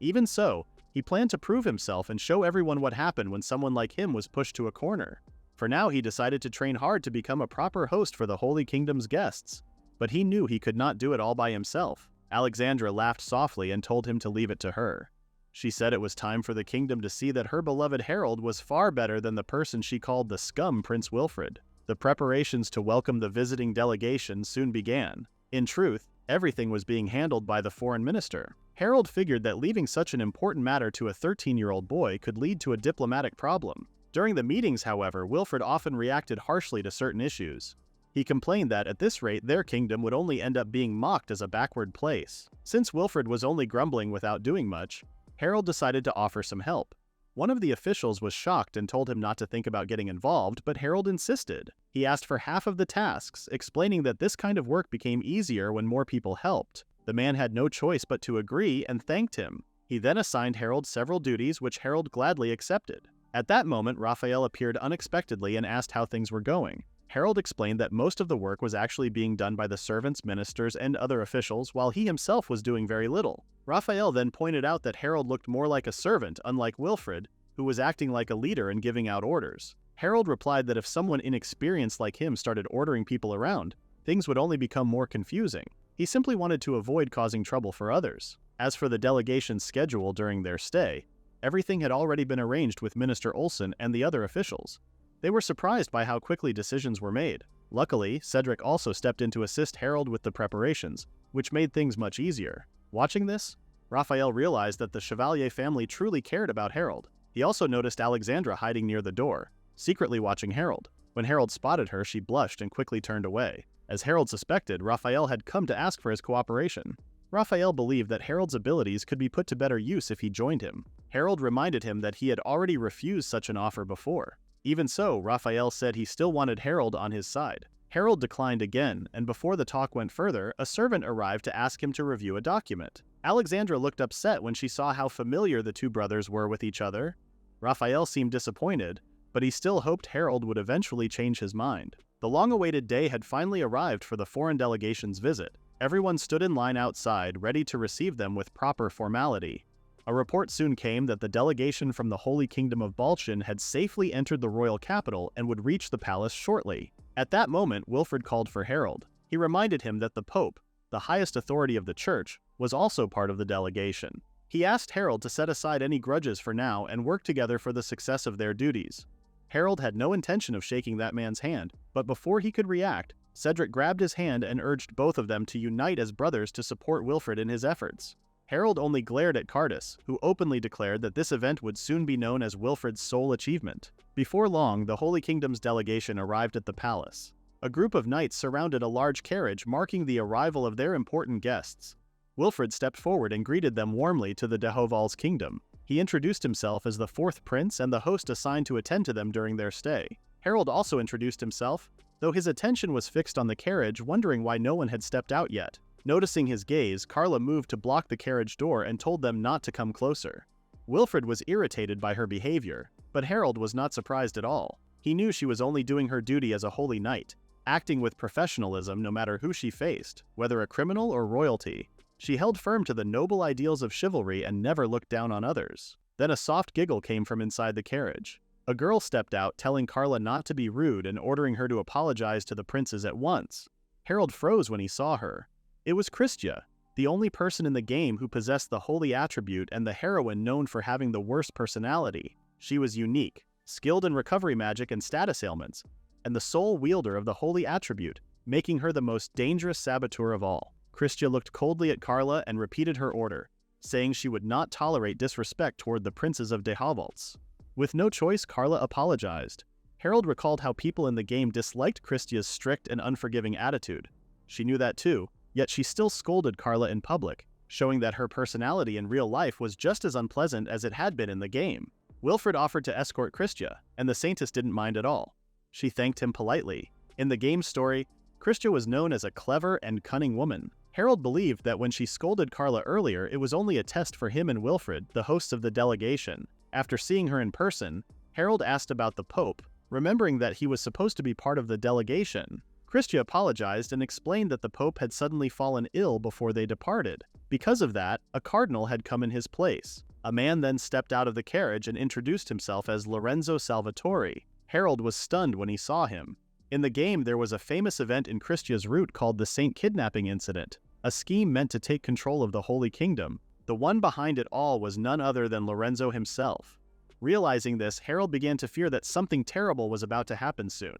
Even so, he planned to prove himself and show everyone what happened when someone like him was pushed to a corner. For now, he decided to train hard to become a proper host for the Holy Kingdom's guests. But he knew he could not do it all by himself. Alexandra laughed softly and told him to leave it to her. She said it was time for the kingdom to see that her beloved Harold was far better than the person she called the scum Prince Wilfred. The preparations to welcome the visiting delegation soon began. In truth, everything was being handled by the foreign minister. Harold figured that leaving such an important matter to a 13-year-old boy could lead to a diplomatic problem. During the meetings, however, Wilfred often reacted harshly to certain issues. He complained that, at this rate, their kingdom would only end up being mocked as a backward place. Since Wilfred was only grumbling without doing much, Harold decided to offer some help. One of the officials was shocked and told him not to think about getting involved, but Harold insisted. He asked for half of the tasks, explaining that this kind of work became easier when more people helped. The man had no choice but to agree and thanked him. He then assigned Harold several duties which Harold gladly accepted. At that moment, Raphael appeared unexpectedly and asked how things were going. Harold explained that most of the work was actually being done by the servants, ministers, and other officials, while he himself was doing very little. Raphael then pointed out that Harold looked more like a servant, unlike Wilfred, who was acting like a leader and giving out orders. Harold replied that if someone inexperienced like him started ordering people around, things would only become more confusing. He simply wanted to avoid causing trouble for others. As for the delegation's schedule during their stay, everything had already been arranged with Minister Olsen and the other officials. They were surprised by how quickly decisions were made. Luckily, Cedric also stepped in to assist Harold with the preparations, which made things much easier. Watching this, Raphael realized that the Chevalier family truly cared about Harold. He also noticed Alexandra hiding near the door, secretly watching Harold. When Harold spotted her, she blushed and quickly turned away. As Harold suspected, Raphael had come to ask for his cooperation. Raphael believed that Harold's abilities could be put to better use if he joined him. Harold reminded him that he had already refused such an offer before. Even so, Raphael said he still wanted Harold on his side. Harold declined again, and before the talk went further, a servant arrived to ask him to review a document. Alexandra looked upset when she saw how familiar the two brothers were with each other. Raphael seemed disappointed, but he still hoped Harold would eventually change his mind. The long-awaited day had finally arrived for the foreign delegation's visit. Everyone stood in line outside, ready to receive them with proper formality. A report soon came that the delegation from the Holy Kingdom of Balshan had safely entered the royal capital and would reach the palace shortly. At that moment, Wilfred called for Harold. He reminded him that the Pope, the highest authority of the church, was also part of the delegation. He asked Harold to set aside any grudges for now and work together for the success of their duties. Harold had no intention of shaking that man's hand, but before he could react, Cedric grabbed his hand and urged both of them to unite as brothers to support Wilfred in his efforts. Harold only glared at Cardus, who openly declared that this event would soon be known as Wilfred's sole achievement. Before long, the Holy Kingdom's delegation arrived at the palace. A group of knights surrounded a large carriage marking the arrival of their important guests. Wilfred stepped forward and greeted them warmly to the Dehoval's kingdom. He introduced himself as the fourth prince and the host assigned to attend to them during their stay. Harold also introduced himself, though his attention was fixed on the carriage, wondering why no one had stepped out yet. Noticing his gaze, Carla moved to block the carriage door and told them not to come closer. Wilfred was irritated by her behavior, but Harold was not surprised at all. He knew she was only doing her duty as a holy knight, acting with professionalism no matter who she faced, whether a criminal or royalty. She held firm to the noble ideals of chivalry and never looked down on others. Then a soft giggle came from inside the carriage. A girl stepped out, telling Carla not to be rude and ordering her to apologize to the princes at once. Harold froze when he saw her. It was Christia, the only person in the game who possessed the holy attribute and the heroine known for having the worst personality. She was unique, skilled in recovery magic and status ailments, and the sole wielder of the holy attribute, making her the most dangerous saboteur of all. Christia looked coldly at Carla and repeated her order, saying she would not tolerate disrespect toward the princes of Dehovaltz. With no choice, Carla apologized. Harold recalled how people in the game disliked Christia's strict and unforgiving attitude. She knew that too, yet she still scolded Carla in public, showing that her personality in real life was just as unpleasant as it had been in the game. Wilfred offered to escort Christia, and the Saintess didn't mind at all. She thanked him politely. In the game story, Christia was known as a clever and cunning woman. Harold believed that when she scolded Carla earlier, it was only a test for him and Wilfred, the hosts of the delegation. After seeing her in person, Harold asked about the Pope, remembering that he was supposed to be part of the delegation. Christia apologized and explained that the Pope had suddenly fallen ill before they departed. Because of that, a cardinal had come in his place. A man then stepped out of the carriage and introduced himself as Lorenzo Salvatore. Harold was stunned when he saw him. In the game, there was a famous event in Christia's route called the Saint Kidnapping Incident, a scheme meant to take control of the Holy Kingdom. The one behind it all was none other than Lorenzo himself. Realizing this, Harold began to fear that something terrible was about to happen soon.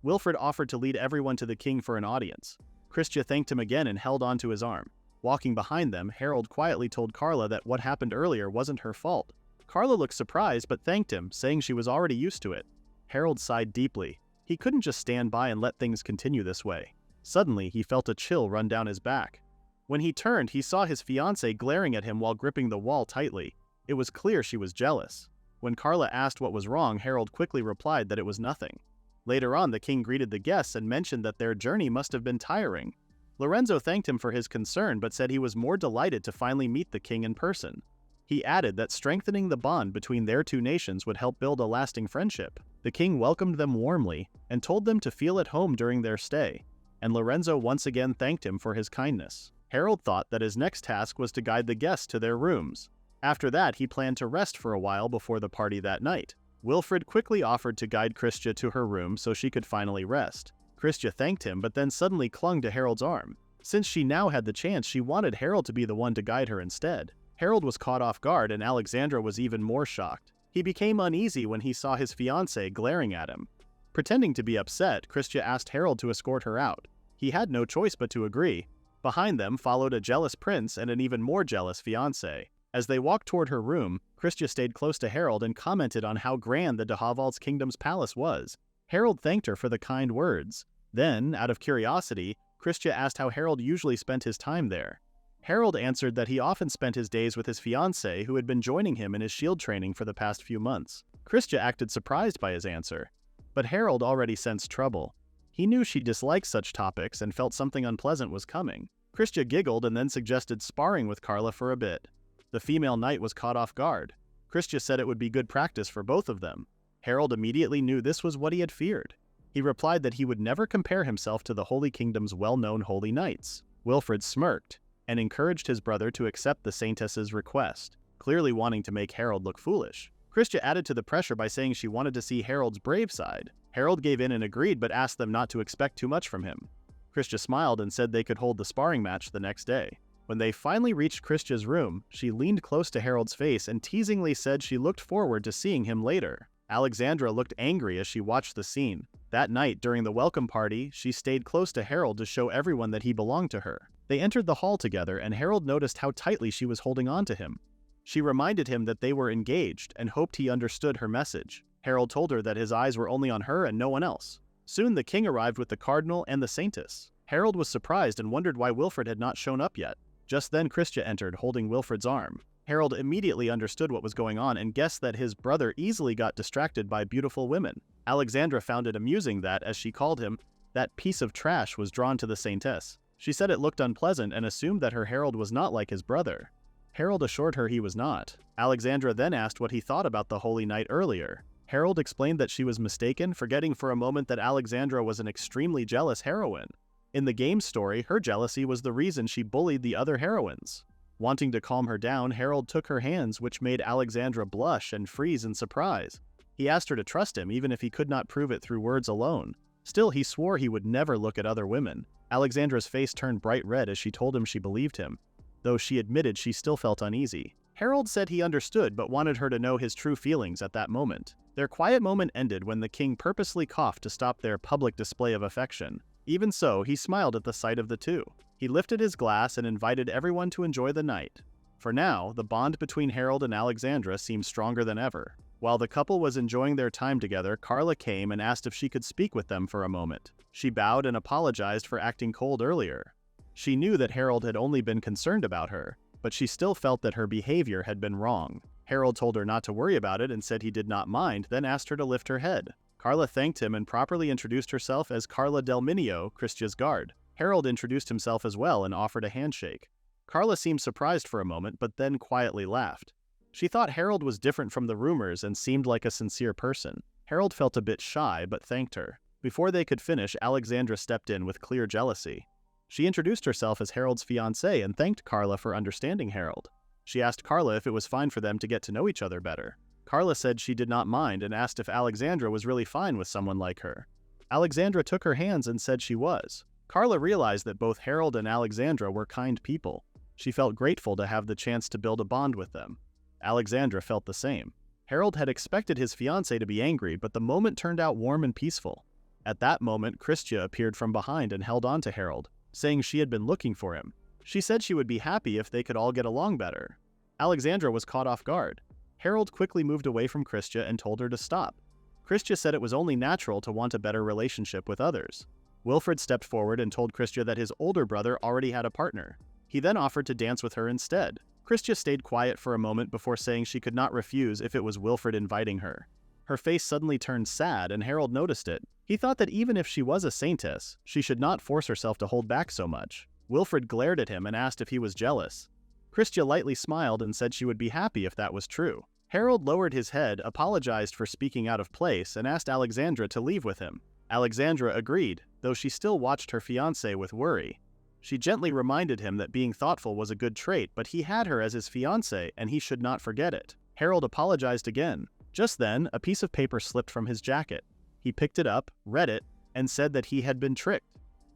Wilfred offered to lead everyone to the king for an audience. Christia thanked him again and held onto his arm. Walking behind them, Harold quietly told Carla that what happened earlier wasn't her fault. Carla looked surprised but thanked him, saying she was already used to it. Harold sighed deeply. He couldn't just stand by and let things continue this way. Suddenly, he felt a chill run down his back. When he turned, he saw his fiancée glaring at him while gripping the wall tightly. It was clear she was jealous. When Carla asked what was wrong, Harold quickly replied that it was nothing. Later on, the king greeted the guests and mentioned that their journey must have been tiring. Lorenzo thanked him for his concern but said he was more delighted to finally meet the king in person. He added that strengthening the bond between their two nations would help build a lasting friendship. The king welcomed them warmly and told them to feel at home during their stay, and Lorenzo once again thanked him for his kindness. Harold thought that his next task was to guide the guests to their rooms. After that, he planned to rest for a while before the party that night. Wilfred quickly offered to guide Christia to her room so she could finally rest. Christia thanked him but then suddenly clung to Harold's arm. Since she now had the chance, she wanted Harold to be the one to guide her instead. Harold was caught off guard, and Alexandra was even more shocked. He became uneasy when he saw his fiancée glaring at him. Pretending to be upset, Christia asked Harold to escort her out. He had no choice but to agree. Behind them followed a jealous prince and an even more jealous fiancé. As they walked toward her room, Christia stayed close to Harold and commented on how grand the de Haval's kingdom's palace was. Harold thanked her for the kind words. Then, out of curiosity, Christia asked how Harold usually spent his time there. Harold answered that he often spent his days with his fiancée, who had been joining him in his shield training for the past few months. Christia acted surprised by his answer. But Harold already sensed trouble. He knew she disliked such topics and felt something unpleasant was coming. Christia giggled and then suggested sparring with Carla for a bit. The female knight was caught off guard. Christia said it would be good practice for both of them. Harold immediately knew this was what he had feared. He replied that he would never compare himself to the Holy Kingdom's well-known holy knights. Wilfred smirked and encouraged his brother to accept the Saintess's request, clearly wanting to make Harold look foolish. Christia added to the pressure by saying she wanted to see Harold's brave side. Harold gave in and agreed, but asked them not to expect too much from him. Christia smiled and said they could hold the sparring match the next day. When they finally reached Christia's room, she leaned close to Harold's face and teasingly said she looked forward to seeing him later. Alexandra looked angry as she watched the scene. That night, during the welcome party, she stayed close to Harold to show everyone that he belonged to her. They entered the hall together, and Harold noticed how tightly she was holding on to him. She reminded him that they were engaged and hoped he understood her message. Harold told her that his eyes were only on her and no one else. Soon the king arrived with the cardinal and the saintess. Harold was surprised and wondered why Wilfred had not shown up yet. Just then Christia entered, holding Wilfred's arm. Harold immediately understood what was going on and guessed that his brother easily got distracted by beautiful women. Alexandra found it amusing that, as she called him, that piece of trash was drawn to the saintess. She said it looked unpleasant and assumed that her Harold was not like his brother. Harold assured her he was not. Alexandra then asked what he thought about the holy knight earlier. Harold explained that she was mistaken, forgetting for a moment that Alexandra was an extremely jealous heroine. In the game's story, her jealousy was the reason she bullied the other heroines. Wanting to calm her down, Harold took her hands, which made Alexandra blush and freeze in surprise. He asked her to trust him, even if he could not prove it through words alone. Still, he swore he would never look at other women. Alexandra's face turned bright red as she told him she believed him, though she admitted she still felt uneasy. Harold said he understood but wanted her to know his true feelings at that moment. Their quiet moment ended when the king purposely coughed to stop their public display of affection. Even so, he smiled at the sight of the two. He lifted his glass and invited everyone to enjoy the night. For now, the bond between Harold and Alexandra seemed stronger than ever. While the couple was enjoying their time together, Carla came and asked if she could speak with them for a moment. She bowed and apologized for acting cold earlier. She knew that Harold had only been concerned about her, but she still felt that her behavior had been wrong. Harold told her not to worry about it and said he did not mind, then asked her to lift her head. Carla thanked him and properly introduced herself as Carla del Minio, Christia's guard. Harold introduced himself as well and offered a handshake. Carla seemed surprised for a moment, but then quietly laughed. She thought Harold was different from the rumors and seemed like a sincere person. Harold felt a bit shy, but thanked her. Before they could finish, Alexandra stepped in with clear jealousy. She introduced herself as Harold's fiancée and thanked Carla for understanding Harold. She asked Carla if it was fine for them to get to know each other better. Carla said she did not mind and asked if Alexandra was really fine with someone like her. Alexandra took her hands and said she was. Carla realized that both Harold and Alexandra were kind people. She felt grateful to have the chance to build a bond with them. Alexandra felt the same. Harold had expected his fiancée to be angry, but the moment turned out warm and peaceful. At that moment, Christia appeared from behind and held on to Harold, saying she had been looking for him. She said she would be happy if they could all get along better. Alexandra was caught off guard. Harold quickly moved away from Christia and told her to stop. Christia said it was only natural to want a better relationship with others. Wilfred stepped forward and told Christia that his older brother already had a partner. He then offered to dance with her instead. Christia stayed quiet for a moment before saying she could not refuse if it was Wilfred inviting her. Her face suddenly turned sad, and Harold noticed it. He thought that even if she was a saintess, she should not force herself to hold back so much. Wilfred glared at him and asked if he was jealous. Christia lightly smiled and said she would be happy if that was true. Harold lowered his head, apologized for speaking out of place, and asked Alexandra to leave with him. Alexandra agreed, though she still watched her fiancé with worry. She gently reminded him that being thoughtful was a good trait, but he had her as his fiancé and he should not forget it. Harold apologized again. Just then, a piece of paper slipped from his jacket. He picked it up, read it, and said that he had been tricked.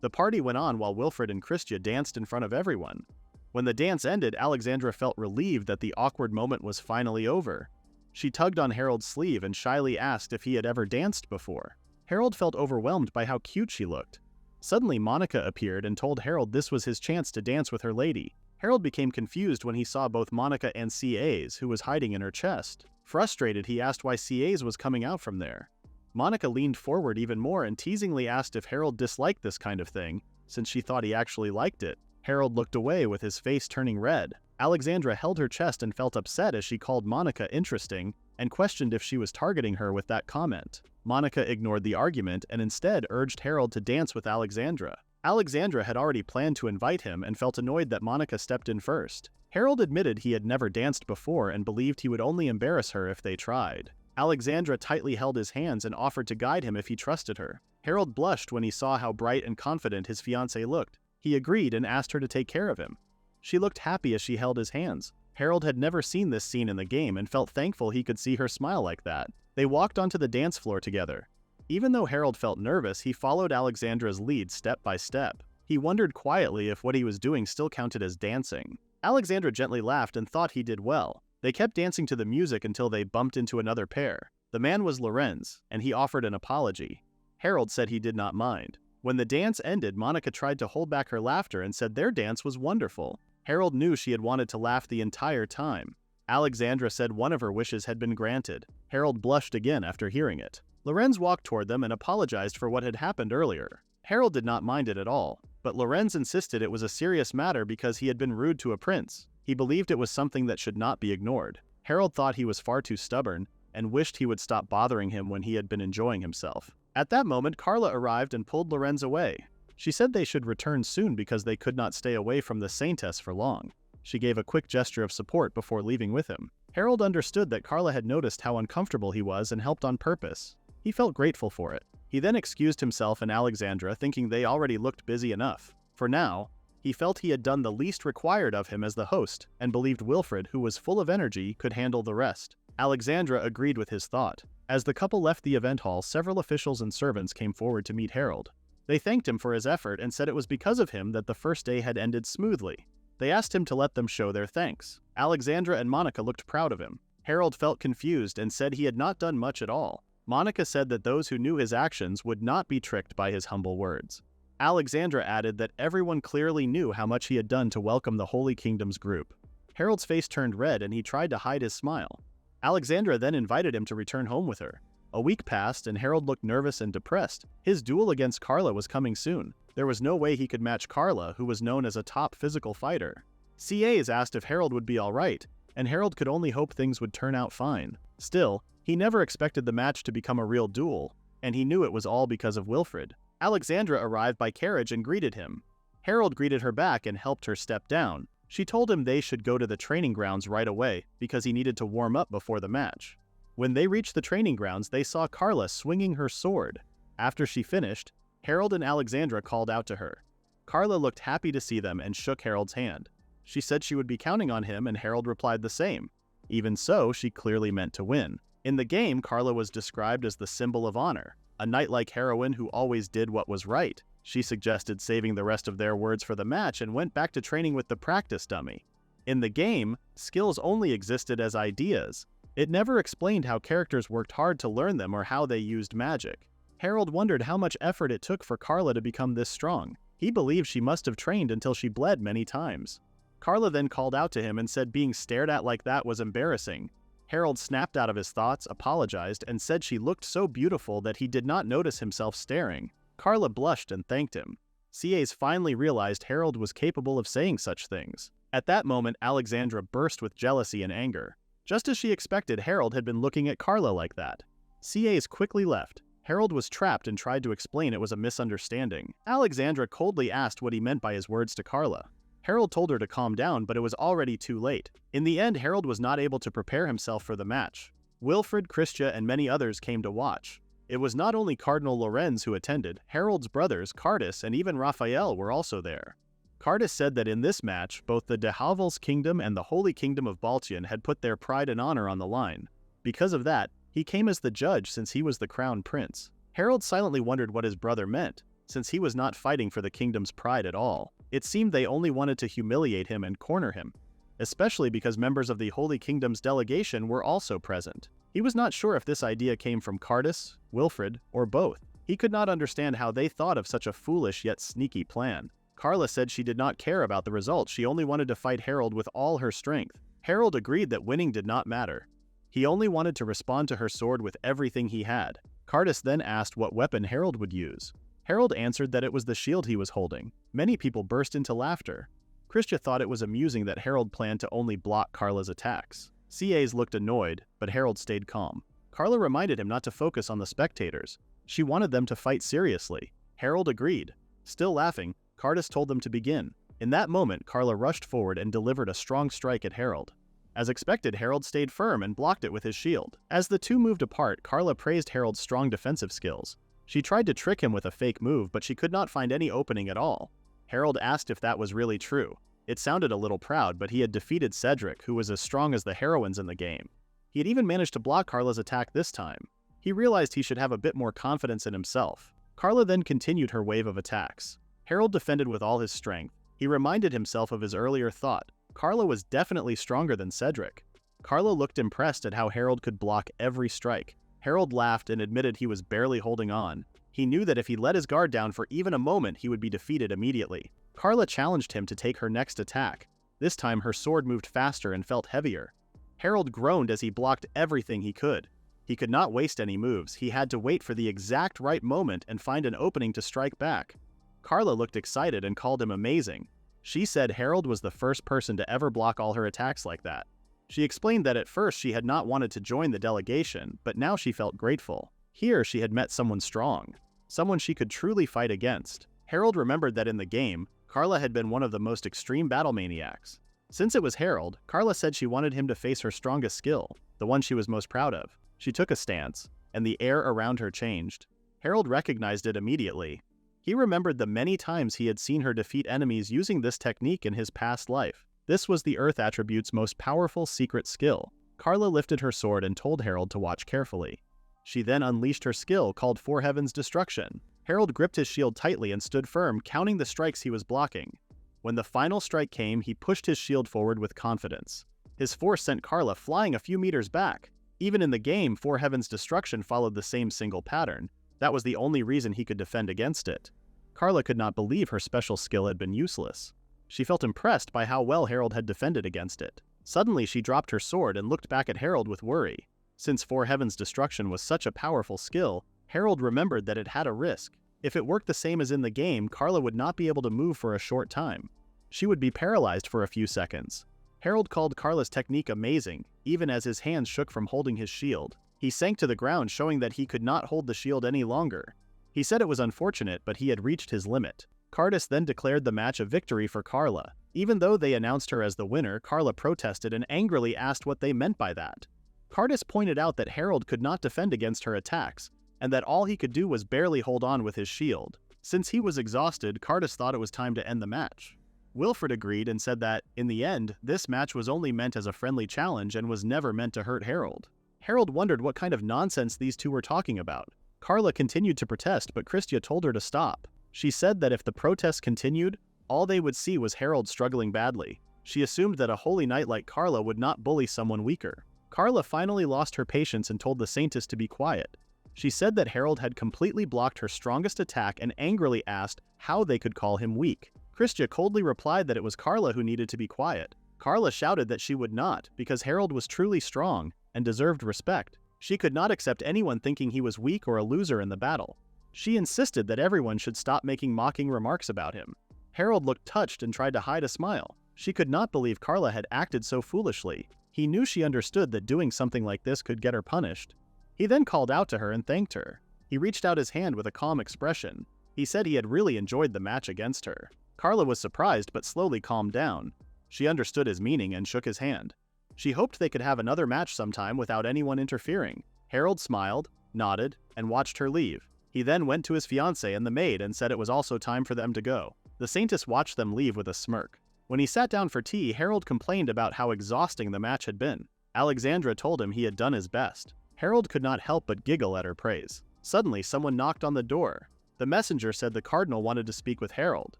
The party went on while Wilfred and Christia danced in front of everyone. When the dance ended, Alexandra felt relieved that the awkward moment was finally over. She tugged on Harold's sleeve and shyly asked if he had ever danced before. Harold felt overwhelmed by how cute she looked. Suddenly, Monica appeared and told Harold this was his chance to dance with her lady. Harold became confused when he saw both Monica and CA's, who was hiding in her chest. Frustrated, he asked why CA's was coming out from there. Monica leaned forward even more and teasingly asked if Harold disliked this kind of thing, since she thought he actually liked it. Harold looked away with his face turning red. Alexandra held her chest and felt upset as she called Monica interesting and questioned if she was targeting her with that comment. Monica ignored the argument and instead urged Harold to dance with Alexandra. Alexandra had already planned to invite him and felt annoyed that Monica stepped in first. Harold admitted he had never danced before and believed he would only embarrass her if they tried. Alexandra tightly held his hands and offered to guide him if he trusted her. Harold blushed when he saw how bright and confident his fiancée looked. He agreed and asked her to take care of him. She looked happy as she held his hands. Harold had never seen this scene in the game and felt thankful he could see her smile like that. They walked onto the dance floor together. Even though Harold felt nervous, he followed Alexandra's lead step by step. He wondered quietly if what he was doing still counted as dancing. Alexandra gently laughed and thought he did well. They kept dancing to the music until they bumped into another pair. The man was Lorenz, and he offered an apology. Harold said he did not mind. When the dance ended, Monica tried to hold back her laughter and said their dance was wonderful. Harold knew she had wanted to laugh the entire time. Alexandra said one of her wishes had been granted. Harold blushed again after hearing it. Lorenz walked toward them and apologized for what had happened earlier. Harold did not mind it at all, but Lorenz insisted it was a serious matter because he had been rude to a prince. He believed it was something that should not be ignored. Harold thought he was far too stubborn and wished he would stop bothering him when he had been enjoying himself. At that moment, Carla arrived and pulled Lorenz away. She said they should return soon because they could not stay away from the Saintess for long. She gave a quick gesture of support before leaving with him. Harold understood that Carla had noticed how uncomfortable he was and helped on purpose. He felt grateful for it. He then excused himself and Alexandra, thinking they already looked busy enough. For now, he felt he had done the least required of him as the host, and believed Wilfred, who was full of energy, could handle the rest. Alexandra agreed with his thought. As the couple left the event hall, several officials and servants came forward to meet Harold. They thanked him for his effort and said it was because of him that the first day had ended smoothly. They asked him to let them show their thanks. Alexandra and Monica looked proud of him. Harold felt confused and said he had not done much at all. Monica said that those who knew his actions would not be tricked by his humble words. Alexandra added that everyone clearly knew how much he had done to welcome the Holy Kingdom's group. Harold's face turned red and he tried to hide his smile. Alexandra then invited him to return home with her. A week passed and Harold looked nervous and depressed. His duel against Carla was coming soon. There was no way he could match Carla, who was known as a top physical fighter. CA's asked if Harold would be alright, and Harold could only hope things would turn out fine. Still, he never expected the match to become a real duel, and he knew it was all because of Wilfred. Alexandra arrived by carriage and greeted him. Harold greeted her back and helped her step down. She told him they should go to the training grounds right away because he needed to warm up before the match. When they reached the training grounds, they saw Carla swinging her sword. After she finished, Harold and Alexandra called out to her. Carla looked happy to see them and shook Harold's hand. She said she would be counting on him, and Harold replied the same. Even so, she clearly meant to win. In the game, Carla was described as the symbol of honor, a knight-like heroine who always did what was right. She suggested saving the rest of their words for the match and went back to training with the practice dummy. In the game, skills only existed as ideas. It never explained how characters worked hard to learn them or how they used magic. Harold wondered how much effort it took for Carla to become this strong. He believed she must have trained until she bled many times. Carla then called out to him and said being stared at like that was embarrassing. Harold snapped out of his thoughts, apologized, and said she looked so beautiful that he did not notice himself staring. Carla blushed and thanked him. CA's finally realized Harold was capable of saying such things. At that moment, Alexandra burst with jealousy and anger. Just as she expected, Harold had been looking at Carla like that. CA's quickly left. Harold was trapped and tried to explain it was a misunderstanding. Alexandra coldly asked what he meant by his words to Carla. Harold told her to calm down, but it was already too late. In the end, Harold was not able to prepare himself for the match. Wilfred, Christia, and many others came to watch. It was not only Cardinal Lorenz who attended, Harold's brothers, Cardis, and even Raphael were also there. Cardis said that in this match, both the de Havel's kingdom and the Holy Kingdom of Baltian had put their pride and honor on the line. Because of that, he came as the judge since he was the crown prince. Harold silently wondered what his brother meant. since he was not fighting for the kingdom's pride at all. It seemed they only wanted to humiliate him and corner him, especially because members of the Holy Kingdom's delegation were also present. He was not sure if this idea came from Cardus, Wilfred, or both. He could not understand how they thought of such a foolish yet sneaky plan. Carla said she did not care about the result, she only wanted to fight Harold with all her strength. Harold agreed that winning did not matter. He only wanted to respond to her sword with everything he had. Cardus then asked what weapon Harold would use. Harold answered that it was the shield he was holding. Many people burst into laughter. Christia thought it was amusing that Harold planned to only block Carla's attacks. CAs looked annoyed, but Harold stayed calm. Carla reminded him not to focus on the spectators. She wanted them to fight seriously. Harold agreed. Still laughing, Cardus told them to begin. In that moment, Carla rushed forward and delivered a strong strike at Harold. As expected, Harold stayed firm and blocked it with his shield. As the two moved apart, Carla praised Harold's strong defensive skills. She tried to trick him with a fake move, but she could not find any opening at all. Harold asked if that was really true. It sounded a little proud, but he had defeated Cedric, who was as strong as the heroines in the game. He had even managed to block Carla's attack this time. He realized he should have a bit more confidence in himself. Carla then continued her wave of attacks. Harold defended with all his strength. He reminded himself of his earlier thought. Carla was definitely stronger than Cedric. Carla looked impressed at how Harold could block every strike. Harold laughed and admitted he was barely holding on. He knew that if he let his guard down for even a moment, he would be defeated immediately. Carla challenged him to take her next attack. This time her sword moved faster and felt heavier. Harold groaned as he blocked everything he could. He could not waste any moves. He had to wait for the exact right moment and find an opening to strike back. Carla looked excited and called him amazing. She said Harold was the first person to ever block all her attacks like that. She explained that at first she had not wanted to join the delegation, but now she felt grateful. Here she had met someone strong, someone she could truly fight against. Harold remembered that in the game, Carla had been one of the most extreme battle maniacs. Since it was Harold, Carla said she wanted him to face her strongest skill, the one she was most proud of. She took a stance, and the air around her changed. Harold recognized it immediately. He remembered the many times he had seen her defeat enemies using this technique in his past life. This was the Earth attribute's most powerful secret skill. Carla lifted her sword and told Harold to watch carefully. She then unleashed her skill called Four Heavens Destruction. Harold gripped his shield tightly and stood firm, counting the strikes he was blocking. When the final strike came, he pushed his shield forward with confidence. His force sent Carla flying a few meters back. Even in the game, Four Heavens Destruction followed the same single pattern. That was the only reason he could defend against it. Carla could not believe her special skill had been useless. She felt impressed by how well Harold had defended against it. Suddenly, she dropped her sword and looked back at Harold with worry. Since Four Heavens Destruction was such a powerful skill, Harold remembered that it had a risk. If it worked the same as in the game, Carla would not be able to move for a short time. She would be paralyzed for a few seconds. Harold called Carla's technique amazing, even as his hands shook from holding his shield. He sank to the ground, showing that he could not hold the shield any longer. He said it was unfortunate, but he had reached his limit. Cardus then declared the match a victory for Carla. Even though they announced her as the winner, Carla protested and angrily asked what they meant by that. Cardus pointed out that Harold could not defend against her attacks, and that all he could do was barely hold on with his shield. Since he was exhausted, Cardus thought it was time to end the match. Wilfred agreed and said that, in the end, this match was only meant as a friendly challenge and was never meant to hurt Harold. Harold wondered what kind of nonsense these two were talking about. Carla continued to protest, but Christia told her to stop. She said that if the protests continued, all they would see was Harold struggling badly. She assumed that a holy knight like Carla would not bully someone weaker. Carla finally lost her patience and told the Saintess to be quiet. She said that Harold had completely blocked her strongest attack and angrily asked how they could call him weak. Christia coldly replied that it was Carla who needed to be quiet. Carla shouted that she would not, because Harold was truly strong and deserved respect. She could not accept anyone thinking he was weak or a loser in the battle. She insisted that everyone should stop making mocking remarks about him. Harold looked touched and tried to hide a smile. She could not believe Carla had acted so foolishly. He knew she understood that doing something like this could get her punished. He then called out to her and thanked her. He reached out his hand with a calm expression. He said he had really enjoyed the match against her. Carla was surprised but slowly calmed down. She understood his meaning and shook his hand. She hoped they could have another match sometime without anyone interfering. Harold smiled, nodded, and watched her leave. He then went to his fiancée and the maid and said it was also time for them to go. The Saintess watched them leave with a smirk. When he sat down for tea, Harold complained about how exhausting the match had been. Alexandra told him he had done his best. Harold could not help but giggle at her praise. Suddenly, someone knocked on the door. The messenger said the cardinal wanted to speak with Harold.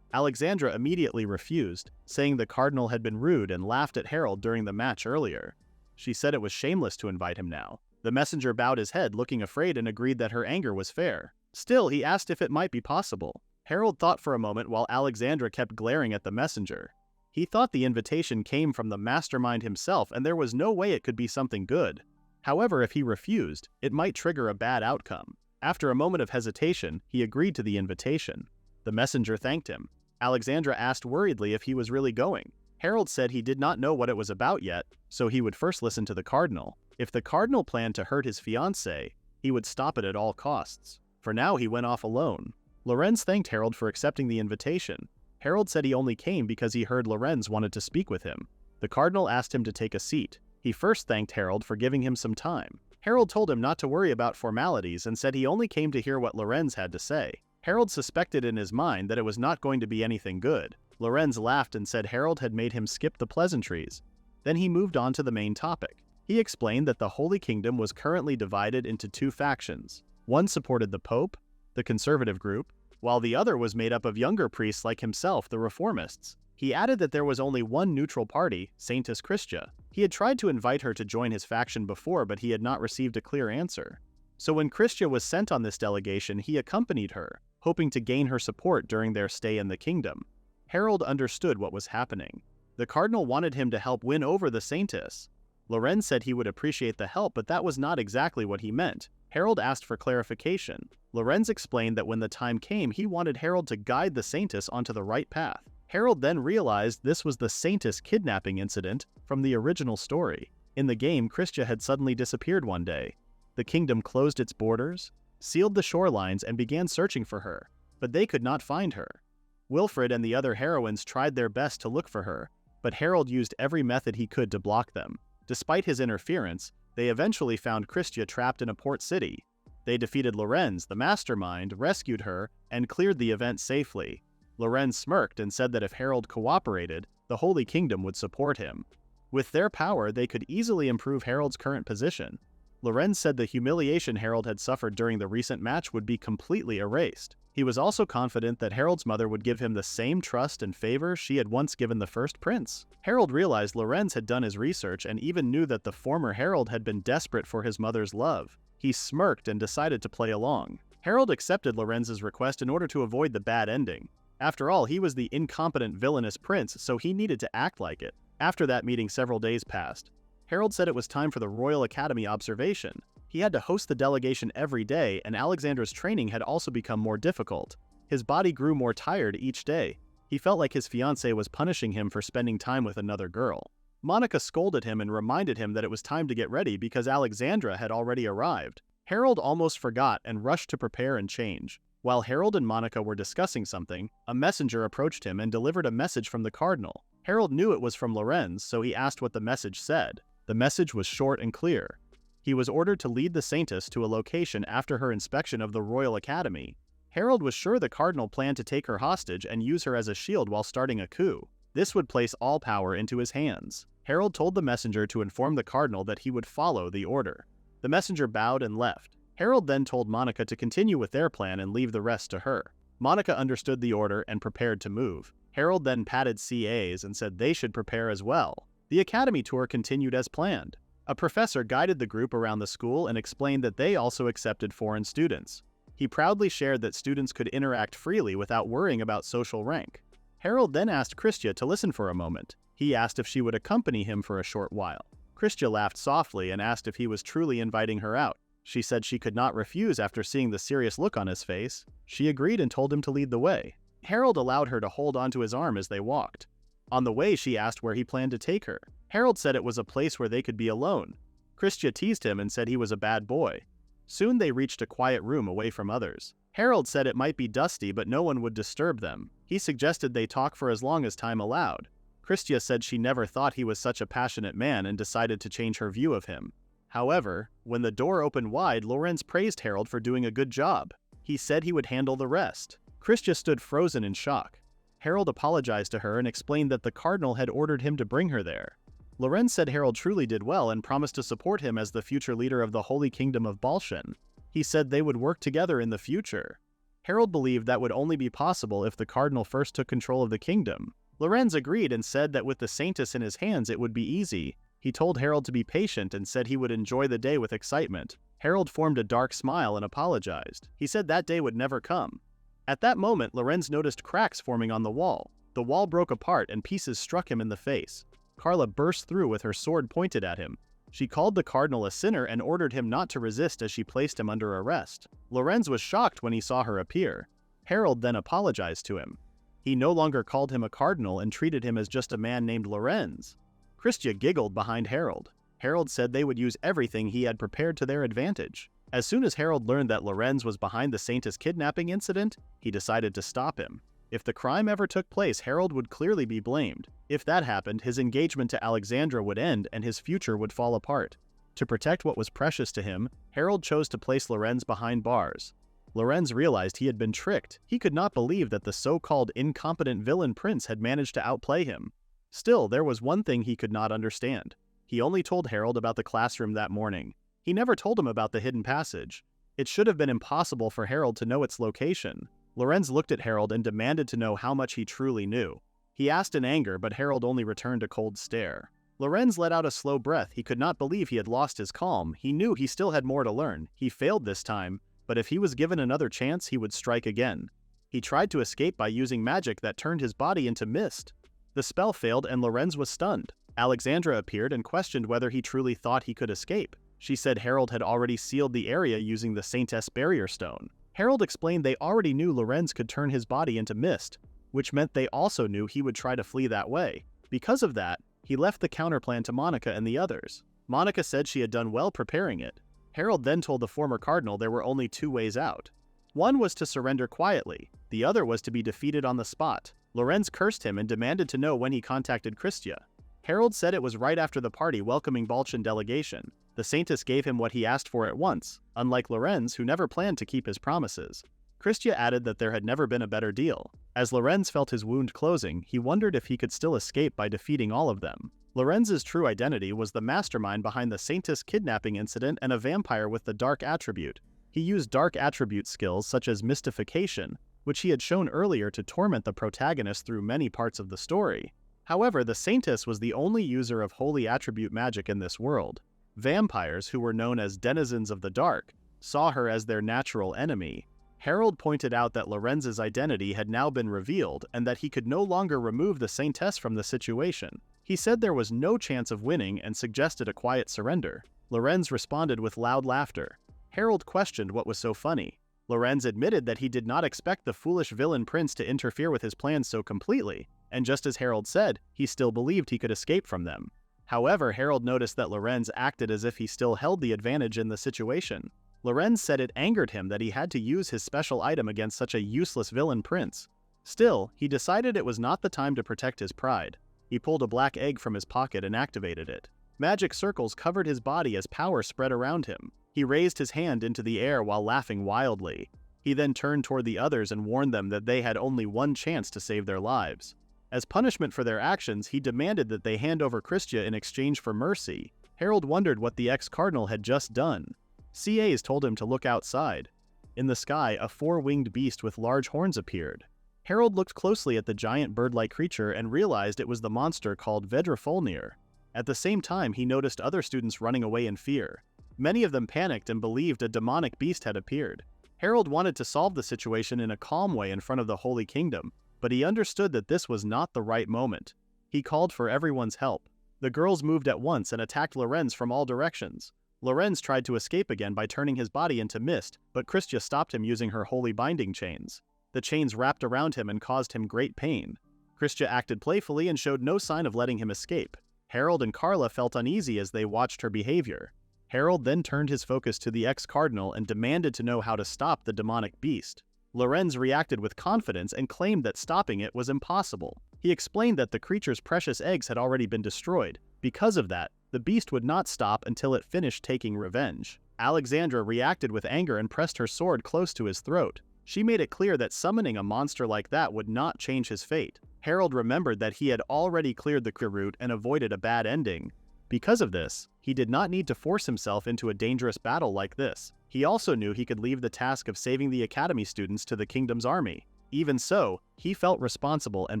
Alexandra immediately refused, saying the cardinal had been rude and laughed at Harold during the match earlier. She said it was shameless to invite him now. The messenger bowed his head, looking afraid, and agreed that her anger was fair. Still, he asked if it might be possible. Harold thought for a moment while Alexandra kept glaring at the messenger. He thought the invitation came from the mastermind himself, and there was no way it could be something good. However, if he refused, it might trigger a bad outcome. After a moment of hesitation, he agreed to the invitation. The messenger thanked him. Alexandra asked worriedly if he was really going. Harold said he did not know what it was about yet, so he would first listen to the cardinal. If the cardinal planned to hurt his fiancée, he would stop it at all costs. For now, he went off alone. Lorenz thanked Harold for accepting the invitation. Harold said he only came because he heard Lorenz wanted to speak with him. The cardinal asked him to take a seat. He first thanked Harold for giving him some time. Harold told him not to worry about formalities and said he only came to hear what Lorenz had to say. Harold suspected in his mind that it was not going to be anything good. Lorenz laughed and said Harold had made him skip the pleasantries. Then he moved on to the main topic. He explained that the Holy Kingdom was currently divided into two factions. One supported the Pope, the conservative group, while the other was made up of younger priests like himself, the reformists. He added that there was only one neutral party, Saintess Christia. He had tried to invite her to join his faction before, but he had not received a clear answer. So when Christia was sent on this delegation, he accompanied her, hoping to gain her support during their stay in the kingdom. Harold understood what was happening. The cardinal wanted him to help win over the Saintess. Lorenz said he would appreciate the help, but that was not exactly what he meant. Harold asked for clarification. Lorenz explained that when the time came, he wanted Harold to guide the Saintess onto the right path. Harold then realized this was the Saintess kidnapping incident from the original story. In the game, Christia had suddenly disappeared one day. The kingdom closed its borders, sealed the shorelines, and began searching for her, but they could not find her. Wilfred and the other heroines tried their best to look for her, but Harold used every method he could to block them. Despite his interference, they eventually found Christia trapped in a port city. They defeated Lorenz, the mastermind, rescued her, and cleared the event safely. Lorenz smirked and said that if Harold cooperated, the Holy Kingdom would support him. With their power, they could easily improve Harold's current position. Lorenz said the humiliation Harold had suffered during the recent match would be completely erased. He was also confident that Harold's mother would give him the same trust and favor she had once given the first prince. Harold realized Lorenz had done his research and even knew that the former Harold had been desperate for his mother's love. He smirked and decided to play along. Harold accepted Lorenz's request in order to avoid the bad ending. After all, he was the incompetent villainous prince, so he needed to act like it. After that meeting, several days passed. Harold said it was time for the Royal Academy observation. He had to host the delegation every day, and Alexandra's training had also become more difficult. His body grew more tired each day. He felt like his fiancée was punishing him for spending time with another girl. Monica scolded him and reminded him that it was time to get ready because Alexandra had already arrived. Harold almost forgot and rushed to prepare and change. While Harold and Monica were discussing something, a messenger approached him and delivered a message from the cardinal. Harold knew it was from Lorenz, so he asked what the message said. The message was short and clear. He was ordered to lead the Saintess to a location after her inspection of the Royal Academy. Harold was sure the cardinal planned to take her hostage and use her as a shield while starting a coup. This would place all power into his hands. Harold told the messenger to inform the cardinal that he would follow the order. The messenger bowed and left. Harold then told Monica to continue with their plan and leave the rest to her. Monica understood the order and prepared to move. Harold then patted CAs and said they should prepare as well. The academy tour continued as planned. A professor guided the group around the school and explained that they also accepted foreign students. He proudly shared that students could interact freely without worrying about social rank. Harold then asked Christia to listen for a moment. He asked if she would accompany him for a short while. Christia laughed softly and asked if he was truly inviting her out. She said she could not refuse after seeing the serious look on his face. She agreed and told him to lead the way. Harold allowed her to hold onto his arm as they walked. On the way, she asked where he planned to take her. Harold said it was a place where they could be alone. Christia teased him and said he was a bad boy. Soon they reached a quiet room away from others. Harold said it might be dusty, but no one would disturb them. He suggested they talk for as long as time allowed. Christia said she never thought he was such a passionate man and decided to change her view of him. However, when the door opened wide, Lorenz praised Harold for doing a good job. He said he would handle the rest. Christia stood frozen in shock. Harold apologized to her and explained that the cardinal had ordered him to bring her there. Lorenz said Harold truly did well and promised to support him as the future leader of the Holy Kingdom of Balshan. He said they would work together in the future. Harold believed that would only be possible if the cardinal first took control of the kingdom. Lorenz agreed and said that with the Saintess in his hands it would be easy. He told Harold to be patient and said he would enjoy the day with excitement. Harold formed a dark smile and apologized. He said that day would never come. At that moment, Lorenz noticed cracks forming on the wall. The wall broke apart and pieces struck him in the face. Carla burst through with her sword pointed at him. She called the cardinal a sinner and ordered him not to resist as she placed him under arrest. Lorenz was shocked when he saw her appear. Harold then apologized to him. He no longer called him a cardinal and treated him as just a man named Lorenz. Christia giggled behind Harold. Harold said they would use everything he had prepared to their advantage. As soon as Harold learned that Lorenz was behind the Saintess kidnapping incident, he decided to stop him. If the crime ever took place, Harold would clearly be blamed. If that happened, his engagement to Alexandra would end and his future would fall apart. To protect what was precious to him, Harold chose to place Lorenz behind bars. Lorenz realized he had been tricked. He could not believe that the so-called incompetent villain prince had managed to outplay him. Still, there was one thing he could not understand. He only told Harold about the classroom that morning. He never told him about the hidden passage. It should have been impossible for Harold to know its location. Lorenz looked at Harold and demanded to know how much he truly knew. He asked in anger, but Harold only returned a cold stare. Lorenz let out a slow breath. He could not believe he had lost his calm. He knew he still had more to learn. He failed this time, but if he was given another chance, he would strike again. He tried to escape by using magic that turned his body into mist. The spell failed and Lorenz was stunned. Alexandra appeared and questioned whether he truly thought he could escape. She said Harold had already sealed the area using the Saintess barrier stone. Harold explained they already knew Lorenz could turn his body into mist, which meant they also knew he would try to flee that way. Because of that, he left the counterplan to Monica and the others. Monica said she had done well preparing it. Harold then told the former cardinal there were only two ways out. One was to surrender quietly, the other was to be defeated on the spot. Lorenz cursed him and demanded to know when he contacted Christia. Harold said it was right after the party welcoming Balchan delegation. The Saintess gave him what he asked for at once, unlike Lorenz, who never planned to keep his promises. Christia added that there had never been a better deal. As Lorenz felt his wound closing, he wondered if he could still escape by defeating all of them. Lorenz's true identity was the mastermind behind the Saintess kidnapping incident and a vampire with the dark attribute. He used dark attribute skills such as mystification, which he had shown earlier to torment the protagonist through many parts of the story. However, the Saintess was the only user of holy attribute magic in this world. Vampires, who were known as denizens of the dark, saw her as their natural enemy. Harold pointed out that Lorenz's identity had now been revealed and that he could no longer remove the Saintess from the situation. He said there was no chance of winning and suggested a quiet surrender. Lorenz responded with loud laughter. Harold questioned what was so funny. Lorenz admitted that he did not expect the foolish villain prince to interfere with his plans so completely, and just as Harold said, he still believed he could escape from them. However, Harold noticed that Lorenz acted as if he still held the advantage in the situation. Lorenz said it angered him that he had to use his special item against such a useless villain prince. Still, he decided it was not the time to protect his pride. He pulled a black egg from his pocket and activated it. Magic circles covered his body as power spread around him. He raised his hand into the air while laughing wildly. He then turned toward the others and warned them that they had only one chance to save their lives. As punishment for their actions, he demanded that they hand over Christia in exchange for mercy. Harold wondered what the ex-cardinal had just done. CAs told him to look outside. In the sky, a four-winged beast with large horns appeared. Harold looked closely at the giant bird-like creature and realized it was the monster called Vedrafolnir. At the same time, he noticed other students running away in fear. Many of them panicked and believed a demonic beast had appeared. Harold wanted to solve the situation in a calm way in front of the Holy Kingdom, but he understood that this was not the right moment. He called for everyone's help. The girls moved at once and attacked Lorenz from all directions. Lorenz tried to escape again by turning his body into mist, but Christia stopped him using her holy binding chains. The chains wrapped around him and caused him great pain. Christia acted playfully and showed no sign of letting him escape. Harold and Carla felt uneasy as they watched her behavior. Harold then turned his focus to the ex-cardinal and demanded to know how to stop the demonic beast. Lorenz reacted with confidence and claimed that stopping it was impossible. He explained that the creature's precious eggs had already been destroyed. Because of that, the beast would not stop until it finished taking revenge. Alexandra reacted with anger and pressed her sword close to his throat. She made it clear that summoning a monster like that would not change his fate. Harold remembered that he had already cleared the cure route and avoided a bad ending. Because of this, he did not need to force himself into a dangerous battle like this. He He also knew he could leave the task of saving the academy students to the kingdom's army. Even so, he felt responsible and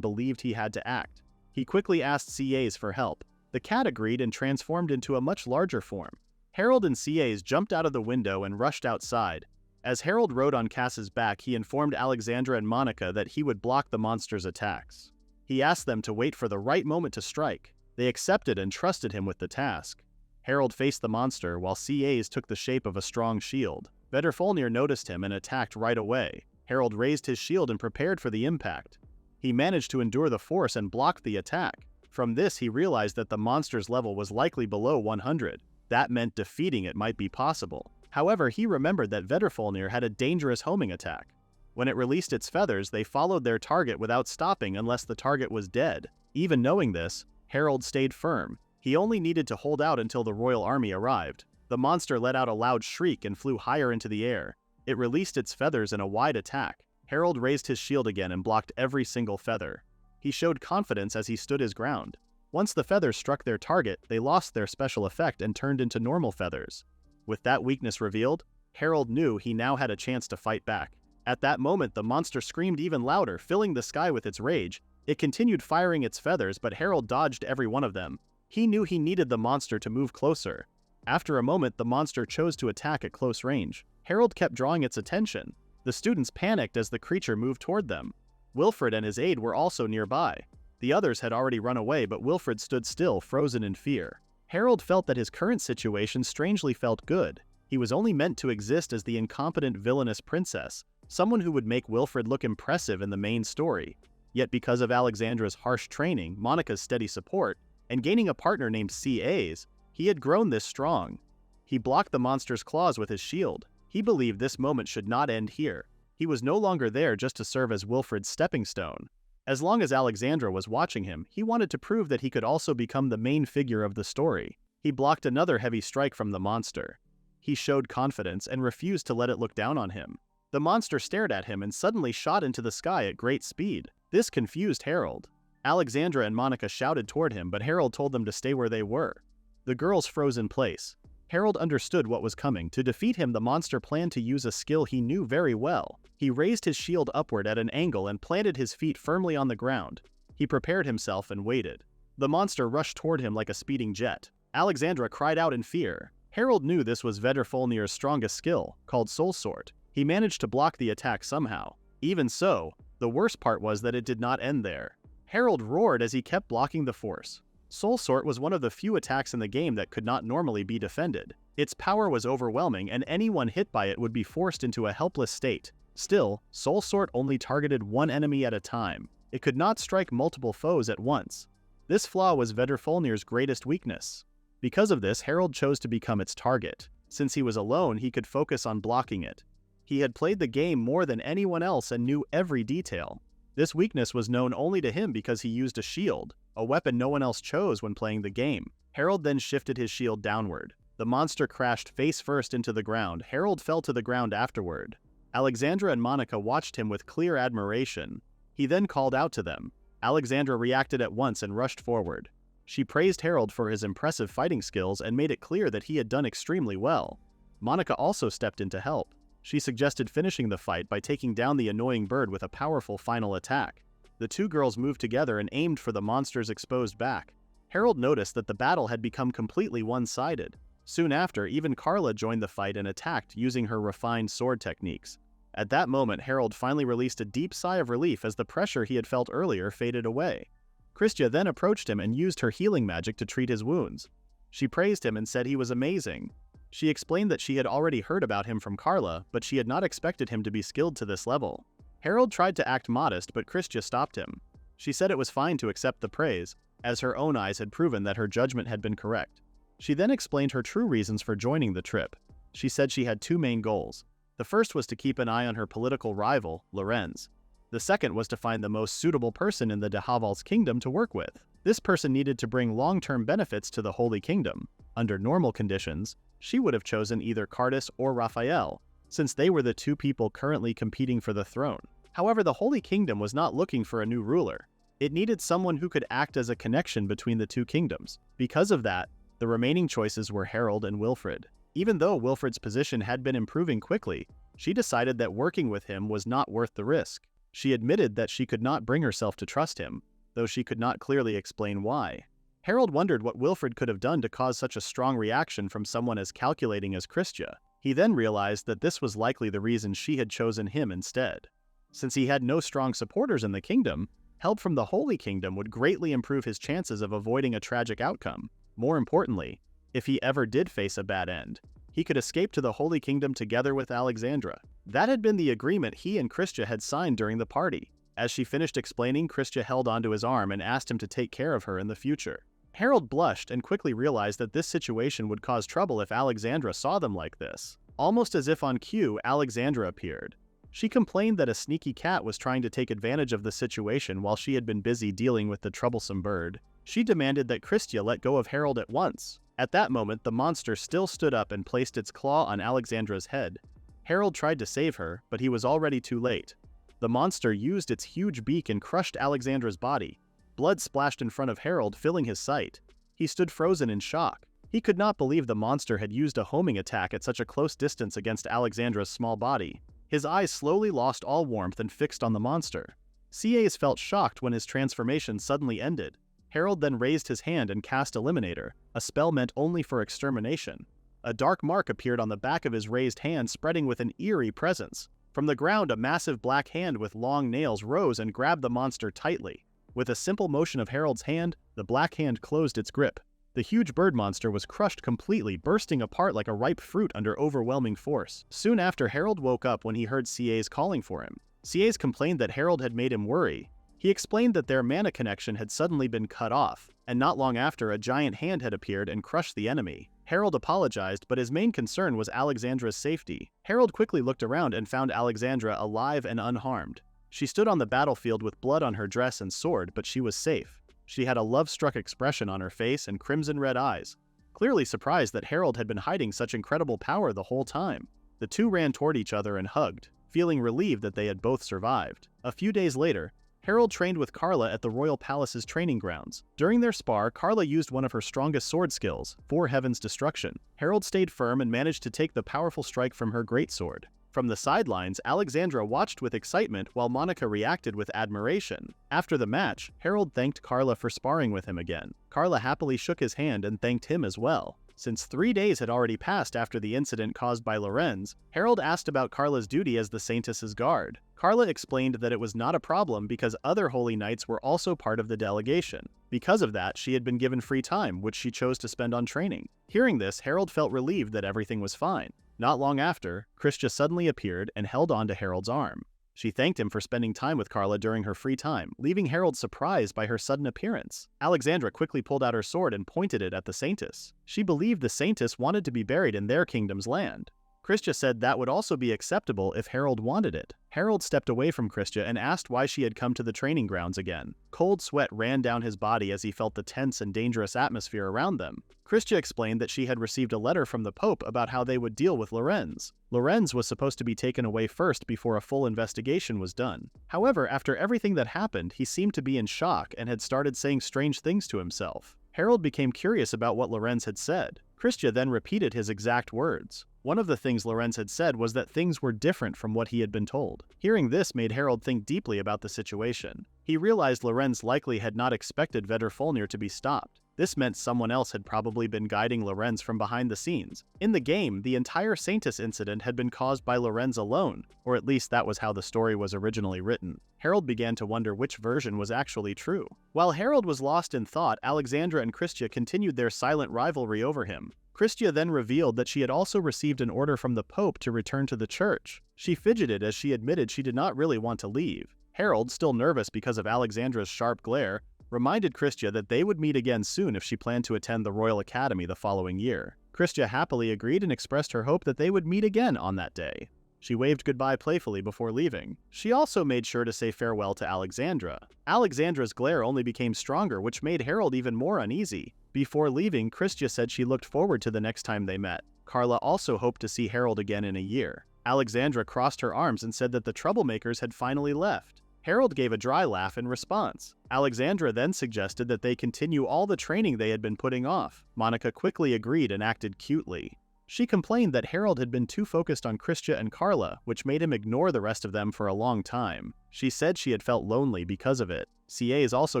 believed he had to act. He quickly asked CAs for help. The cat agreed and transformed into a much larger form. Harold and CAs jumped out of the window and rushed outside. As Harold rode on Cass's back, he informed Alexandra and Monica that he would block the monster's attacks. He asked them to wait for the right moment to strike. They accepted and trusted him with the task. Harold faced the monster while CAs took the shape of a strong shield. Vedrfolnir noticed him and attacked right away. Harold raised his shield and prepared for the impact. He managed to endure the force and blocked the attack. From this, he realized that the monster's level was likely below 100. That meant defeating it might be possible. However, he remembered that Vedrfolnir had a dangerous homing attack. When it released its feathers, they followed their target without stopping unless the target was dead. Even knowing this, Harold stayed firm. He only needed to hold out until the royal army arrived. The monster let out a loud shriek and flew higher into the air. It released its feathers in a wide attack. Harold raised his shield again and blocked every single feather. He showed confidence as he stood his ground. Once the feathers struck their target, they lost their special effect and turned into normal feathers. With that weakness revealed, Harold knew he now had a chance to fight back. At that moment, the monster screamed even louder, filling the sky with its rage. It continued firing its feathers, but Harold dodged every one of them. He knew he needed the monster to move closer. After a moment, the monster chose to attack at close range. Harold kept drawing its attention. The students panicked as the creature moved toward them. Wilfred and his aide were also nearby. The others had already run away, but Wilfred stood still, frozen in fear. Harold felt that his current situation strangely felt good. He was only meant to exist as the incompetent villainous princess, someone who would make Wilfred look impressive in the main story. Yet because of Alexandra's harsh training, Monica's steady support, and gaining a partner named CAs, he had grown this strong. He blocked the monster's claws with his shield. He believed this moment should not end here. He was no longer there just to serve as Wilfred's stepping stone. As long as Alexandra was watching him, he wanted to prove that he could also become the main figure of the story. He blocked another heavy strike from the monster. He showed confidence and refused to let it look down on him. The monster stared at him and suddenly shot into the sky at great speed. This confused Harold. Alexandra and Monica shouted toward him, but Harold told them to stay where they were. The girls froze in place. Harold understood what was coming. To defeat him, the monster planned to use a skill he knew very well. He raised his shield upward at an angle and planted his feet firmly on the ground. He prepared himself and waited. The monster rushed toward him like a speeding jet. Alexandra cried out in fear. Harold knew this was Vedrfolnir's strongest skill, called Soul Sword. He managed to block the attack somehow. Even so, the worst part was that it did not end there. Harold roared as he kept blocking the force. Soul Sword was one of the few attacks in the game that could not normally be defended. Its power was overwhelming, and anyone hit by it would be forced into a helpless state. Still, Soul Sword only targeted one enemy at a time. It could not strike multiple foes at once. This flaw was Vedrfolnir's greatest weakness. Because of this, Harold chose to become its target. Since he was alone, he could focus on blocking it. He had played the game more than anyone else and knew every detail. This weakness was known only to him because he used a shield, a weapon no one else chose when playing the game. Harold then shifted his shield downward. The monster crashed face first into the ground. Harold fell to the ground afterward. Alexandra and Monica watched him with clear admiration. He then called out to them. Alexandra reacted at once and rushed forward. She praised Harold for his impressive fighting skills and made it clear that he had done extremely well. Monica also stepped in to help. She suggested finishing the fight by taking down the annoying bird with a powerful final attack. The two girls moved together and aimed for the monster's exposed back. Harold noticed that the battle had become completely one-sided. Soon after, even Carla joined the fight and attacked using her refined sword techniques. At that moment, Harold finally released a deep sigh of relief as the pressure he had felt earlier faded away. Christia then approached him and used her healing magic to treat his wounds. She praised him and said he was amazing. She explained that she had already heard about him from Carla, but she had not expected him to be skilled to this level. Harold tried to act modest, but Christia stopped him. She said it was fine to accept the praise, as her own eyes had proven that her judgment had been correct. She then explained her true reasons for joining the trip. She said she had two main goals. The first was to keep an eye on her political rival, Lorenz. The second was to find the most suitable person in the de Haval's kingdom to work with. This person needed to bring long-term benefits to the Holy Kingdom. Under normal conditions, she would have chosen either Cardis or Raphael, since they were the two people currently competing for the throne. However, the Holy Kingdom was not looking for a new ruler. It needed someone who could act as a connection between the two kingdoms. Because of that, the remaining choices were Harold and Wilfred. Even though Wilfred's position had been improving quickly, she decided that working with him was not worth the risk. She admitted that she could not bring herself to trust him, though she could not clearly explain why. Harold wondered what Wilfred could have done to cause such a strong reaction from someone as calculating as Christia. He then realized that this was likely the reason she had chosen him instead. Since he had no strong supporters in the kingdom, help from the Holy Kingdom would greatly improve his chances of avoiding a tragic outcome. More importantly, if he ever did face a bad end, he could escape to the Holy Kingdom together with Alexandra. That had been the agreement he and Christia had signed during the party. As she finished explaining, Christia held onto his arm and asked him to take care of her in the future. Harold blushed and quickly realized that this situation would cause trouble if Alexandra saw them like this. Almost as if on cue, Alexandra appeared. She complained that a sneaky cat was trying to take advantage of the situation while she had been busy dealing with the troublesome bird. She demanded that Christia let go of Harold at once. At that moment, the monster still stood up and placed its claw on Alexandra's head. Harold tried to save her, but he was already too late. The monster used its huge beak and crushed Alexandra's body. Blood splashed in front of Harold, filling his sight. He stood frozen in shock. He could not believe the monster had used a homing attack at such a close distance against Alexandra's small body. His eyes slowly lost all warmth and fixed on the monster. CAs felt shocked when his transformation suddenly ended. Harold then raised his hand and cast Eliminator, a spell meant only for extermination. A dark mark appeared on the back of his raised hand, spreading with an eerie presence. From the ground, a massive black hand with long nails rose and grabbed the monster tightly. With a simple motion of Harold's hand, the black hand closed its grip. The huge bird monster was crushed completely, bursting apart like a ripe fruit under overwhelming force. Soon after, Harold woke up when he heard CAs calling for him. CAs complained that Harold had made him worry. He explained that their mana connection had suddenly been cut off, and not long after, a giant hand had appeared and crushed the enemy. Harold apologized, but his main concern was Alexandra's safety. Harold quickly looked around and found Alexandra alive and unharmed. She stood on the battlefield with blood on her dress and sword, but she was safe. She had a love-struck expression on her face and crimson-red eyes, clearly surprised that Harold had been hiding such incredible power the whole time. The two ran toward each other and hugged, feeling relieved that they had both survived. A few days later, Harold trained with Carla at the Royal Palace's training grounds. During their spar, Carla used one of her strongest sword skills, Four Heaven's Destruction. Harold stayed firm and managed to take the powerful strike from her greatsword. From the sidelines, Alexandra watched with excitement while Monica reacted with admiration. After the match, Harold thanked Carla for sparring with him again. Carla happily shook his hand and thanked him as well. Since 3 days had already passed after the incident caused by Lorenz, Harold asked about Carla's duty as the Saintess's guard. Carla explained that it was not a problem because other Holy Knights were also part of the delegation. Because of that, she had been given free time, which she chose to spend on training. Hearing this, Harold felt relieved that everything was fine. Not long after, Christia suddenly appeared and held on to Harold's arm. She thanked him for spending time with Carla during her free time, leaving Harold surprised by her sudden appearance. Alexandra quickly pulled out her sword and pointed it at the Saintess. She believed the Saintess wanted to be buried in their kingdom's land. Christia said that would also be acceptable if Harold wanted it. Harold stepped away from Christia and asked why she had come to the training grounds again. Cold sweat ran down his body as he felt the tense and dangerous atmosphere around them. Christia explained that she had received a letter from the Pope about how they would deal with Lorenz. Lorenz was supposed to be taken away first before a full investigation was done. However, after everything that happened, he seemed to be in shock and had started saying strange things to himself. Harold became curious about what Lorenz had said. Christia then repeated his exact words. One of the things Lorenz had said was that things were different from what he had been told. Hearing this made Harold think deeply about the situation. He realized Lorenz likely had not expected Vedrfolnir to be stopped. This meant someone else had probably been guiding Lorenz from behind the scenes. In the game, the entire Saintess incident had been caused by Lorenz alone, or at least that was how the story was originally written. Harold began to wonder which version was actually true. While Harold was lost in thought, Alexandra and Christia continued their silent rivalry over him. Christia then revealed that she had also received an order from the Pope to return to the church. She fidgeted as she admitted she did not really want to leave. Harold, still nervous because of Alexandra's sharp glare, reminded Christia that they would meet again soon if she planned to attend the Royal Academy the following year. Christia happily agreed and expressed her hope that they would meet again on that day. She waved goodbye playfully before leaving. She also made sure to say farewell to Alexandra. Alexandra's glare only became stronger, which made Harold even more uneasy. Before leaving, Christia said she looked forward to the next time they met. Carla also hoped to see Harold again in a year. Alexandra crossed her arms and said that the troublemakers had finally left. Harold gave a dry laugh in response. Alexandra then suggested that they continue all the training they had been putting off. Monica quickly agreed and acted cutely. She complained that Harold had been too focused on Christia and Carla, which made him ignore the rest of them for a long time. She said she had felt lonely because of it. CAs also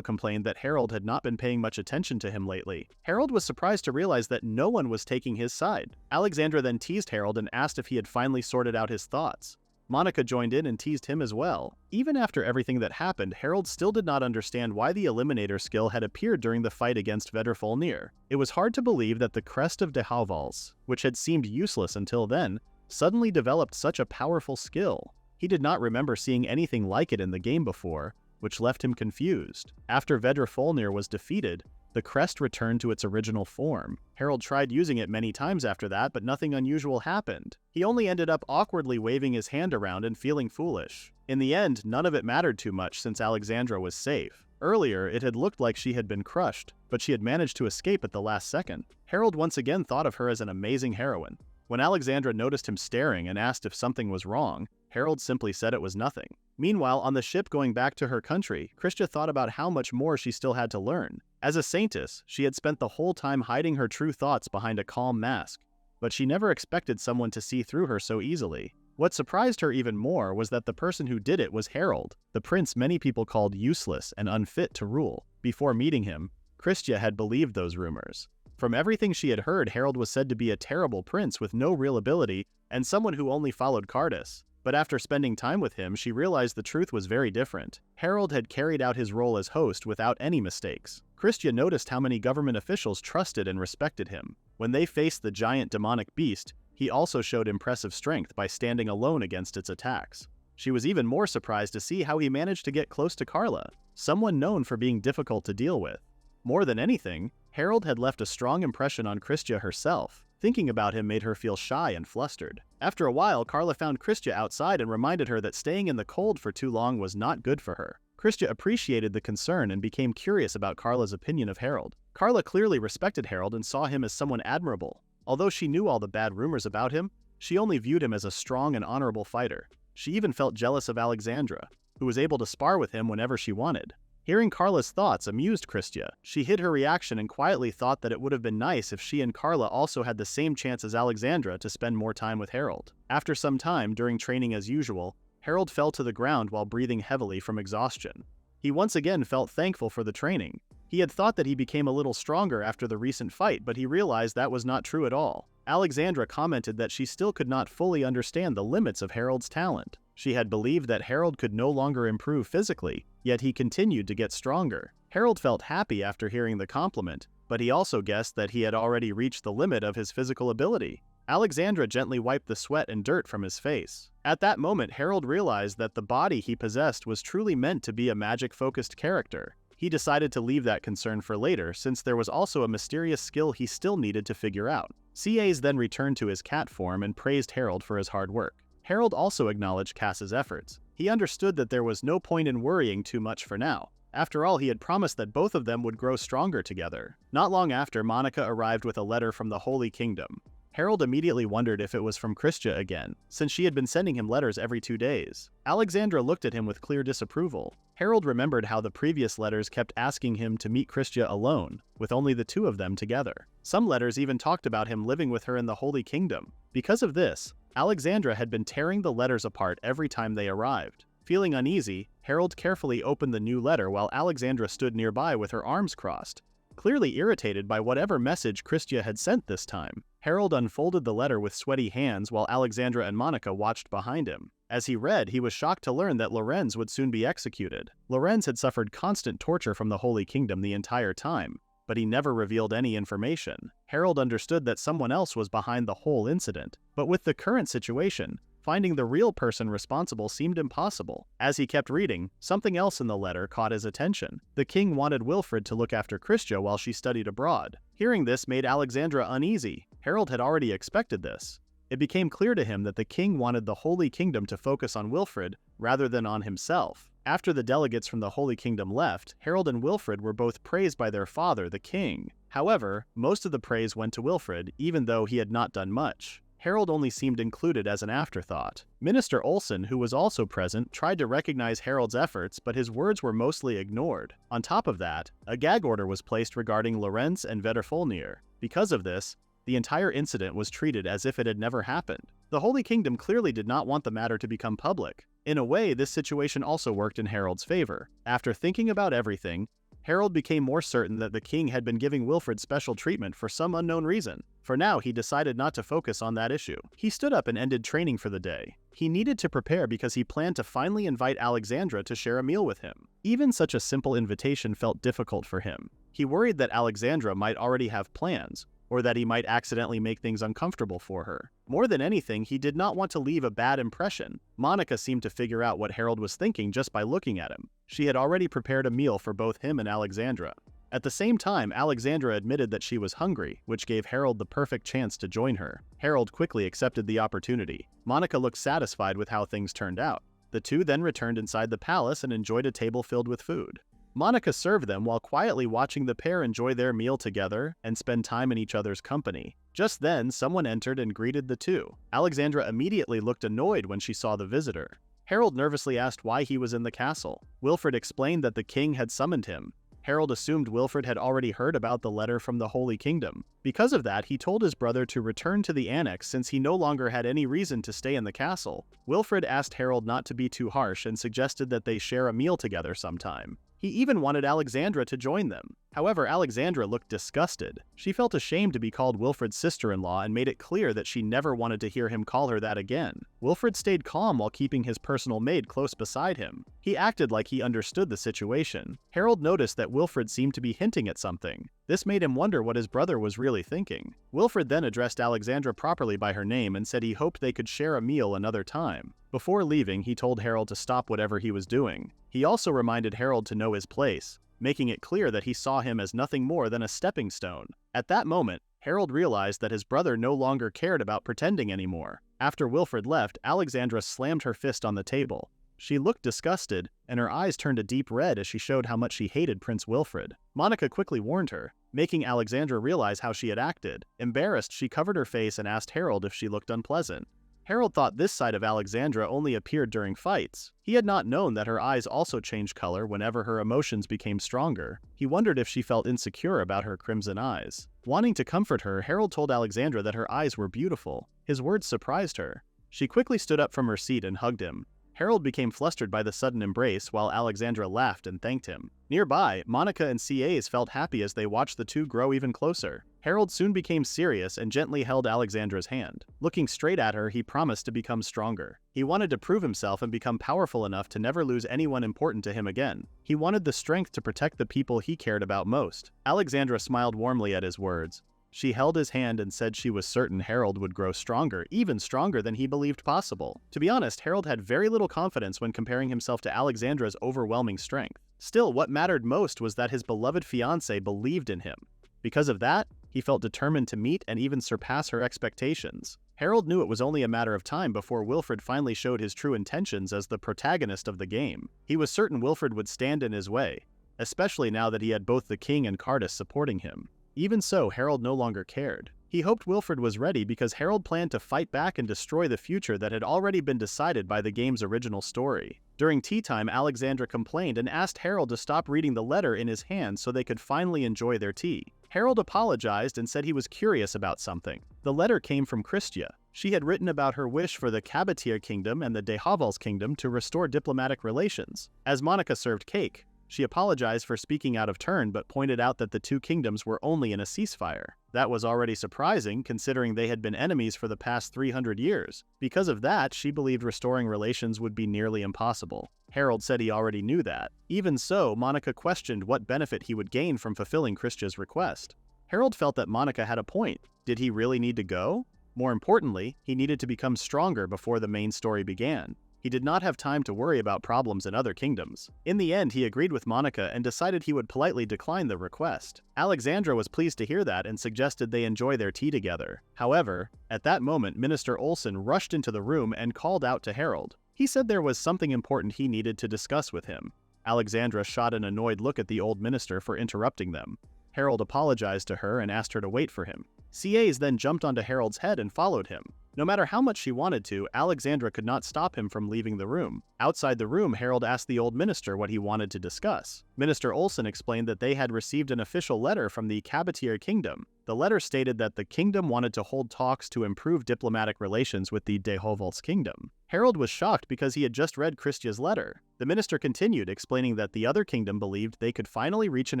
complained that Harold had not been paying much attention to him lately. Harold was surprised to realize that no one was taking his side. Alexandra then teased Harold and asked if he had finally sorted out his thoughts. Monica joined in and teased him as well. Even after everything that happened, Harold still did not understand why the Eliminator skill had appeared during the fight against Vedrfolnir. It was hard to believe that the Crest of Dehavals, which had seemed useless until then, suddenly developed such a powerful skill. He did not remember seeing anything like it in the game before, which left him confused. After Vedrfolnir was defeated, the crest returned to its original form. Harold tried using it many times after that, but nothing unusual happened. He only ended up awkwardly waving his hand around and feeling foolish. In the end, none of it mattered too much since Alexandra was safe. Earlier, it had looked like she had been crushed, but she had managed to escape at the last second. Harold once again thought of her as an amazing heroine. When Alexandra noticed him staring and asked if something was wrong, Harold simply said it was nothing. Meanwhile, on the ship going back to her country, Christia thought about how much more she still had to learn. As a saintess, she had spent the whole time hiding her true thoughts behind a calm mask, but she never expected someone to see through her so easily. What surprised her even more was that the person who did it was Harold, the prince many people called useless and unfit to rule. Before meeting him, Christia had believed those rumors. From everything she had heard, Harold was said to be a terrible prince with no real ability and someone who only followed Cardus. But after spending time with him, she realized the truth was very different. Harold had carried out his role as host without any mistakes. Christia noticed how many government officials trusted and respected him. When they faced the giant demonic beast, he also showed impressive strength by standing alone against its attacks. She was even more surprised to see how he managed to get close to Carla, someone known for being difficult to deal with. More than anything, Harold had left a strong impression on Christia herself. Thinking about him made her feel shy and flustered. After a while, Carla found Christia outside and reminded her that staying in the cold for too long was not good for her. Christia appreciated the concern and became curious about Carla's opinion of Harold. Carla clearly respected Harold and saw him as someone admirable. Although she knew all the bad rumors about him, she only viewed him as a strong and honorable fighter. She even felt jealous of Alexandra, who was able to spar with him whenever she wanted. Hearing Carla's thoughts amused Christia. She hid her reaction and quietly thought that it would have been nice if she and Carla also had the same chance as Alexandra to spend more time with Harold. After some time, during training as usual, Harold fell to the ground while breathing heavily from exhaustion. He once again felt thankful for the training. He had thought that he became a little stronger after the recent fight, but he realized that was not true at all. Alexandra commented that she still could not fully understand the limits of Harold's talent. She had believed that Harold could no longer improve physically, yet he continued to get stronger. Harold felt happy after hearing the compliment, but he also guessed that he had already reached the limit of his physical ability. Alexandra gently wiped the sweat and dirt from his face. At that moment, Harold realized that the body he possessed was truly meant to be a magic-focused character. He decided to leave that concern for later, since there was also a mysterious skill he still needed to figure out. CAs then returned to his cat form and praised Harold for his hard work. Harold also acknowledged Cass's efforts. He understood that there was no point in worrying too much for now. After all, he had promised that both of them would grow stronger together. Not long after, Monica arrived with a letter from the Holy Kingdom. Harold immediately wondered if it was from Christia again, since she had been sending him letters every 2 days. Alexandra looked at him with clear disapproval. Harold remembered how the previous letters kept asking him to meet Christia alone, with only the two of them together. Some letters even talked about him living with her in the Holy Kingdom. Because of this, Alexandra had been tearing the letters apart every time they arrived. Feeling uneasy, Harold carefully opened the new letter while Alexandra stood nearby with her arms crossed, clearly irritated by whatever message Christia had sent this time. Harold unfolded the letter with sweaty hands while Alexandra and Monica watched behind him. As he read, he was shocked to learn that Lorenz would soon be executed. Lorenz had suffered constant torture from the Holy Kingdom the entire time, but he never revealed any information. Harold understood that someone else was behind the whole incident, but with the current situation, finding the real person responsible seemed impossible. As he kept reading, something else in the letter caught his attention. The king wanted Wilfred to look after Christia while she studied abroad. Hearing this made Alexandra uneasy. Harold had already expected this. It became clear to him that the king wanted the Holy Kingdom to focus on Wilfred rather than on himself. After the delegates from the Holy Kingdom left, Harold and Wilfred were both praised by their father, the king. However, most of the praise went to Wilfred, even though he had not done much. Harold only seemed included as an afterthought. Minister Olsen, who was also present, tried to recognize Harold's efforts, but his words were mostly ignored. On top of that, a gag order was placed regarding Lorenz and Vedrfolnir. Because of this, The entire incident was treated as if it had never happened. The Holy Kingdom clearly did not want the matter to become public. In a way, this situation also worked in Harold's favor. After thinking about everything, Harold became more certain that the king had been giving Wilfred special treatment for some unknown reason. For now, he decided not to focus on that issue. He stood up and ended training for the day. He needed to prepare because he planned to finally invite Alexandra to share a meal with him. Even such a simple invitation felt difficult for him. He worried that Alexandra might already have plans, or that he might accidentally make things uncomfortable for her. More than anything, he did not want to leave a bad impression. Monica seemed to figure out what Harold was thinking just by looking at him. She had already prepared a meal for both him and Alexandra. At the same time, Alexandra admitted that she was hungry, which gave Harold the perfect chance to join her. Harold quickly accepted the opportunity. Monica looked satisfied with how things turned out. The two then returned inside the palace and enjoyed a table filled with food. Monica served them while quietly watching the pair enjoy their meal together and spend time in each other's company. Just then, someone entered and greeted the two. Alexandra immediately looked annoyed when she saw the visitor. Harold nervously asked why he was in the castle. Wilfred explained that the king had summoned him. Harold assumed Wilfred had already heard about the letter from the Holy Kingdom. Because of that, he told his brother to return to the annex since he no longer had any reason to stay in the castle. Wilfred asked Harold not to be too harsh and suggested that they share a meal together sometime. He even wanted Alexandra to join them. However, Alexandra looked disgusted. She felt ashamed to be called Wilfred's sister-in-law and made it clear that she never wanted to hear him call her that again. Wilfred stayed calm while keeping his personal maid close beside him. He acted like he understood the situation. Harold noticed that Wilfred seemed to be hinting at something. This made him wonder what his brother was really thinking. Wilfred then addressed Alexandra properly by her name and said he hoped they could share a meal another time. Before leaving, he told Harold to stop whatever he was doing. He also reminded Harold to know his place, making it clear that he saw him as nothing more than a stepping stone. At that moment, Harold realized that his brother no longer cared about pretending anymore. After Wilfred left, Alexandra slammed her fist on the table. She looked disgusted, and her eyes turned a deep red as she showed how much she hated Prince Wilfred. Monica quickly warned her, making Alexandra realize how she had acted. Embarrassed, she covered her face and asked Harold if she looked unpleasant. Harold thought this side of Alexandra only appeared during fights. He had not known that her eyes also changed color whenever her emotions became stronger. He wondered if she felt insecure about her crimson eyes. Wanting to comfort her, Harold told Alexandra that her eyes were beautiful. His words surprised her. She quickly stood up from her seat and hugged him. Harold became flustered by the sudden embrace while Alexandra laughed and thanked him. Nearby, Monica and CAs felt happy as they watched the two grow even closer. Harold soon became serious and gently held Alexandra's hand. Looking straight at her, he promised to become stronger. He wanted to prove himself and become powerful enough to never lose anyone important to him again. He wanted the strength to protect the people he cared about most. Alexandra smiled warmly at his words. She held his hand and said she was certain Harold would grow stronger, even stronger than he believed possible. To be honest, Harold had very little confidence when comparing himself to Alexandra's overwhelming strength. Still, what mattered most was that his beloved fiancée believed in him. Because of that, he felt determined to meet and even surpass her expectations. Harold knew it was only a matter of time before Wilfred finally showed his true intentions as the protagonist of the game. He was certain Wilfred would stand in his way, especially now that he had both the king and Cardus supporting him. Even so, Harold no longer cared. He hoped Wilfred was ready because Harold planned to fight back and destroy the future that had already been decided by the game's original story. During tea time, Alexandra complained and asked Harold to stop reading the letter in his hand so they could finally enjoy their tea. Harold apologized and said he was curious about something. The letter came from Christia. She had written about her wish for the Cabotier kingdom and the De Haval's kingdom to restore diplomatic relations. As Monica served cake, she apologized for speaking out of turn but pointed out that the two kingdoms were only in a ceasefire. That was already surprising considering they had been enemies for the past 300 years. Because of that, she believed restoring relations would be nearly impossible. Harold said he already knew that. Even so, Monica questioned what benefit he would gain from fulfilling Christia's request. Harold felt that Monica had a point. Did he really need to go? More importantly, he needed to become stronger before the main story began. He did not have time to worry about problems in other kingdoms. In the end, he agreed with Monica and decided he would politely decline the request. Alexandra was pleased to hear that and suggested they enjoy their tea together. However, at that moment, Minister Olsen rushed into the room and called out to Harold. He said there was something important he needed to discuss with him. Alexandra shot an annoyed look at the old minister for interrupting them. Harold apologized to her and asked her to wait for him. CAs then jumped onto Harold's head and followed him. No matter how much she wanted to, Alexandra could not stop him from leaving the room. Outside the room, Harold asked the old minister what he wanted to discuss. Minister Olsen explained that they had received an official letter from the Kabatier Kingdom. The letter stated that the kingdom wanted to hold talks to improve diplomatic relations with the Dehovolts kingdom. Harold was shocked because he had just read Christia's letter. The minister continued, explaining that the other kingdom believed they could finally reach an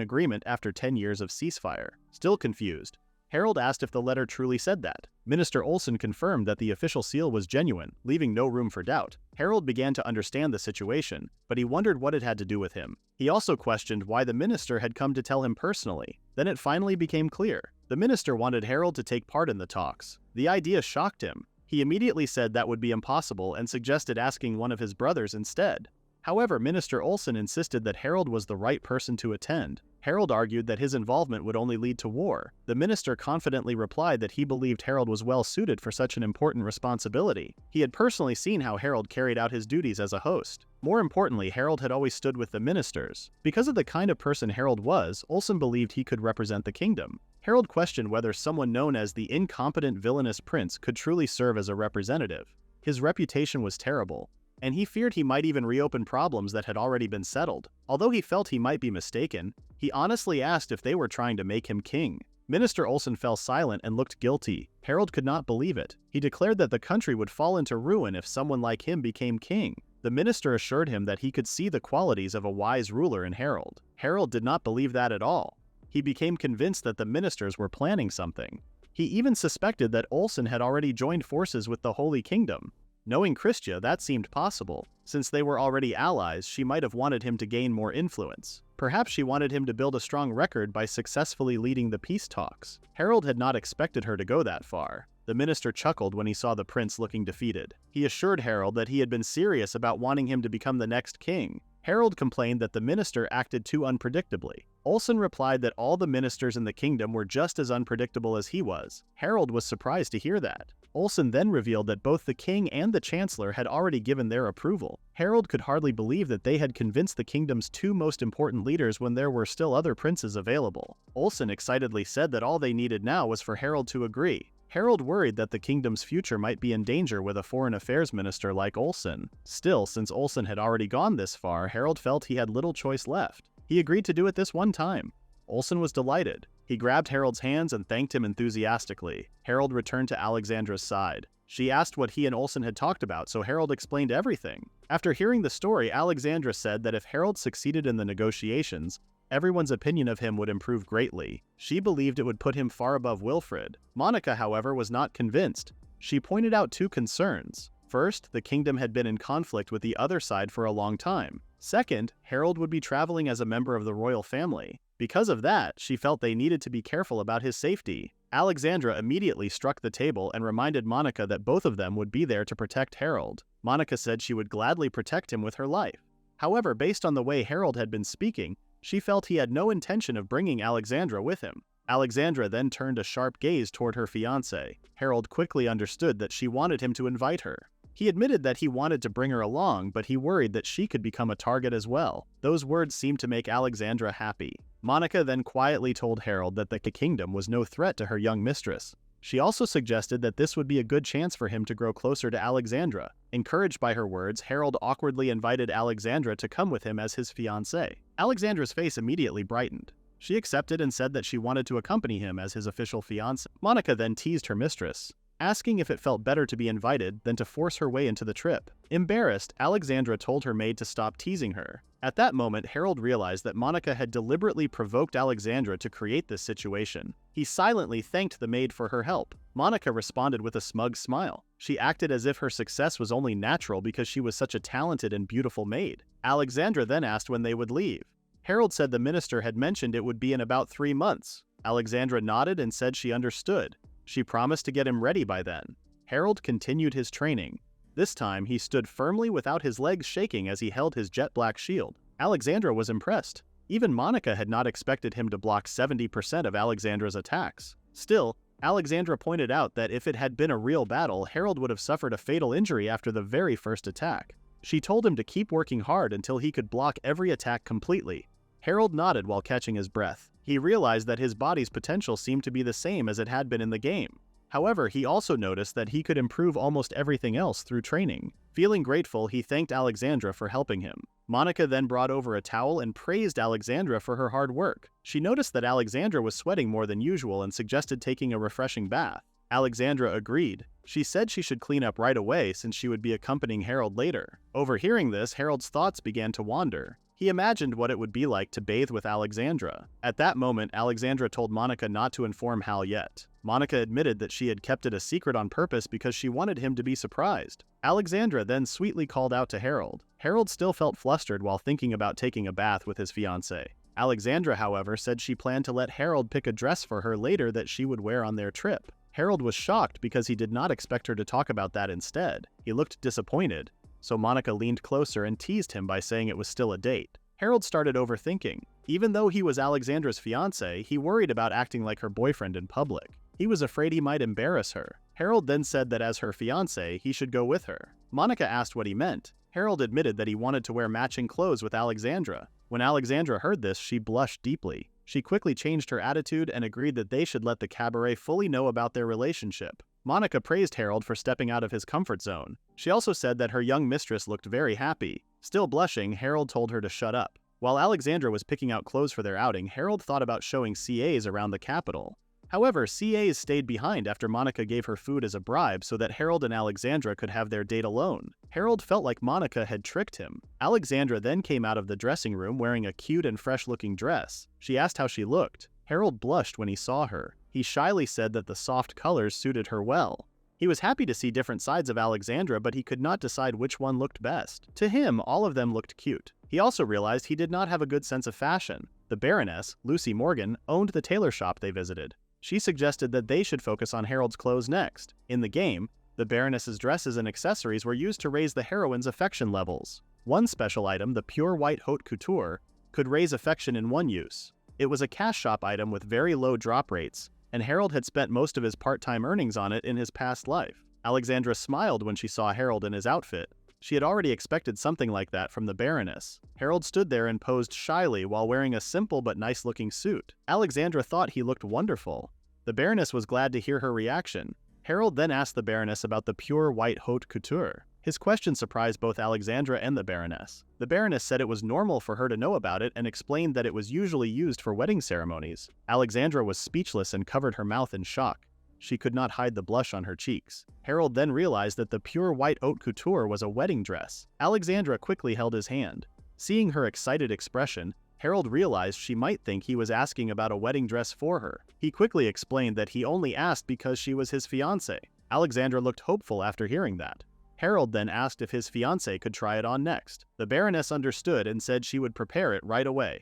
agreement after 10 years of ceasefire. Still confused, Harold asked if the letter truly said that. Minister Olsen confirmed that the official seal was genuine, leaving no room for doubt. Harold began to understand the situation, but he wondered what it had to do with him. He also questioned why the minister had come to tell him personally. Then it finally became clear. The minister wanted Harold to take part in the talks. The idea shocked him. He immediately said that would be impossible and suggested asking one of his brothers instead. However, Minister Olsen insisted that Harold was the right person to attend. Harold argued that his involvement would only lead to war. The minister confidently replied that he believed Harold was well suited for such an important responsibility. He had personally seen how Harold carried out his duties as a host. More importantly, Harold had always stood with the ministers. Because of the kind of person Harold was, Olsen believed he could represent the kingdom. Harold questioned whether someone known as the Incompetent Villainous Prince could truly serve as a representative. His reputation was terrible, and he feared he might even reopen problems that had already been settled. Although he felt he might be mistaken, he honestly asked if they were trying to make him king. Minister Olsen fell silent and looked guilty. Harold could not believe it. He declared that the country would fall into ruin if someone like him became king. The minister assured him that he could see the qualities of a wise ruler in Harold. Harold did not believe that at all. He became convinced that the ministers were planning something. He even suspected that Olsen had already joined forces with the Holy Kingdom. Knowing Christia, that seemed possible. Since they were already allies, she might have wanted him to gain more influence. Perhaps she wanted him to build a strong record by successfully leading the peace talks. Harold had not expected her to go that far. The minister chuckled when he saw the prince looking defeated. He assured Harold that he had been serious about wanting him to become the next king. Harold complained that the minister acted too unpredictably. Olsen replied that all the ministers in the kingdom were just as unpredictable as he was. Harold was surprised to hear that. Olsen then revealed that both the king and the chancellor had already given their approval. Harold could hardly believe that they had convinced the kingdom's two most important leaders when there were still other princes available. Olsen excitedly said that all they needed now was for Harold to agree. Harold worried that the kingdom's future might be in danger with a foreign affairs minister like Olsen. Still, since Olsen had already gone this far, Harold felt he had little choice left. He agreed to do it this one time. Olsen was delighted. He grabbed Harold's hands and thanked him enthusiastically. Harold returned to Alexandra's side. She asked what he and Olsen had talked about, so Harold explained everything. After hearing the story, Alexandra said that if Harold succeeded in the negotiations, everyone's opinion of him would improve greatly. She believed it would put him far above Wilfred. Monica, however, was not convinced. She pointed out two concerns. First, the kingdom had been in conflict with the other side for a long time. Second, Harold would be traveling as a member of the royal family. Because of that, she felt they needed to be careful about his safety. Alexandra immediately struck the table and reminded Monica that both of them would be there to protect Harold. Monica said she would gladly protect him with her life. However, based on the way Harold had been speaking, she felt he had no intention of bringing Alexandra with him. Alexandra then turned a sharp gaze toward her fiancé. Harold quickly understood that she wanted him to invite her. He admitted that he wanted to bring her along, but he worried that she could become a target as well. Those words seemed to make Alexandra happy. Monica then quietly told Harold that the kingdom was no threat to her young mistress. She also suggested that this would be a good chance for him to grow closer to Alexandra. Encouraged by her words, Harold awkwardly invited Alexandra to come with him as his fiancée. Alexandra's face immediately brightened. She accepted and said that she wanted to accompany him as his official fiancée. Monica then teased her mistress, asking if it felt better to be invited than to force her way into the trip. Embarrassed, Alexandra told her maid to stop teasing her. At that moment, Harold realized that Monica had deliberately provoked Alexandra to create this situation. He silently thanked the maid for her help. Monica responded with a smug smile. She acted as if her success was only natural because she was such a talented and beautiful maid. Alexandra then asked when they would leave. Harold said the minister had mentioned it would be in about 3 months. Alexandra nodded and said she understood. She promised to get him ready by then. Harold continued his training. This time, he stood firmly without his legs shaking as he held his jet-black shield. Alexandra was impressed. Even Monica had not expected him to block 70% of Alexandra's attacks. Still, Alexandra pointed out that if it had been a real battle, Harold would have suffered a fatal injury after the very first attack. She told him to keep working hard until he could block every attack completely. Harold nodded while catching his breath. He realized that his body's potential seemed to be the same as it had been in the game. However, he also noticed that he could improve almost everything else through training. Feeling grateful, he thanked Alexandra for helping him. Monica then brought over a towel and praised Alexandra for her hard work. She noticed that Alexandra was sweating more than usual and suggested taking a refreshing bath. Alexandra agreed. She said she should clean up right away since she would be accompanying Harold later. Overhearing this, Harold's thoughts began to wander. He imagined what it would be like to bathe with Alexandra. At that moment, Alexandra told Monica not to inform Hal yet. Monica admitted that she had kept it a secret on purpose because she wanted him to be surprised. Alexandra then sweetly called out to Harold. Harold still felt flustered while thinking about taking a bath with his fiancée. Alexandra, however, said she planned to let Harold pick a dress for her later that she would wear on their trip. Harold was shocked because he did not expect her to talk about that instead. He looked disappointed, so Monica leaned closer and teased him by saying it was still a date. Harold started overthinking. Even though he was Alexandra's fiancé, he worried about acting like her boyfriend in public. He was afraid he might embarrass her. Harold then said that as her fiancé, he should go with her. Monica asked what he meant. Harold admitted that he wanted to wear matching clothes with Alexandra. When Alexandra heard this, she blushed deeply. She quickly changed her attitude and agreed that they should let the cabaret fully know about their relationship. Monica praised Harold for stepping out of his comfort zone. She also said that her young mistress looked very happy. Still blushing, Harold told her to shut up. While Alexandra was picking out clothes for their outing, Harold thought about showing CAs around the capital. However, CAs stayed behind after Monica gave her food as a bribe so that Harold and Alexandra could have their date alone. Harold felt like Monica had tricked him. Alexandra then came out of the dressing room wearing a cute and fresh-looking dress. She asked how she looked. Harold blushed when he saw her. He shyly said that the soft colors suited her well. He was happy to see different sides of Alexandra, but he could not decide which one looked best. To him, all of them looked cute. He also realized he did not have a good sense of fashion. The Baroness, Lucy Morgan, owned the tailor shop they visited. She suggested that they should focus on Harold's clothes next. In the game, the Baroness's dresses and accessories were used to raise the heroine's affection levels. One special item, the pure white haute couture, could raise affection in one use. It was a cash shop item with very low drop rates, and Harold had spent most of his part-time earnings on it in his past life. Alexandra smiled when she saw Harold in his outfit. She had already expected something like that from the Baroness. Harold stood there and posed shyly while wearing a simple but nice-looking suit. Alexandra thought he looked wonderful. The Baroness was glad to hear her reaction. Harold then asked the Baroness about the pure white haute couture. His question surprised both Alexandra and the Baroness. The Baroness said it was normal for her to know about it and explained that it was usually used for wedding ceremonies. Alexandra was speechless and covered her mouth in shock. She could not hide the blush on her cheeks. Harold then realized that the pure white haute couture was a wedding dress. Alexandra quickly held his hand. Seeing her excited expression, Harold realized she might think he was asking about a wedding dress for her. He quickly explained that he only asked because she was his fiancée. Alexandra looked hopeful after hearing that. Harold then asked if his fiancée could try it on next. The Baroness understood and said she would prepare it right away.